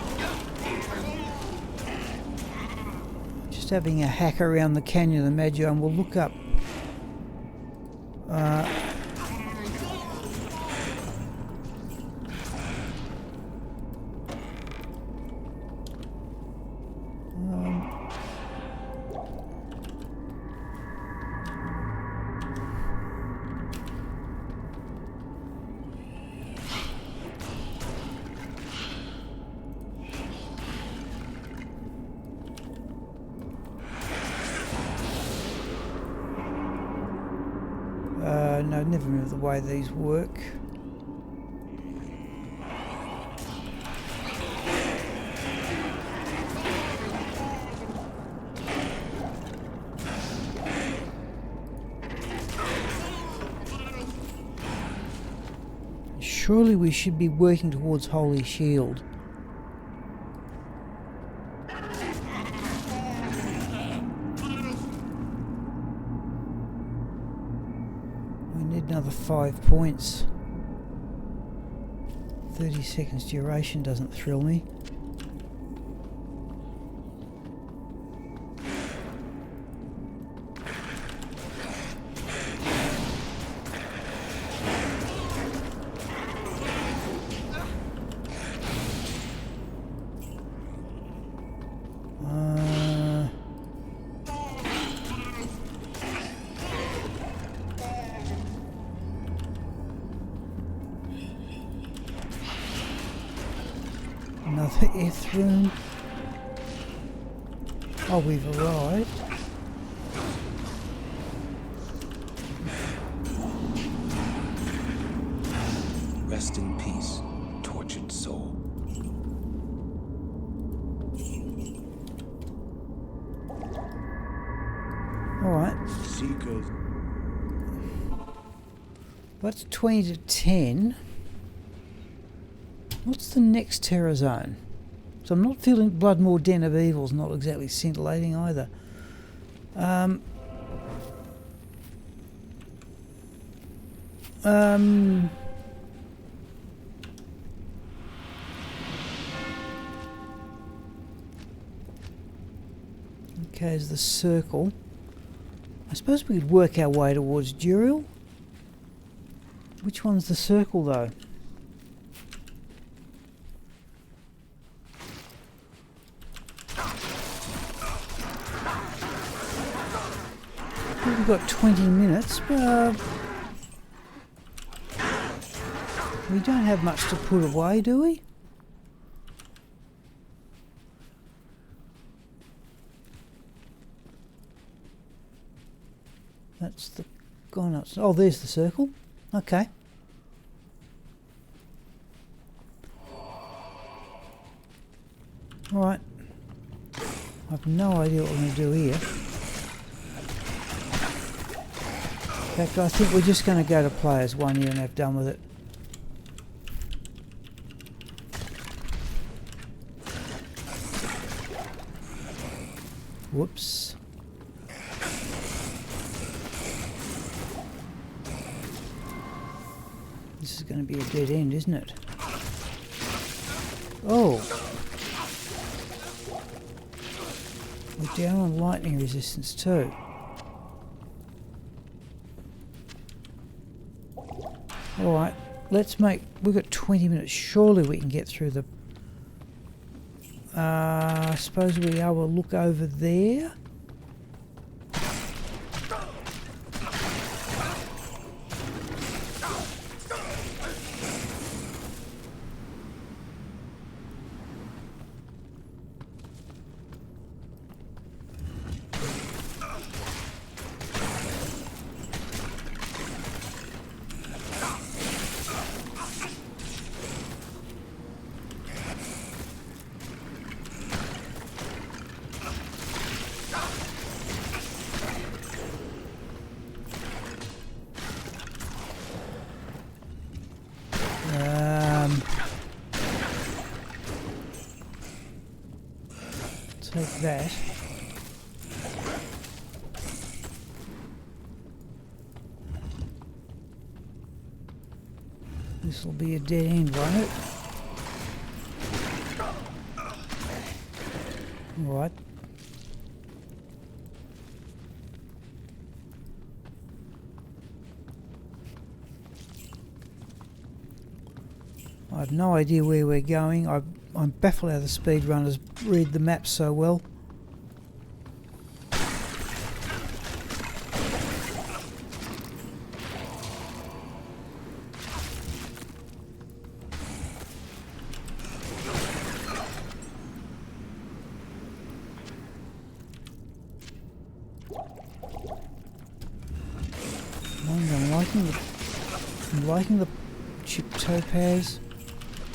Just having a hack around the Canyon of the Magi, and we'll look up no, never remember the way these work. Surely we should be working towards Holy Shield. Another 5 points. 30 seconds duration doesn't thrill me. Another Ith room. Oh, we've arrived. Rest in peace, tortured soul. Alright. Seekers. That's 20 to 10. What's the next terror zone? So I'm not feeling Bloodmoor Den of Evil's not exactly scintillating either. Okay, is the circle. I suppose we could work our way towards Duriel. Which one's the circle though? We've got 20 minutes, but we don't have much to put away, do we? That's the gone up. Oh, there's the circle. Okay. Alright. I have no idea what we're going to do here. fact, I think we're just going to go to players 1 here and have done with it. Whoops. This is going to be a dead end, isn't it? Oh! We're down on lightning resistance too. Alright, let's make... We've got 20 minutes. Surely we can get through the... I suppose we are able to look over there. Take that. This will be a dead end, won't it? Alright. I have no idea where we're going. I'm baffled how the speedrunners read the maps so well. I'm liking the chip topaz.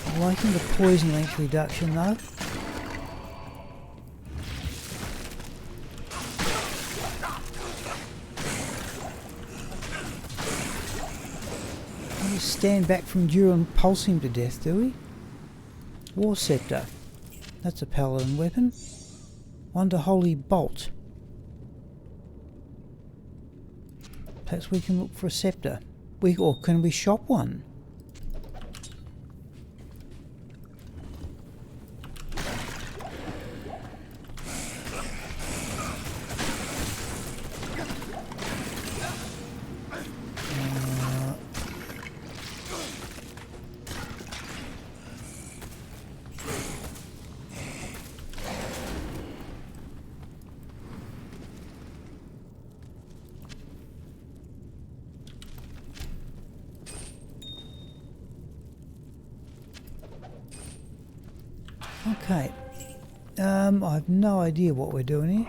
I'm liking the poison length reduction though. We stand back from Duriel and pulse him to death, do we? War Scepter. That's a paladin weapon. Wonder Holy Bolt. Perhaps we can look for a scepter. Or can we shop one? Okay, I have no idea what we're doing here.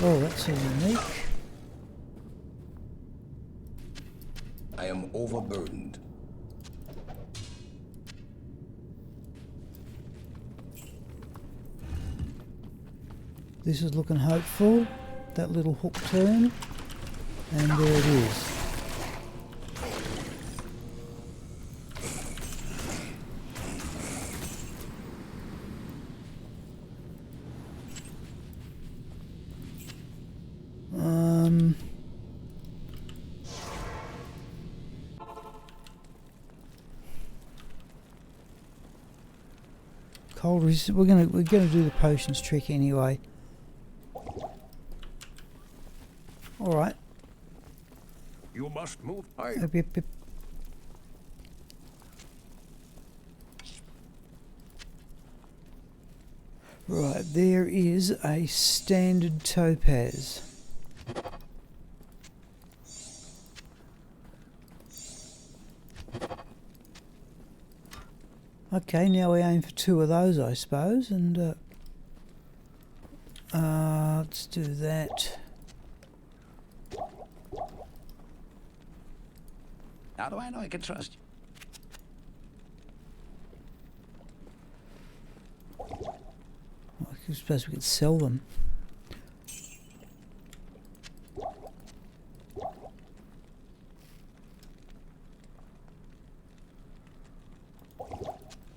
Oh, that's so unique. I am overburdened. This is looking hopeful. That little hook turn. And there it is. Cold resist. We're gonna do the potions trick anyway. All right. You must move. Yep, yep, yep. Right, there is a standard topaz. Okay, now we aim for 2 of those, I suppose, and let's do that. How do I know I can trust you? I suppose we could sell them.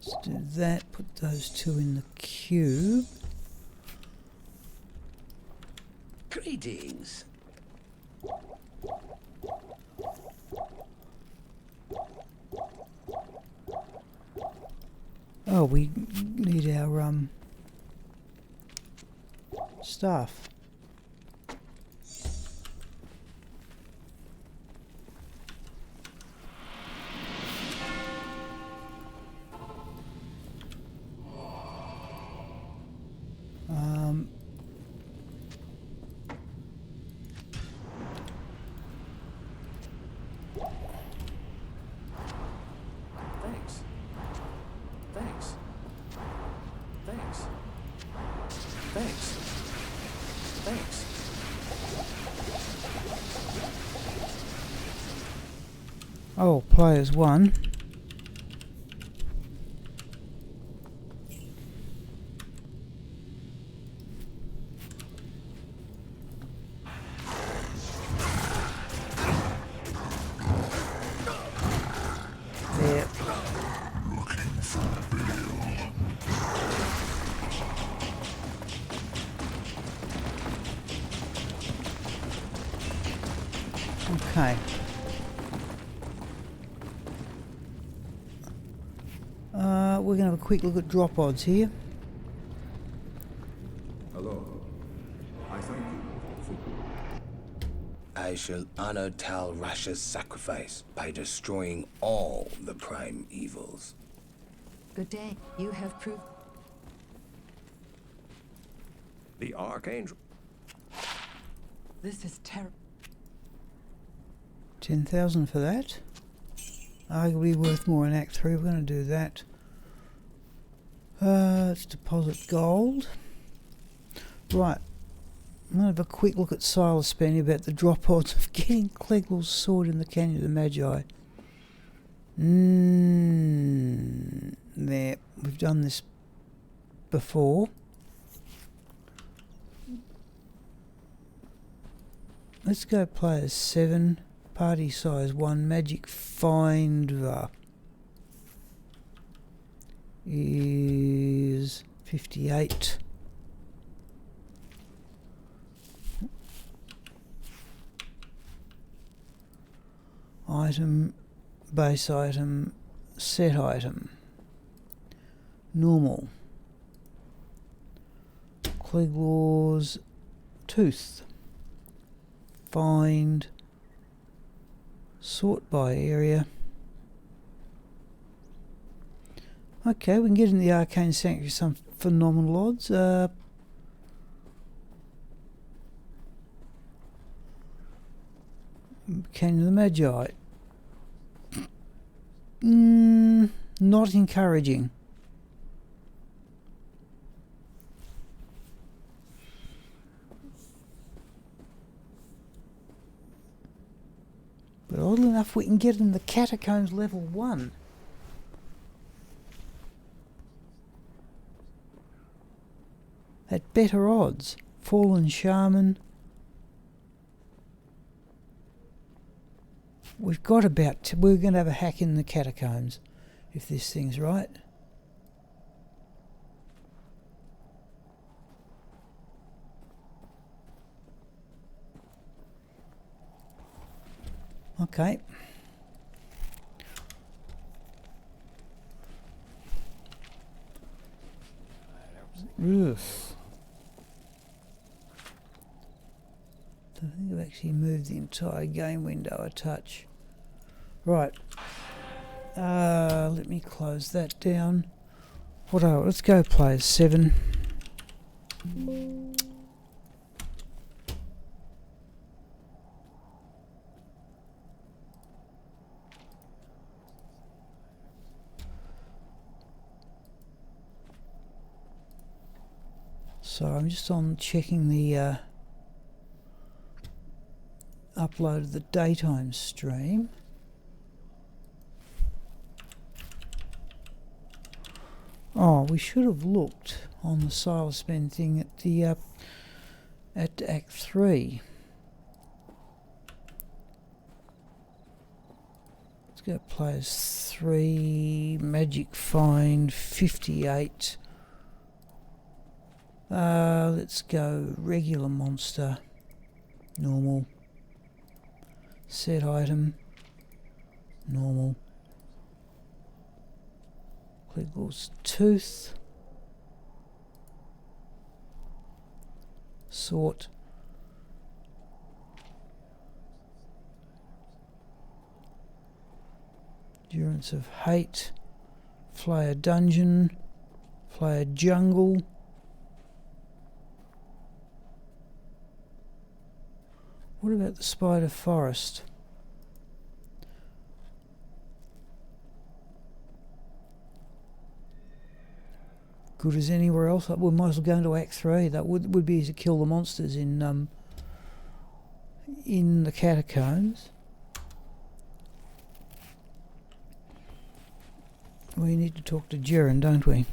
Let's do that, put those 2 in the cube. Greetings. Oh, we need our staff. Thanks. Thanks. Thanks. Thanks. Thanks. Oh, players 1. There. Okay. We're going to have a quick look at drop odds here. Hello. I thank you for... I shall honor Tal Rasha's sacrifice by destroying all the prime evils. Good day. You have proved. The Arcane... This is terrible. 10,000 for that. Arguably worth more in Act 3. We're going to do that. Let's deposit gold. Right. I'm going to have a quick look at Silas Spenny about the drop odds of getting Cleglaw's sword in the Canyon of the Magi. There. We've done this before. Let's go players 7. Party size 1. Magic finder is 58. Item, base item, set item. Normal. Cleglaw's tooth. Find. Sort by area. Okay, we can get in the Arcane Sanctuary some phenomenal odds. Canyon of the Magi. Not encouraging. But oddly enough, we can get in the Catacombs Level 1. At better odds. Fallen Shaman. We've got about... we're going to have a hack in the Catacombs, if this thing's right. Okay. Ugh. I think I've actually moved the entire game window a touch. Right. Let me close that down. What are? Let's go players 7. So I'm just on checking the upload of the daytime stream. Oh, we should have looked on the Silas Ben thing at the at Act 3. Let's go players 3, magic find 58. Let's go regular monster, normal, set item, normal, Cleglaw's tooth, sort, endurance of hate, Flayer dungeon, Flayer jungle. What about the spider forest? Good as anywhere else. We might as well go into Act 3. That would be easy to kill the monsters in the catacombs. We need to talk to Jaren, don't we?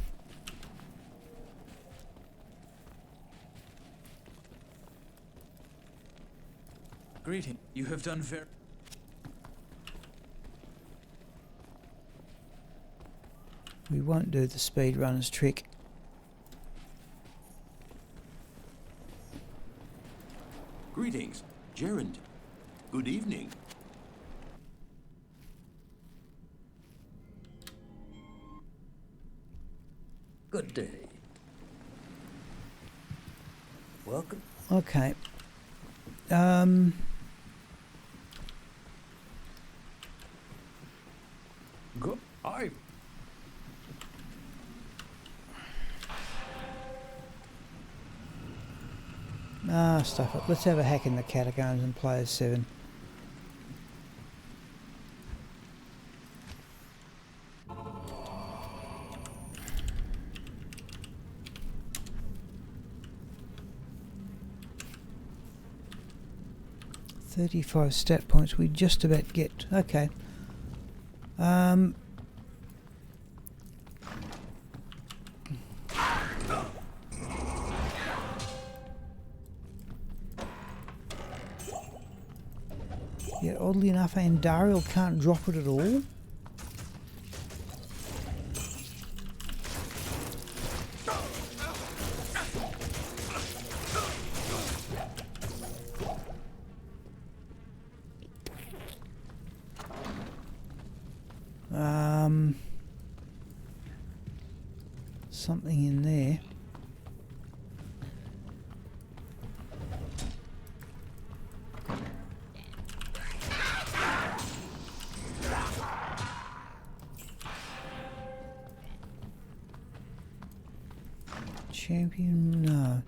Greeting. You have done very... We won't do the speedrunner's trick. Greetings, Gerund. Good evening. Good day. Welcome. Okay. Go. Stuff it. Let's have a hack in the catacombs and players 7. $35 stat points. We just about get. Okay. Yeah, oddly enough, and Duriel can't drop it at all. Something in there. Champion, no.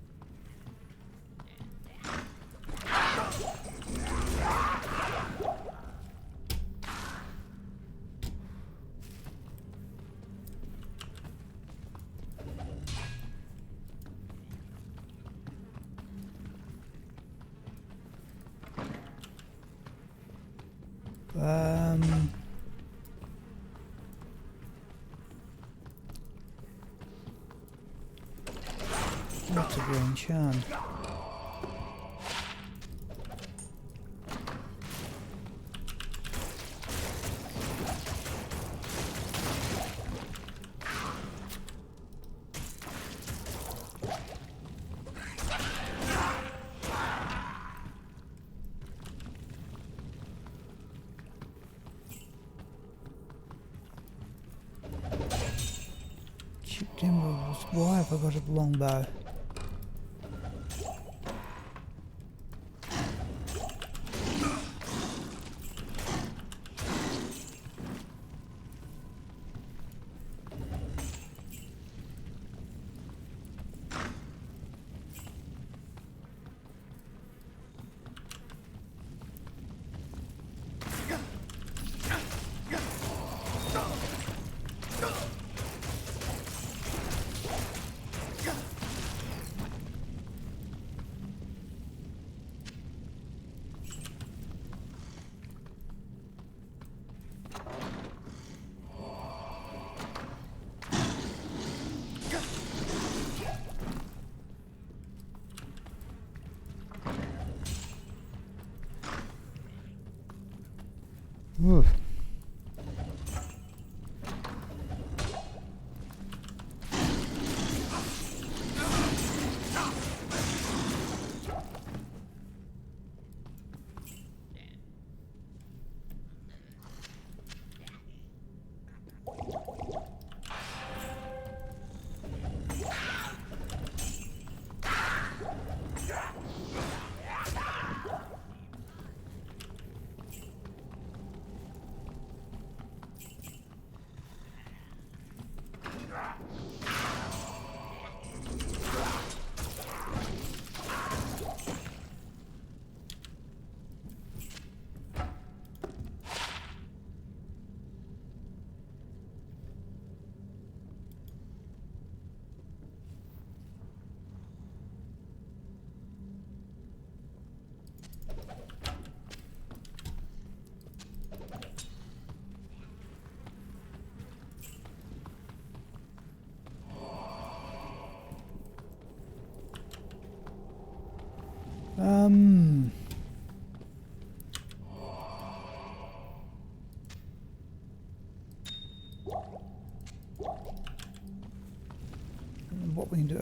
What's a green charm? Chipped emeralds. Why have I got a longbow? Oof. What we can do,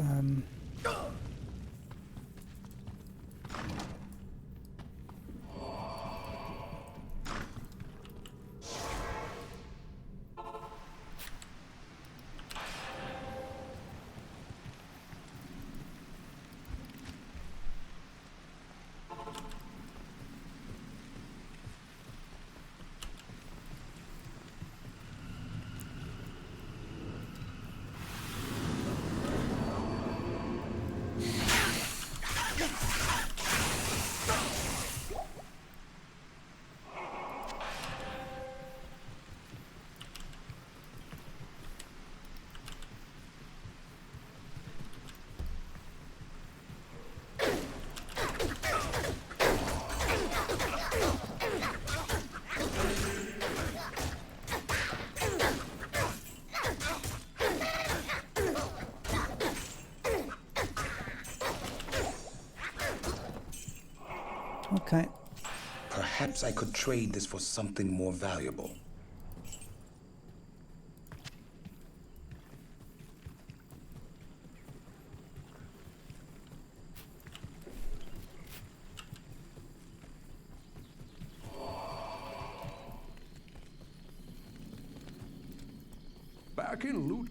okay. Perhaps I could trade this for something more valuable. Back in loot.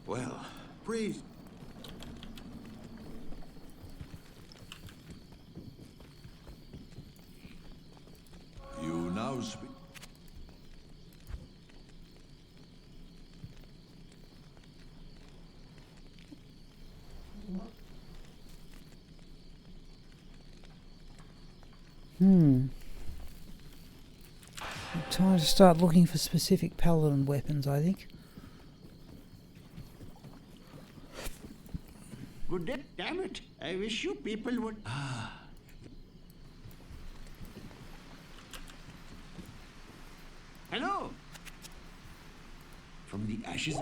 Well, praise. You now speak. Time to start looking for specific paladin weapons, I think. Good day. Damn it. I wish you people would. Hello. From the ashes.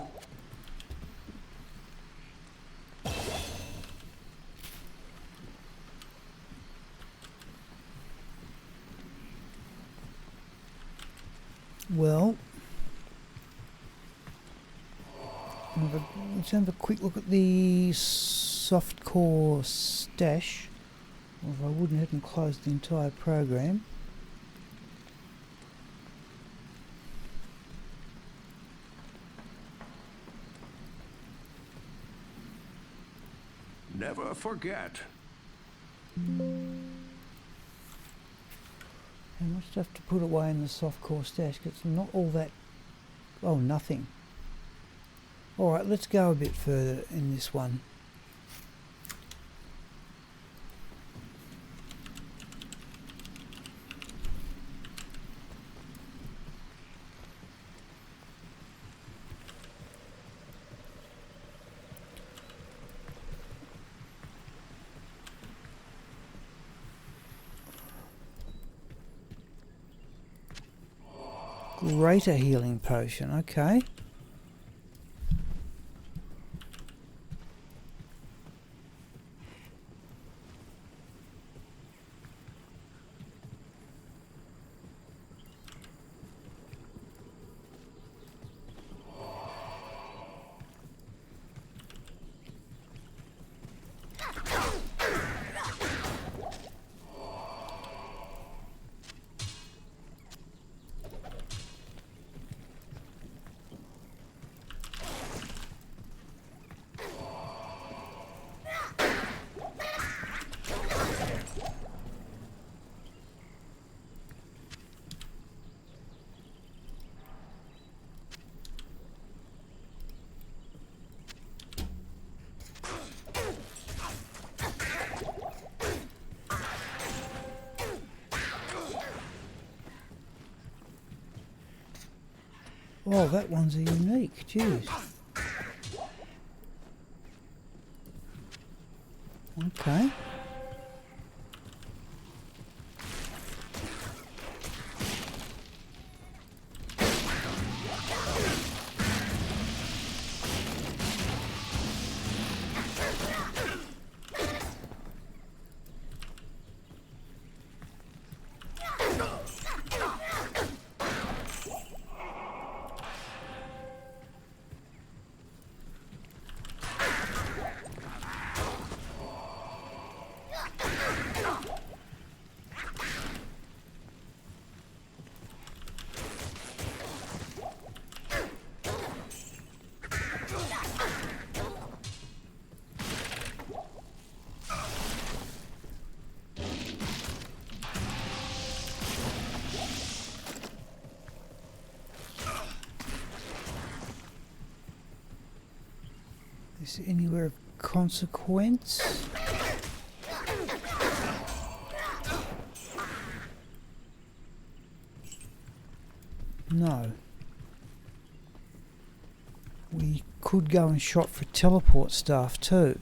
Well, let's have a quick look at the softcore stash. Or if I hadn't closed the entire program. Never forget. How much stuff to put away in the softcore stash? 'Cause it's not all that. Oh, nothing. Alright, let's go a bit further in this one. Greater healing potion, okay. Oh, that one's a unique. Jeez. Okay. Is there anywhere of consequence? No. We could go and shop for teleport staff too.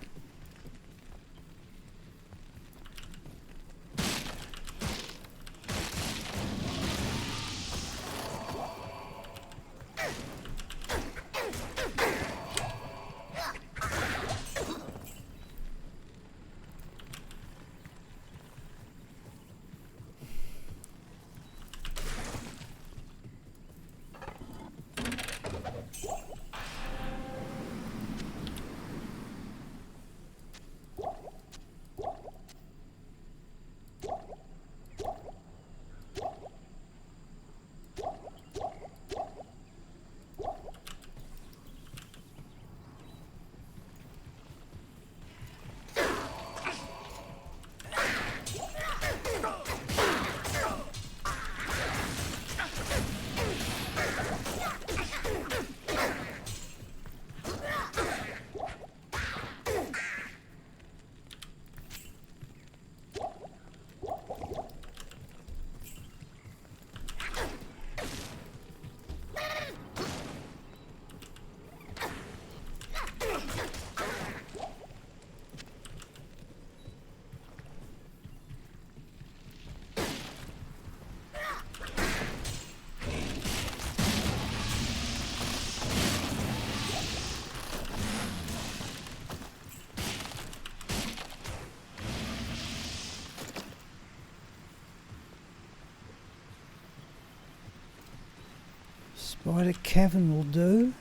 Spider cavern will do.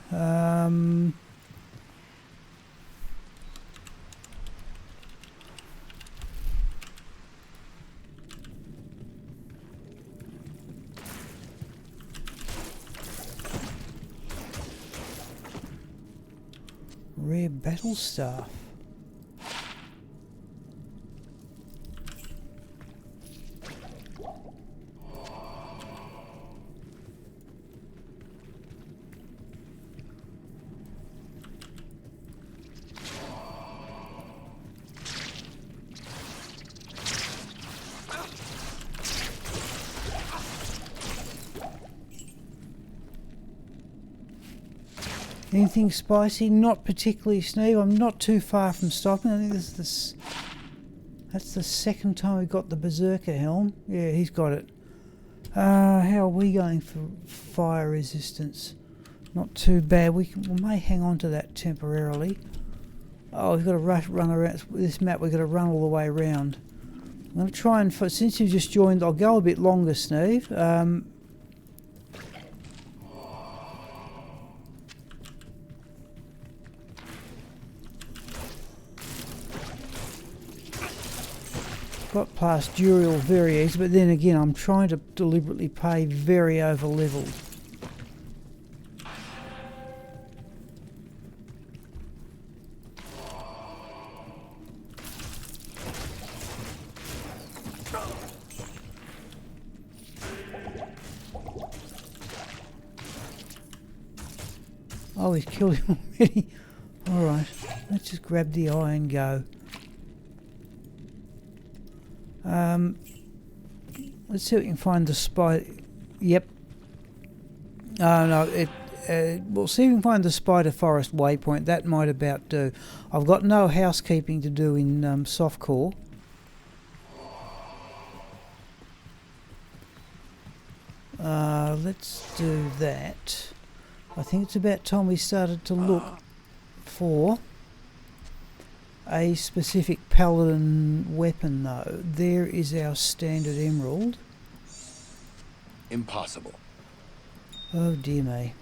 Rare battle staff. Anything spicy? Not particularly, Steve. I'm not too far from stopping. I think that's the second time we got the Berserker helm. Yeah, he's got it. How are we going for fire resistance? Not too bad. We may hang on to that temporarily. Oh, we've got to run around this map. We've got to run all the way around. I'm going to try and, since you've just joined, I'll go a bit longer, Steve. Got past Duriel very easy, but then again I'm trying to deliberately play very over leveled. Oh, he's killed him already. Alright, let's just grab the eye and go. Let's see if we can find the spider. Yep. Oh no, we'll see if we can find the Spider Forest waypoint. That might about do. I've got no housekeeping to do in softcore. Let's do that. I think it's about time we started to look for a specific paladin weapon though. There is our standard emerald. Impossible. Oh dear me.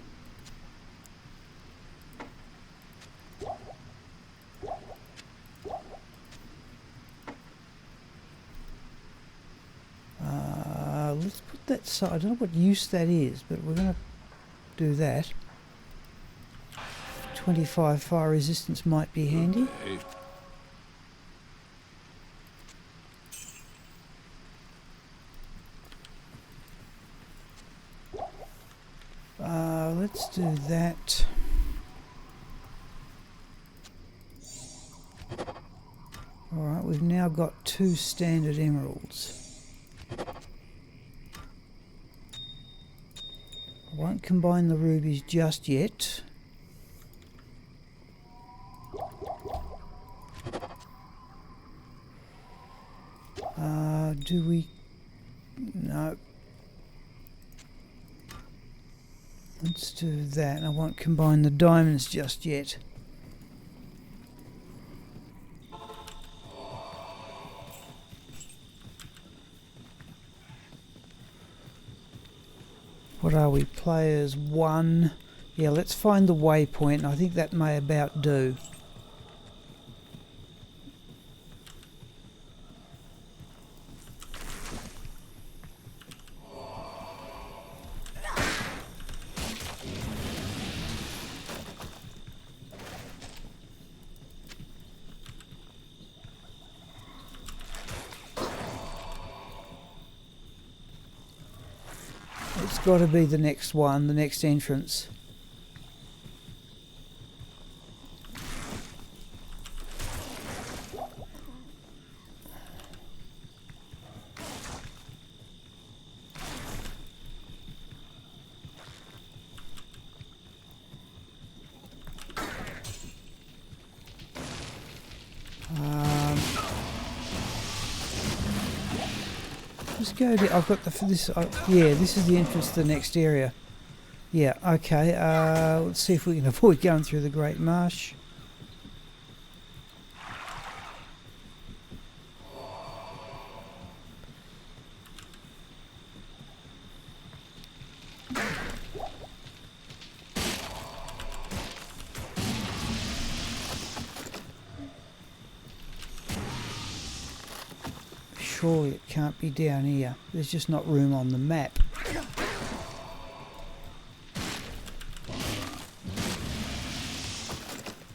Let's put that side. I don't know what use that is, but we're going to do that. 25 fire resistance might be handy. Let's do that. Alright, we've now got 2 standard emeralds. I won't combine the rubies just yet. Do we... No. Let's do that. I won't combine the diamonds just yet. What are we? Players 1. Yeah, let's find the waypoint. I think that may about do. It's got to be the next one, the next entrance. Just go to, I've got this, yeah, this is the entrance to the next area. Yeah, okay, let's see if we can avoid going through the Great Marsh. Surely it can't be down here. There's just not room on the map.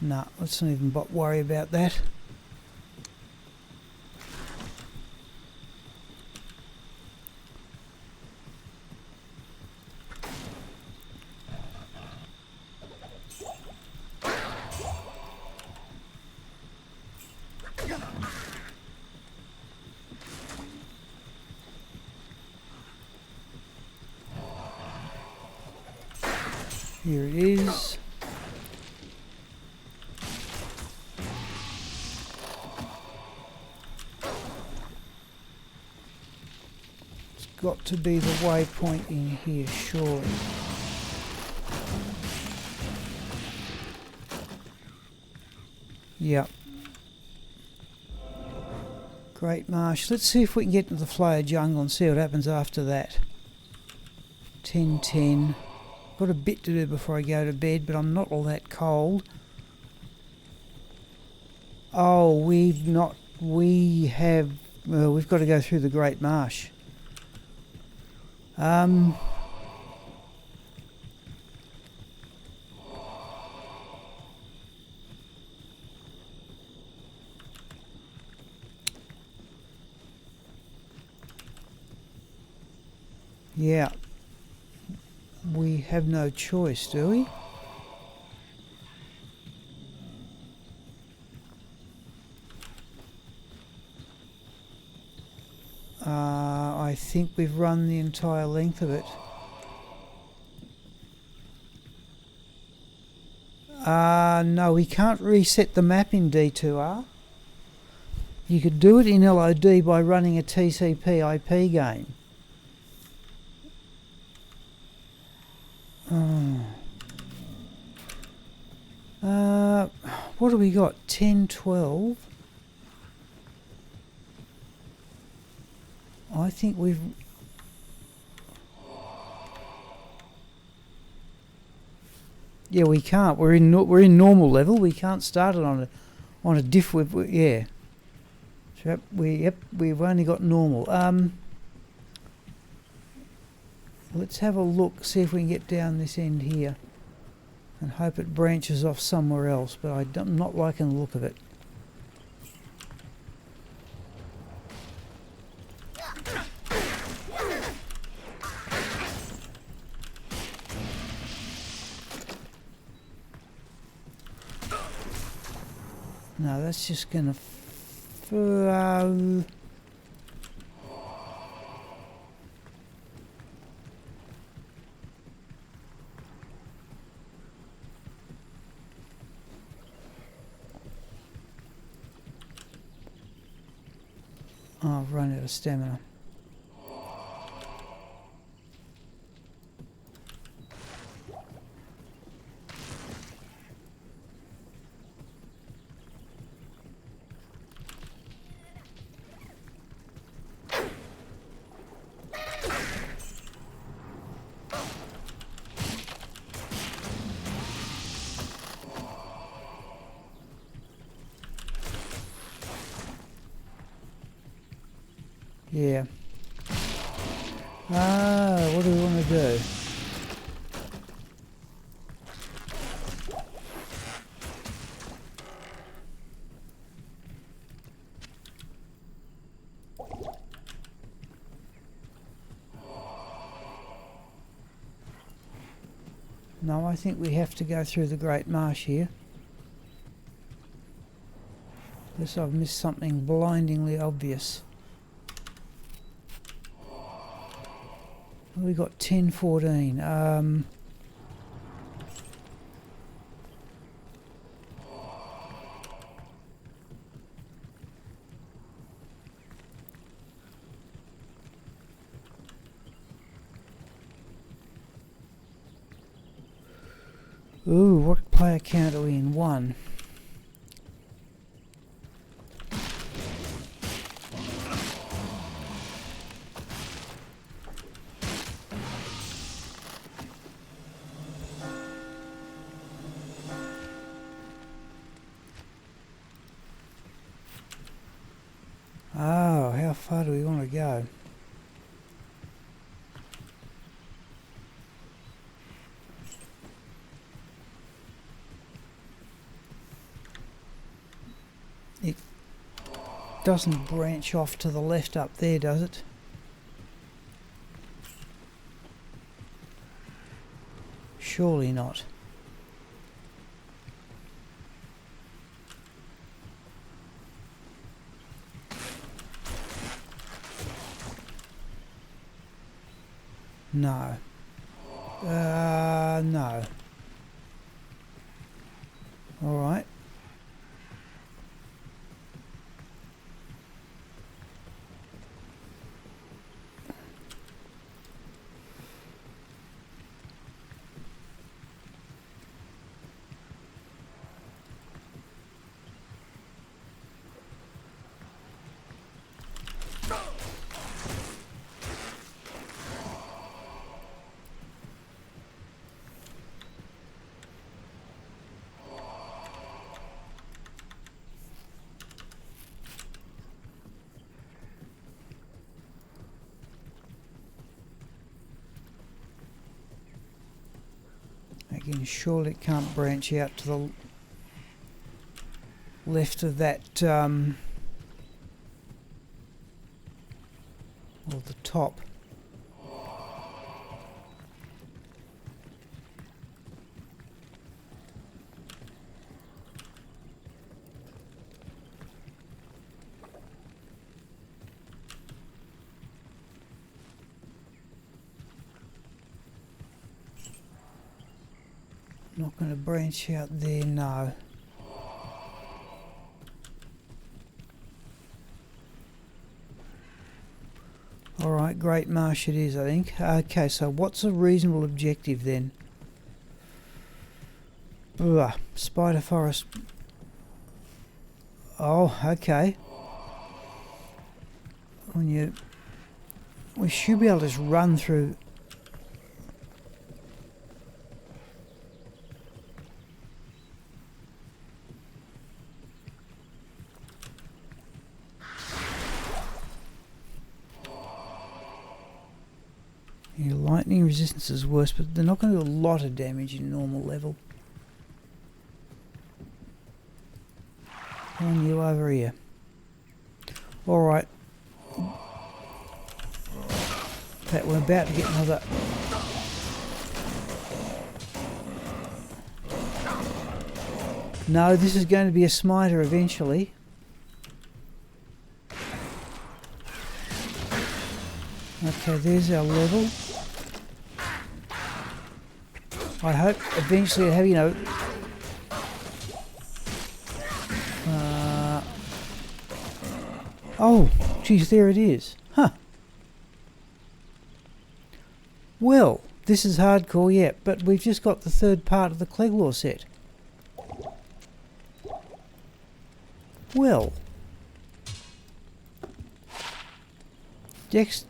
Nah, let's not even worry about that. Here it is. It's got to be the waypoint in here, surely. Yep. Great Marsh. Let's see if we can get into the Flayer Jungle and see what happens after that. 10:10. Got a bit to do before I go to bed, but I'm not all that cold. Oh, we've got to go through the Great Marsh. Yeah. We have no choice, do we? I think we've run the entire length of it. No, we can't reset the map in D2R. You could do it in LOD by running a TCP IP game. What do we got? 10, 12. I think we've... Yeah, we can't. We're in normal level. We can't start it on a diff. Yeah. So we've only got normal. Let's have a look. See if we can get down this end here, and hope it branches off somewhere else. But I'm not liking the look of it. No, that's just gonna. Oh, I've run out of stamina. Yeah. What do we want to do? No, I think we have to go through the Great Marsh here. Unless I've missed something blindingly obvious. We got 10, 14. Ooh, what player count are we in? 1. Oh, how far do we want to go? It doesn't branch off to the left up there, does it? Surely not. No. No. All right. Again, surely it can't branch out to the left of that, or the top. Not going to branch out there, no. Alright, Great Marsh it is, I think. Okay, so what's a reasonable objective then? Ugh, Spider Forest. Oh, okay. We should be able to just run through. Yeah, lightning resistance is worse, but they're not going to do a lot of damage in normal level. On you over here. Alright. That we're about to get another. No, this is going to be a smiter eventually. Okay, there's our level. I hope eventually I have, you know. Oh, geez, there it is. Huh. Well, this is hardcore, yeah, but we've just got the third part of the Cleglaw set. Well. Dex...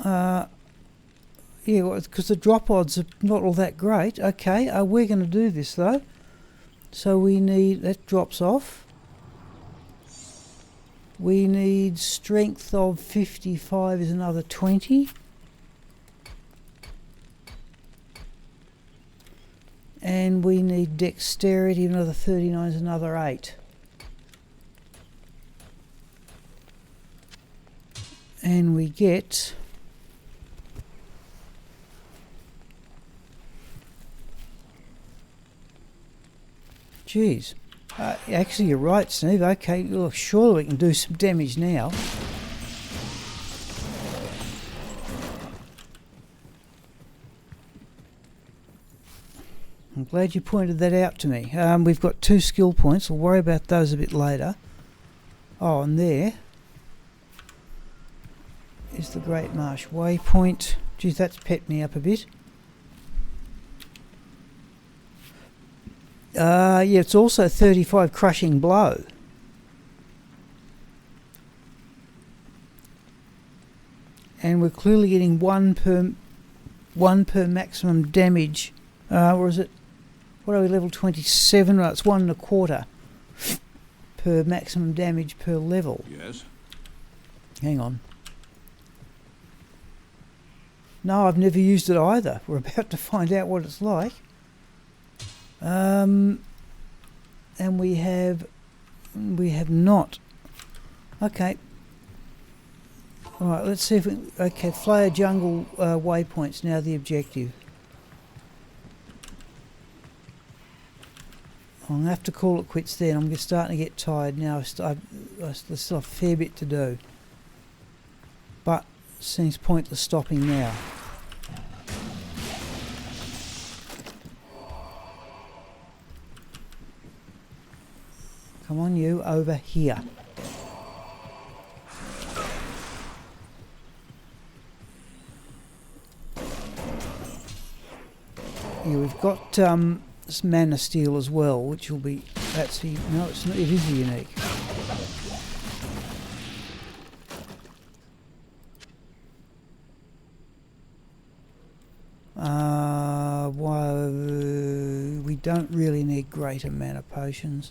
yeah, because the drop odds are not all that great. Okay, we're going to do this though. So we need... that drops off. We need strength of 55 is another 20. And we need dexterity of another 39 is another 8. And we get... Jeez. Actually, you're right, Steve. Okay, look, surely we can do some damage now. I'm glad you pointed that out to me. We've got 2 skill points. We'll worry about those a bit later. Oh, and there is the Great Marsh waypoint. Geez, that's pet me up a bit. Yeah, it's also 35 crushing blow. And we're clearly getting one per maximum damage. Or is it? What are we, level 27? Right, it's 1 1/4 per maximum damage per level. Yes. Hang on. No, I've never used it either. We're about to find out what it's like. And we have not. Okay. All right. Let's see if we. Okay, Flayer Jungle waypoints now the objective. I'm gonna have to call it quits then. I'm starting to get tired now. There's still a fair bit to do, but it seems pointless stopping now. Come on, you, over here. Yeah, we've got this mana steel as well, which will be... that's the... no, it's not, it is unique. Well, we don't really need greater mana potions.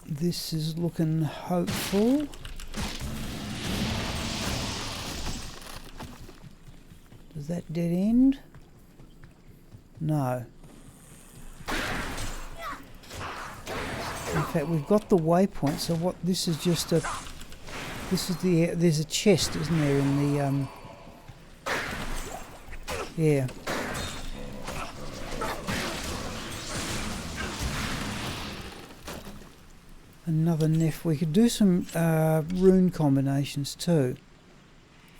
This is looking hopeful. Does that dead end? No. In fact, we've got the waypoint, so what this is just a... This is the... There's a chest, isn't there, in the... Yeah. Another nef. We could do some rune combinations too.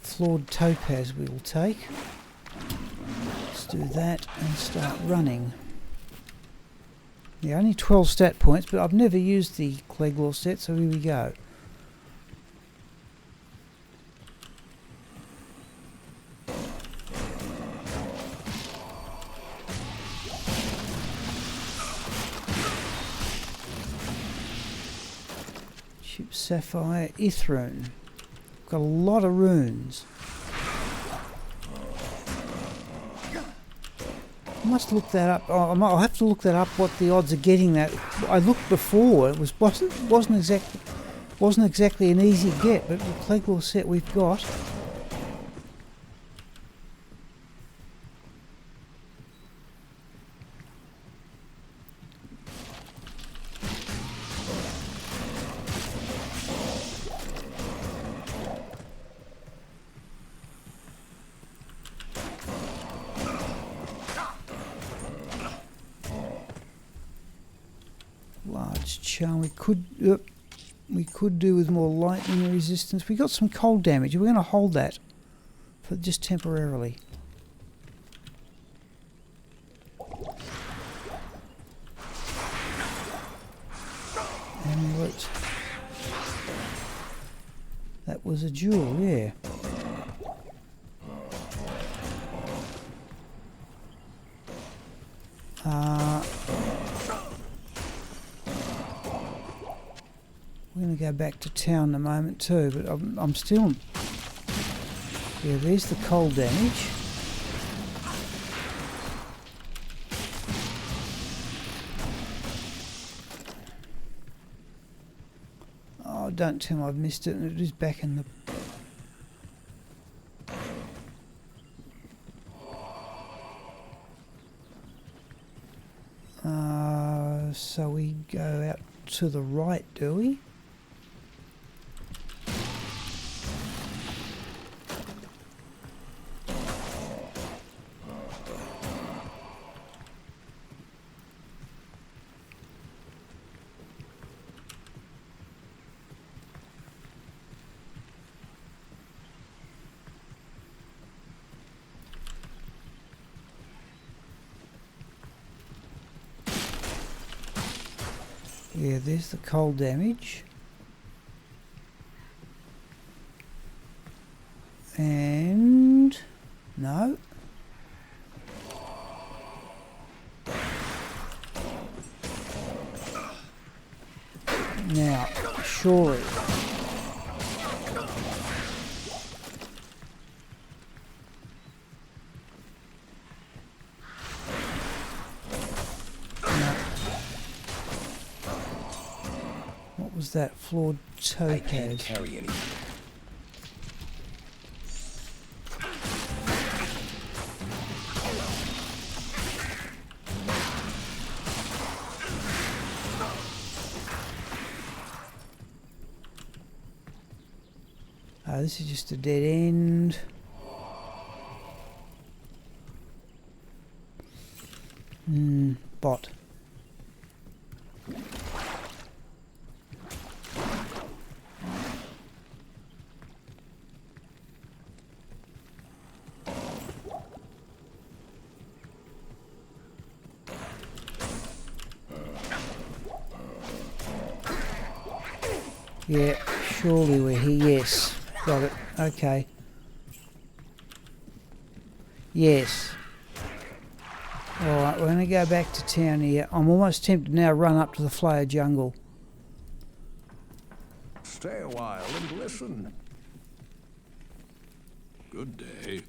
Flawed topaz we will take. Let's do that and start running. Yeah, only 12 stat points, but I've never used the Cleglaw set, so here we go. Ship Sapphire, Ithrune. Got a lot of runes. I must look that up. Oh, I'll have to look that up. What the odds of getting that? I looked before. It wasn't exactly an easy get, but the Cleglaw set we've got. Large charm. We could do with more lightning resistance. We got some cold damage. We're going to hold that for just temporarily. Amulet. That was a jewel, yeah. We're going to go back to town in a moment too, but I'm still... Yeah, there's the cold damage. Oh, don't tell me I've missed it, and it is back in the... So we go out to the right, do we? Yeah, there's the cold damage. And... no. Now, surely... was that flawed topaz? I can't carry anything. Oh, this is just a dead end. Bot. Yeah, surely we're here. Yes, got it. Okay. Yes. Alright, we're going to go back to town here. I'm almost tempted to now run up to the Flayer Jungle. Stay a while and listen. Good day.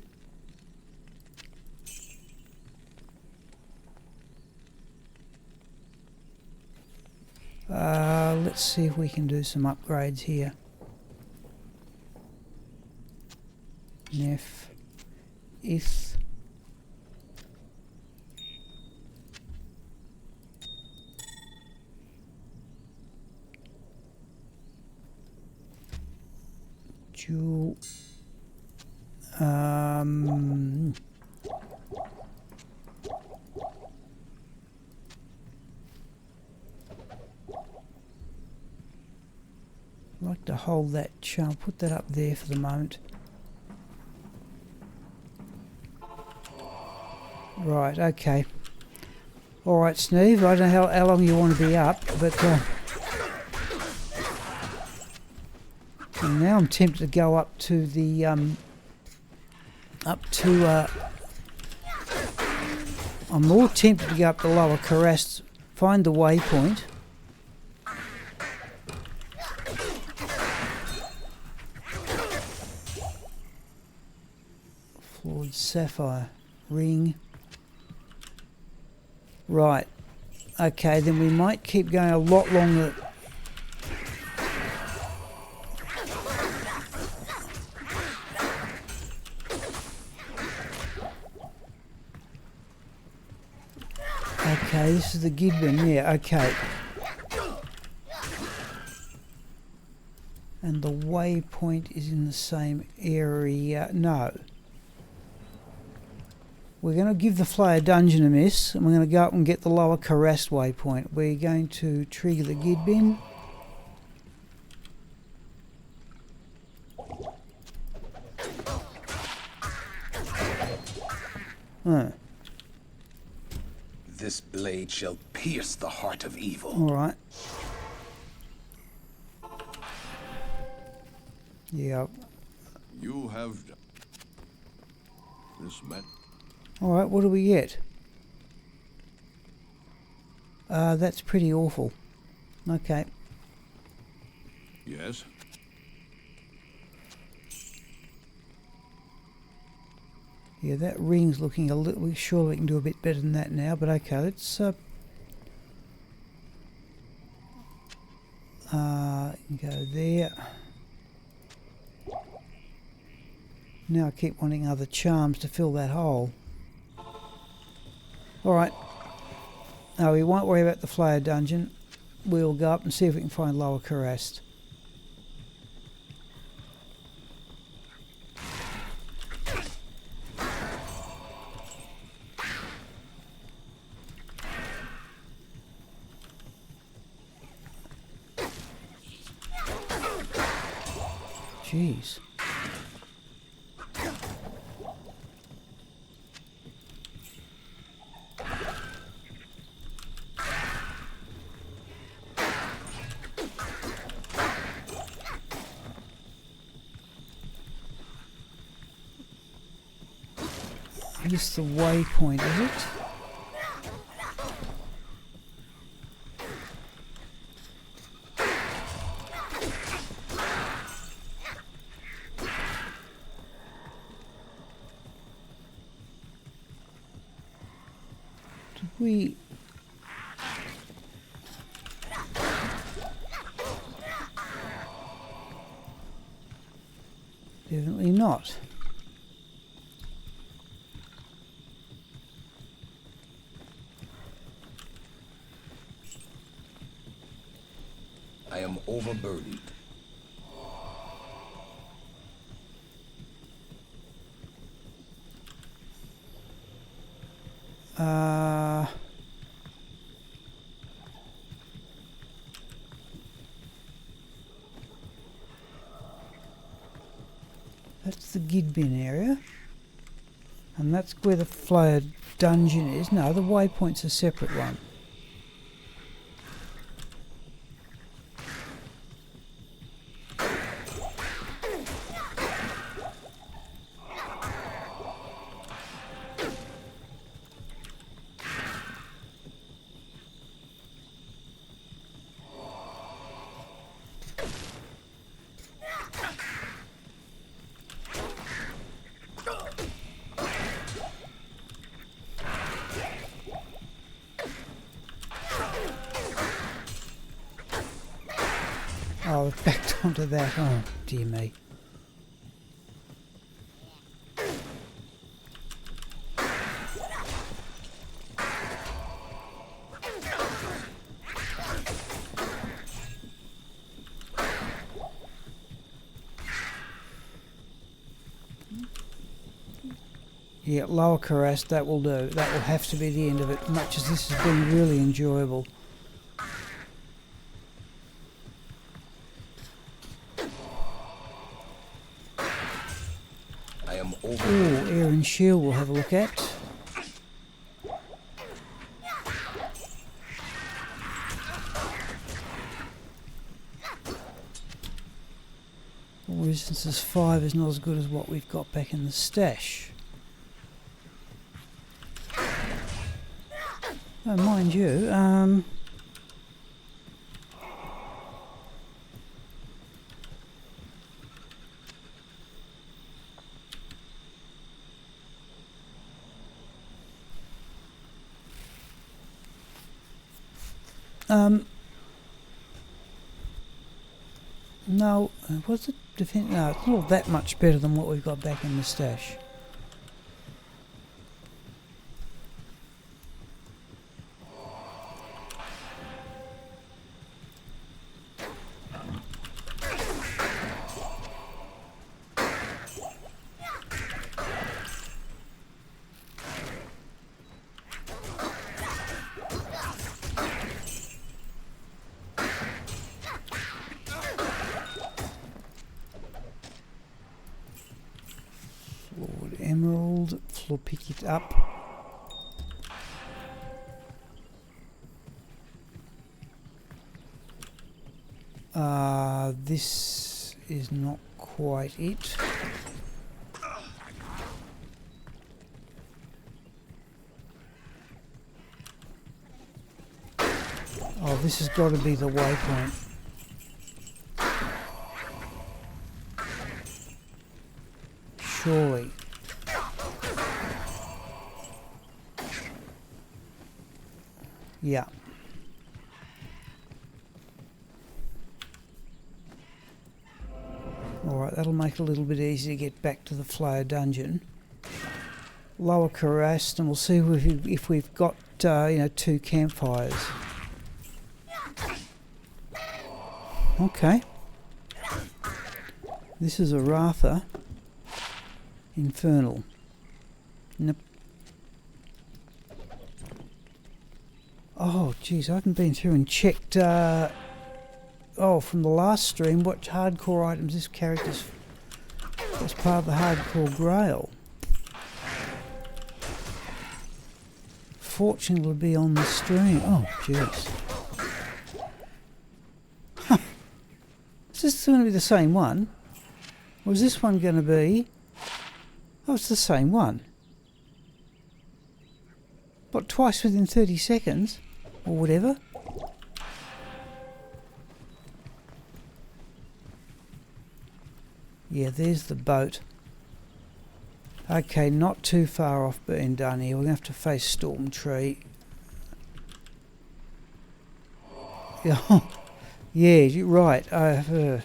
Let's see if we can do some upgrades here. Nef. If. Jewel. I'd like to hold that charm, put that up there for the moment. Right, okay. Alright, Sneeve, I don't know how long you want to be up, but and now I'm tempted to go up to the I'm more tempted to go up to Lower Kurast, find the waypoint. Flawed sapphire ring. Right. Okay, then we might keep going a lot longer. Okay, this is the Gidbin, yeah, okay. And the waypoint is in the same area. No. We're going to give the Flayer Dungeon a miss, and we're going to go up and get the Lower Kurast waypoint. We're going to trigger the Gidbin. Huh. This blade shall pierce the heart of evil. Alright. Yeah. You have this met. Alright, what do we get? That's pretty awful. Okay. Yes. Yeah, that ring's looking a little... Surely we can do a bit better than that now, but okay, let's... go there. Now I keep wanting other charms to fill that hole. Alright. No, we won't worry about the Flayer Dungeon. We'll go up and see if we can find Lower Kurast. Jeez. This is the waypoint, is it? Did we... Definitely not. I am overburdened. That's the Gidbin area. And that's where the Flayer Dungeon is. No, the waypoint's a separate one. Oh, we've backed onto that. Oh, dear me. Yeah, Lower Kurast, that will do. That will have to be the end of it, much as this has been really enjoyable. I am over. Ooh, Air and Shield we'll have a look at. Resistance 5 is not as good as what we've got back in the stash. Oh, mind you, no, was it defense? No, it's not that much better than what we've got back in the stash. Emerald, we'll pick it up. This is not quite it. Oh, this has got to be the waypoint. Surely. Yeah. Alright, that'll make it a little bit easier to get back to the Flayer dungeon. Lower Kurast, and we'll see if we've got, 2 campfires. Okay. This is a Ratha. Infernal. Nope. Oh, geez, I haven't been through and checked, from the last stream, what hardcore items this character's as part of the hardcore grail. Fortune will be on the stream. Oh, jeez. Huh. Is this going to be the same one? Or is this one going to be... Oh, it's the same one. What, twice within 30 seconds? Or whatever? Yeah, there's the boat. Okay, not too far off being done here. We're going to have to face Storm Tree. Yeah, yeah, you're right. Alright,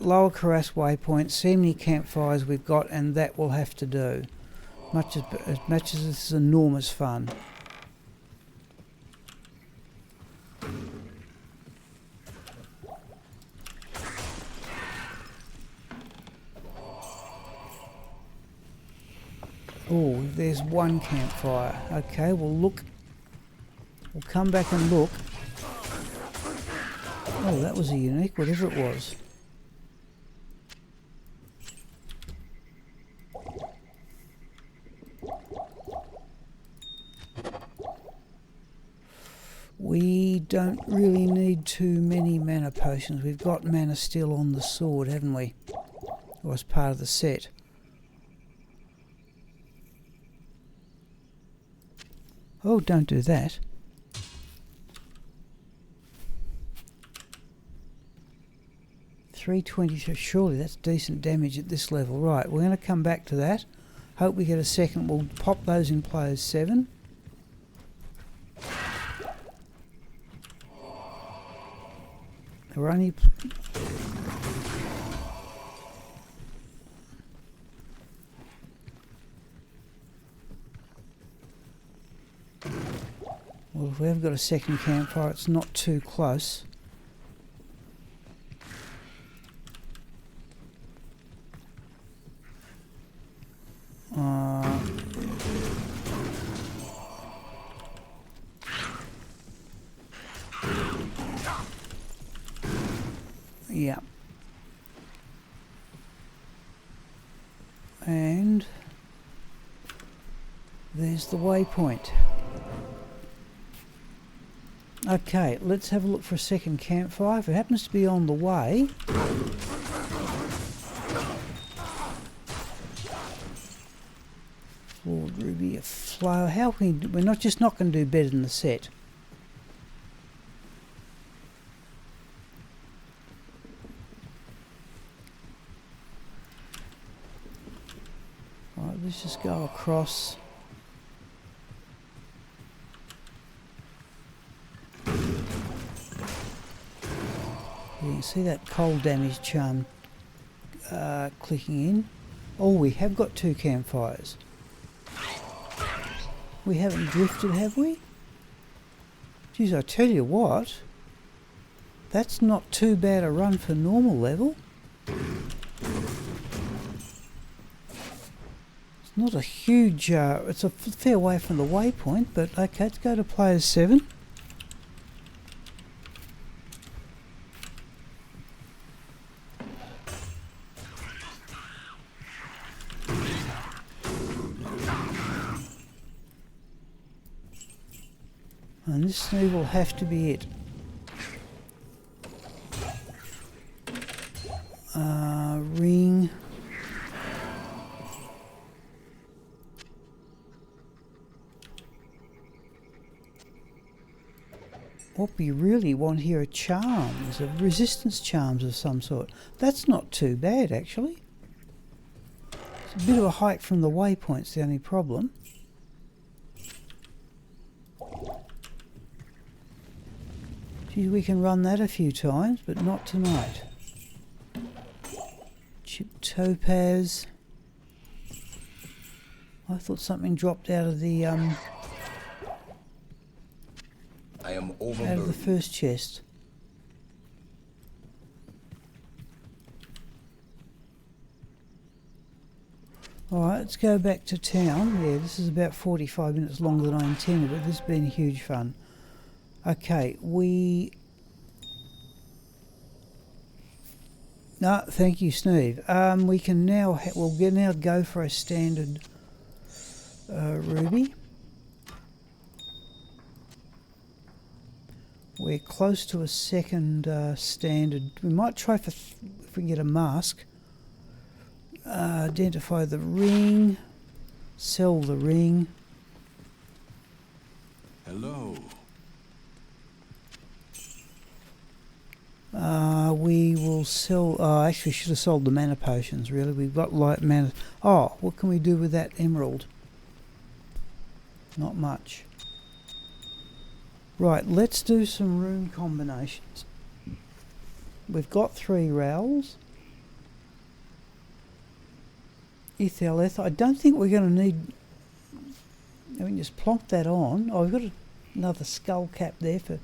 Lower Kurast waypoint, see how many campfires we've got, and that will have to do. As much as this is enormous fun. Oh, there's one campfire. Okay, we'll look. We'll come back and look. Oh, that was a unique, whatever it was. We don't really need too many mana potions. We've got mana still on the sword, haven't we? It was part of the set. Oh, don't do that. 323. Surely that's decent damage at this level. Right, we're going to come back to that. Hope we get a second. We'll pop those in players 7. We're only... Well, if we have got a second campfire, it's not too close. Yeah. And there's the waypoint. Okay, let's have a look for a second campfire. If it happens to be on the way... Lord Ruby, a flow. How can we... We're not going to do better than the set. Right, let's just go across. You can see that cold damage charm clicking in. Oh, we have got 2 campfires. We haven't drifted, have we? Geez, I tell you what. That's not too bad a run for normal level. It's not a huge... it's a fair way from the waypoint, but okay, let's go to players 7. And this will have to be it. Ring. What we really want here are charms, of resistance charms of some sort. That's not too bad, actually. It's a bit of a hike from the waypoint's the only problem. Gee, we can run that a few times, but not tonight. Chip topaz. I thought something dropped out of the I am out of the overburdened. first chest. Alright, let's go back to town. Yeah, this is about 45 minutes longer than I intended, but this has been huge fun. Okay, no, thank you, Steve. We can now we'll now go for a standard ruby. We're close to a second standard. We might try for if we can get a mask. Identify the ring. Sell the ring. Hello. We will sell... actually, we should have sold the mana potions, really. We've got light mana... Oh, what can we do with that emerald? Not much. Right, let's do some rune combinations. We've got 3 rowels. Ethel. I don't think we're going to need... I mean, just plonk that on. Oh, we've got another skull cap there for...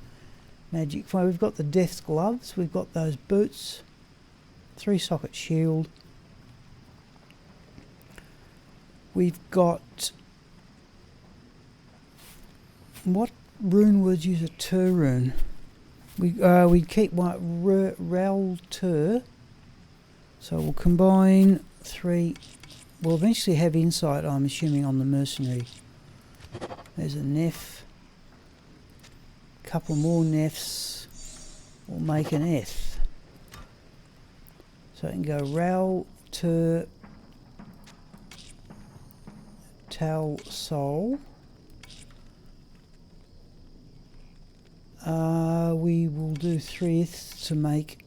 magic fire. We've got the death's gloves, we've got those boots, 3-socket shield. We've got... What rune would use a tur rune? We keep one Ral Tur. So we'll combine 3. We'll eventually have insight, I'm assuming, on the mercenary. There's a Neff. Couple more Neffs will make an F. So I can go Ral Tur Tal Sol. We will do 3 Fs to make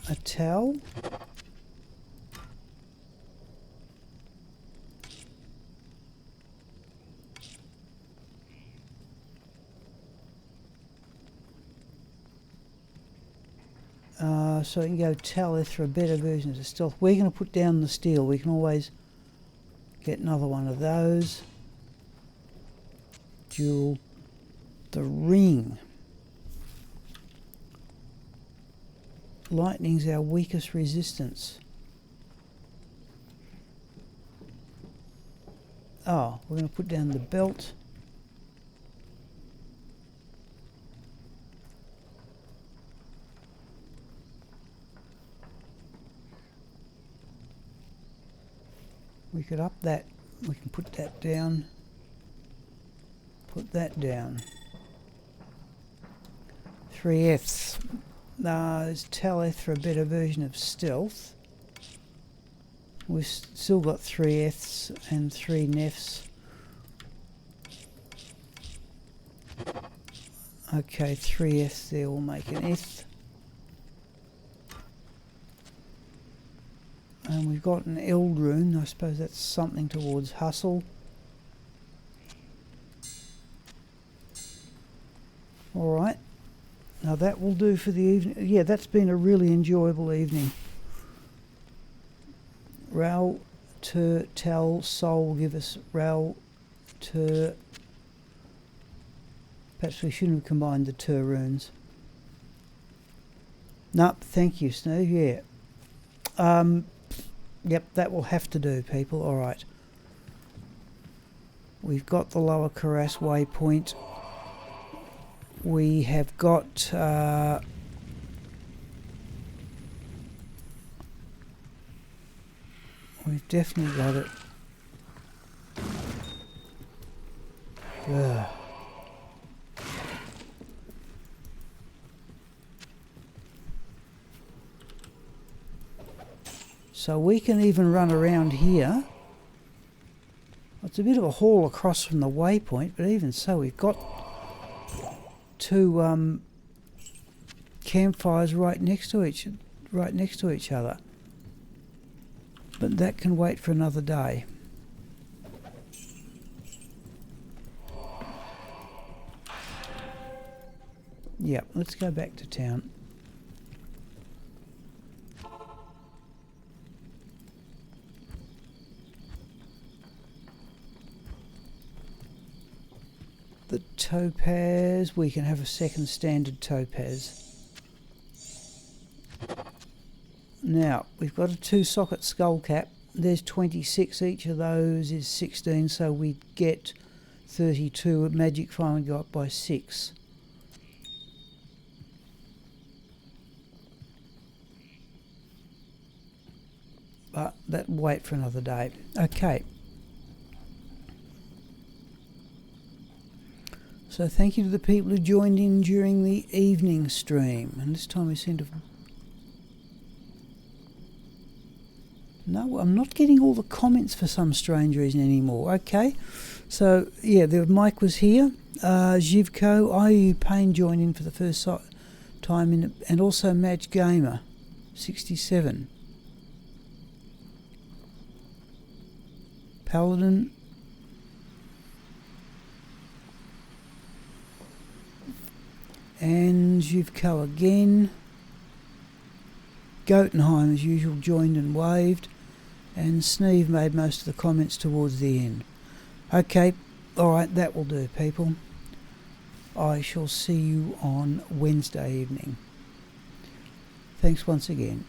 a towel. So we can go towel for a better version of stealth. We're going to put down the steel. We can always get another one of those. Jewel. The ring. Lightning's our weakest resistance. Oh, we're going to put down the belt. We could up that. We can put that down. Put that down. 3 Fs. There's Taleth for a better version of stealth. We've still got 3 Fs and 3 Nefs. Okay, 3 Fs there will make an F. And we've got an Eld rune. I suppose that's something towards hustle. Alright. Now that will do for the evening. Yeah, that's been a really enjoyable evening. Ral, Tur, Tal, Sol will give us Ral, Tur. Perhaps we shouldn't have combined the Tur runes. Nope, thank you, Snoo. Yeah. Yep, that will have to do, people. Alright. We've got the Lower Kurast waypoint. We have got we've definitely got it. Ugh. So we can even run around here. It's a bit of a haul across from the waypoint, but even so, we've got 2 campfires right next to each other. But that can wait for another day. Yep, let's go back to town. The topaz, we can have a second standard topaz. Now, we've got a 2-socket skull cap. There's 26, each of those is 16, so we get 32. Magic finally got by 6. But that will wait for another day. Okay. So thank you to the people who joined in during the evening stream. And this time we seem to... No, I'm not getting all the comments for some strange reason anymore. Okay. So, yeah, the mic was here. Zhivko, IU Payne joined in for the first time, and also Match Gamer, 67. Paladin... And Zhivko again. Gotenheim, as usual, joined and waved. And Sneeve made most of the comments towards the end. Okay, alright, that will do, people. I shall see you on Wednesday evening. Thanks once again.